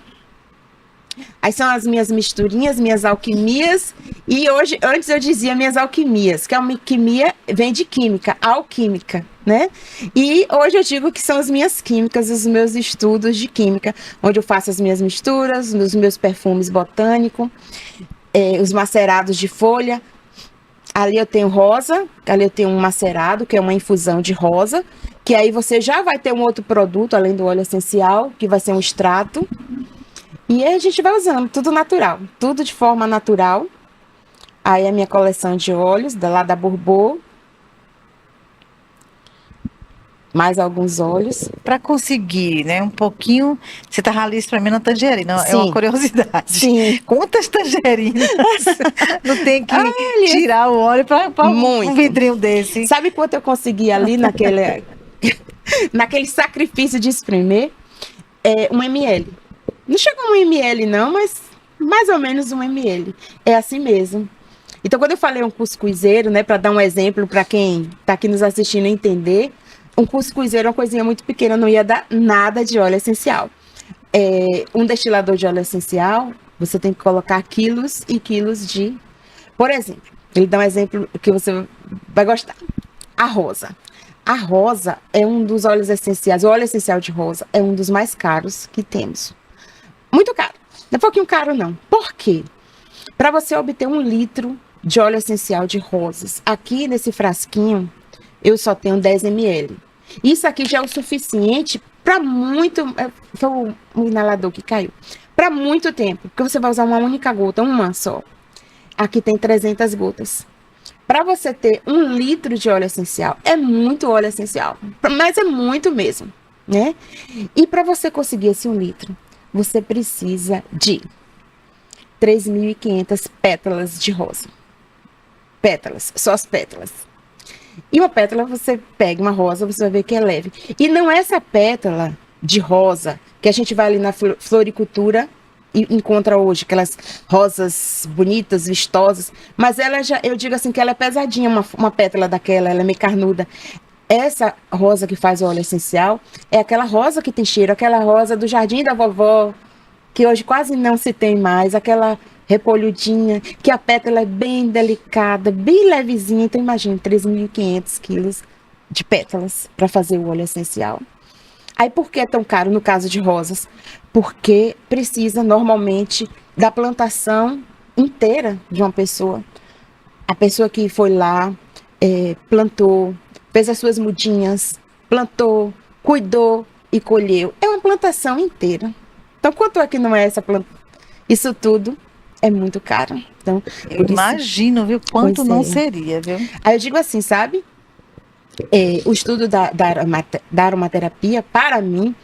Aí são as minhas misturinhas, minhas alquimias. E hoje, antes eu dizia minhas alquimias, que a alquimia vem de química, alquímica, né? E hoje eu digo que são as minhas químicas, os meus estudos de química, onde eu faço as minhas misturas, os meus perfumes botânicos, os macerados de folha. Ali eu tenho rosa, ali eu tenho um macerado, que é uma infusão de rosa, que aí você já vai ter um outro produto, além do óleo essencial, que vai ser um extrato. E aí a gente vai usando, tudo natural, tudo de forma natural. Aí a minha coleção de óleos, lá da Bourbon. Mais alguns óleos. Para conseguir, né, um pouquinho, você tava ali para mim na tangerina, é uma Sim. curiosidade. Sim. Quantas tangerinas não tem que tirar o óleo para Muito. um vidrinho desse? Sabe quanto eu consegui ali naquele sacrifício de espremer? 1 ml. Não chegou a 1 ml não, mas mais ou menos 1 ml. É assim mesmo. Então, quando eu falei um cuscuzeiro, né, para dar um exemplo para quem está aqui nos assistindo entender, um cuscuzeiro é uma coisinha muito pequena, não ia dar nada de óleo essencial. Um destilador de óleo essencial, você tem que colocar quilos e quilos de... Por exemplo, ele dá um exemplo que você vai gostar. A rosa. A rosa é um dos óleos essenciais, o óleo essencial de rosa é um dos mais caros que temos. Muito caro. Não é pouquinho caro, não. Por quê? Para você obter 1 litro de óleo essencial de rosas, aqui nesse frasquinho, eu só tenho 10 ml. Isso aqui já é o suficiente para muito... Foi um inalador que caiu. Para muito tempo, porque você vai usar uma única gota, uma só. Aqui tem 300 gotas. Para você ter 1 litro de óleo essencial, é muito óleo essencial, mas é muito mesmo, né? E para você conseguir esse 1 litro, você precisa de 3.500 pétalas de rosa. Pétalas, só as pétalas. E uma pétala, você pega uma rosa, você vai ver que é leve. E não é essa pétala de rosa que a gente vai ali na floricultura e encontra hoje, aquelas rosas bonitas, vistosas, mas ela já, eu digo assim, que ela é pesadinha, uma pétala daquela, ela é meio carnuda. Essa rosa que faz o óleo essencial é aquela rosa que tem cheiro, aquela rosa do jardim da vovó, que hoje quase não se tem mais, aquela repolhudinha, que a pétala é bem delicada, bem levezinha. Então imagina, 3.500 quilos de pétalas para fazer o óleo essencial. Aí por que é tão caro no caso de rosas? Porque precisa normalmente da plantação inteira de uma pessoa. A pessoa que foi lá, plantou, fez as suas mudinhas, plantou, cuidou e colheu. É uma plantação inteira. Então, quanto é que não é essa planta? Isso tudo é muito caro. Então, Eu imagino, viu, quanto Pois não é. seria, viu? Aí eu digo assim, sabe? O estudo da aromaterapia, para mim,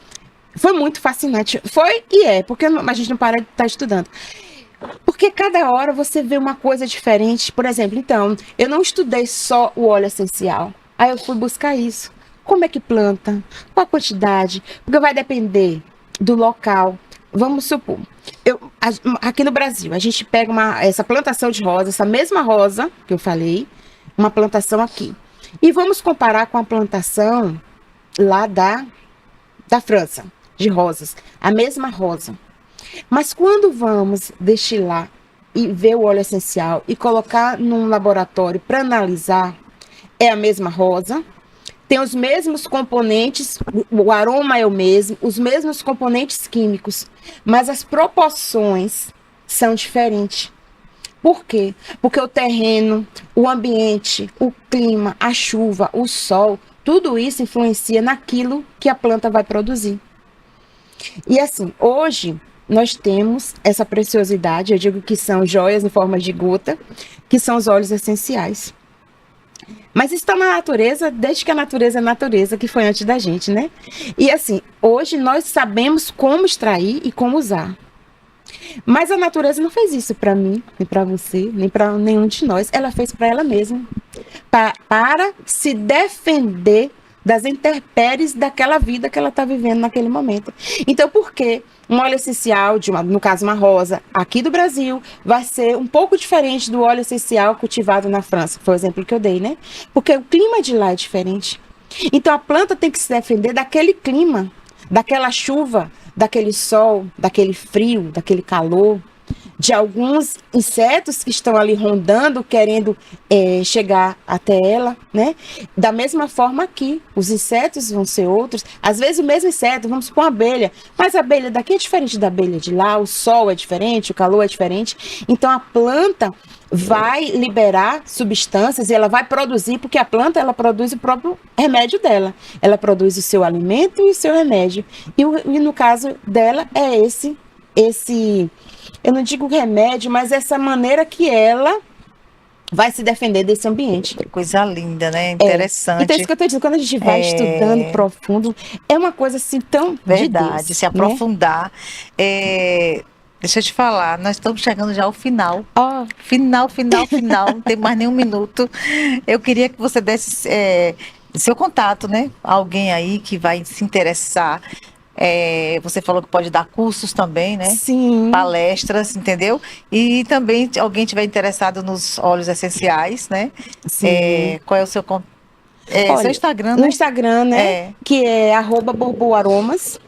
foi muito fascinante. Foi e é, porque a gente não para de estar estudando. Porque cada hora você vê uma coisa diferente. Por exemplo, então, eu não estudei só o óleo essencial. Aí eu fui buscar isso. Como é que planta? Qual a quantidade? Porque vai depender do local. Vamos supor, aqui no Brasil, a gente pega essa plantação de rosa, essa mesma rosa que eu falei, uma plantação aqui. E vamos comparar com a plantação lá da França, de rosas. A mesma rosa. Mas quando vamos destilar e ver o óleo essencial e colocar num laboratório para analisar, é a mesma rosa, tem os mesmos componentes, o aroma é o mesmo, os mesmos componentes químicos, mas as proporções são diferentes. Por quê? Porque o terreno, o ambiente, o clima, a chuva, o sol, tudo isso influencia naquilo que a planta vai produzir. E assim, hoje nós temos essa preciosidade, eu digo que são joias em forma de gota, que são os óleos essenciais. Mas isso está na natureza, desde que a natureza é natureza, que foi antes da gente, né? E assim, hoje nós sabemos como extrair e como usar. Mas a natureza não fez isso para mim, nem para você, nem para nenhum de nós. Ela fez para ela mesma, para se defender das intempéries daquela vida que ela está vivendo naquele momento. Então, por que um óleo essencial, no caso uma rosa, aqui do Brasil, vai ser um pouco diferente do óleo essencial cultivado na França? Foi o exemplo que eu dei, né? Porque o clima de lá é diferente. Então, a planta tem que se defender daquele clima, daquela chuva, daquele sol, daquele frio, daquele calor, de alguns insetos que estão ali rondando, querendo chegar até ela, né? Da mesma forma aqui, os insetos vão ser outros. Às vezes o mesmo inseto, vamos supor uma abelha, mas a abelha daqui é diferente da abelha de lá, o sol é diferente, o calor é diferente. Então a planta vai liberar substâncias e ela vai produzir, porque a planta ela produz o próprio remédio dela. Ela produz o seu alimento e o seu remédio. E no caso dela é esse, eu não digo remédio, mas essa maneira que ela vai se defender desse ambiente. Coisa linda, né? Interessante. Então, isso que eu estou dizendo, quando a gente vai estudando profundo, é uma coisa assim tão verdade, de Deus, se aprofundar. Né? Deixa eu te falar, nós estamos chegando já ao final. Final, não tem mais nem um minuto. Eu queria que você desse seu contato, né? Alguém aí que vai se interessar. Você falou que pode dar cursos também, né? Sim. Palestras, entendeu? E também alguém tiver interessado nos óleos essenciais, né? Sim. Qual é o seu contato? Olha, seu Instagram, né? No Instagram, né? Que é @borboaromas.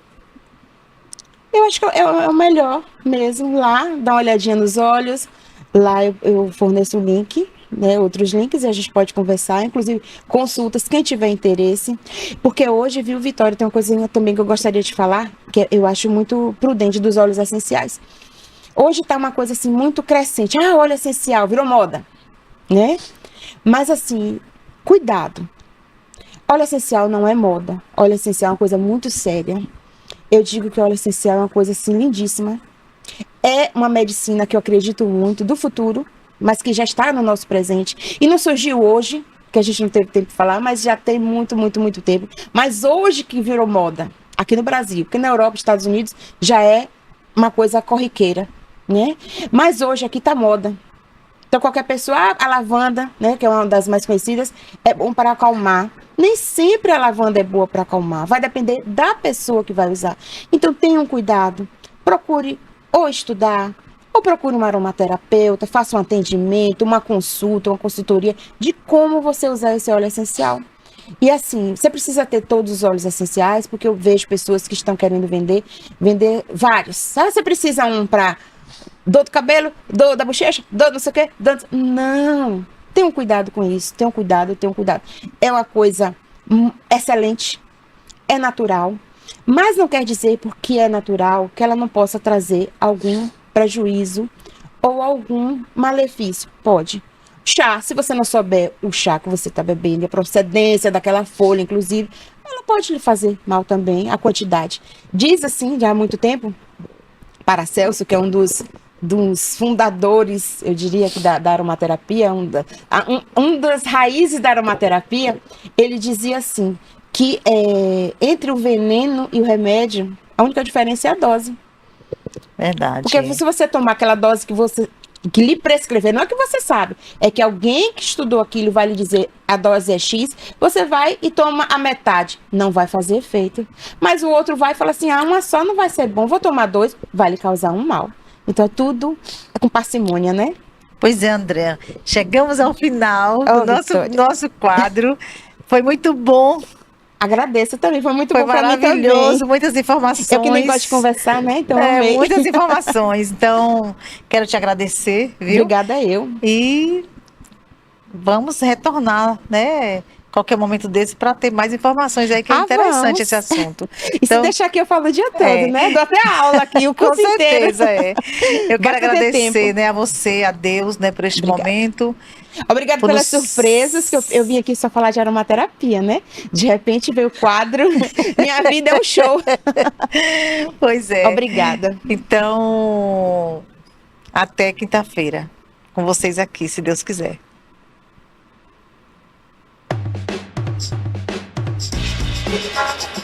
Eu acho que é o melhor mesmo. Lá, dá uma olhadinha nos olhos. Lá eu forneço o link, né? Outros links e a gente pode conversar. Inclusive, consultas, quem tiver interesse. Porque hoje, viu, Vitória, tem uma coisinha também que eu gostaria de falar, que eu acho muito prudente dos óleos essenciais. Hoje tá uma coisa assim, muito crescente. Óleo essencial, virou moda, né? Mas assim, cuidado. Óleo essencial não é moda. Óleo essencial é uma coisa muito séria. Eu digo que óleo essencial é uma coisa assim lindíssima. É uma medicina que eu acredito muito do futuro, mas que já está no nosso presente. E não surgiu hoje, que a gente não teve tempo de falar, mas já tem muito, muito, muito tempo. Mas hoje que virou moda, aqui no Brasil, porque na Europa, Estados Unidos, já é uma coisa corriqueira, né? Mas hoje aqui tá moda. Então qualquer pessoa, a lavanda, né, que é uma das mais conhecidas, é bom para acalmar. Nem sempre a lavanda é boa para acalmar, vai depender da pessoa que vai usar. Então tenham cuidado, procure ou estudar, ou procure uma aromaterapeuta, faça um atendimento, uma consulta, uma consultoria de como você usar esse óleo essencial. E assim, você precisa ter todos os óleos essenciais, porque eu vejo pessoas que estão querendo vender vários. Você precisa um para dor do cabelo, dor da bochecha, dor não sei o quê. Não, tenham cuidado com isso, tenham cuidado. É uma coisa excelente, é natural, mas não quer dizer porque é natural que ela não possa trazer algum prejuízo ou algum malefício. Pode. Chá, se você não souber o chá que você está bebendo, a procedência daquela folha, inclusive, ela pode lhe fazer mal também, a quantidade. Diz assim, já há muito tempo, Paracelso, que é um dos fundadores, eu diria, que da aromaterapia, um das raízes da aromaterapia, ele dizia assim, que entre o veneno e o remédio, a única diferença é a dose. Verdade. Porque se você tomar aquela dose que lhe prescrever, não é que você sabe, é que alguém que estudou aquilo vai lhe dizer a dose é X, você vai e toma a metade, não vai fazer efeito. Mas o outro vai e fala assim, uma só não vai ser bom, vou tomar 2, vai lhe causar um mal. Então tudo é com parcimônia, né? Pois é, André, chegamos ao final do nosso quadro, foi muito bom. Agradeço também, foi muito bom para mim também. Maravilhoso, muitas informações. Eu que nem gosto de conversar, né? Então, amei. Muitas informações. Então, quero te agradecer, viu? Obrigada eu. E vamos retornar, né? Qualquer momento desse para ter mais informações aí, que é interessante esse assunto. E se deixar aqui eu falo o dia todo, né? Dou até aula aqui, o curso inteiro. Com certeza, Eu quero agradecer, né, a você, a Deus, né, por este momento. Obrigada pelas surpresas, que eu vim aqui só falar de aromaterapia, né? De repente veio o quadro, minha vida é um show. Pois é. Obrigada. Então, até quinta-feira, com vocês aqui, se Deus quiser. Thank you.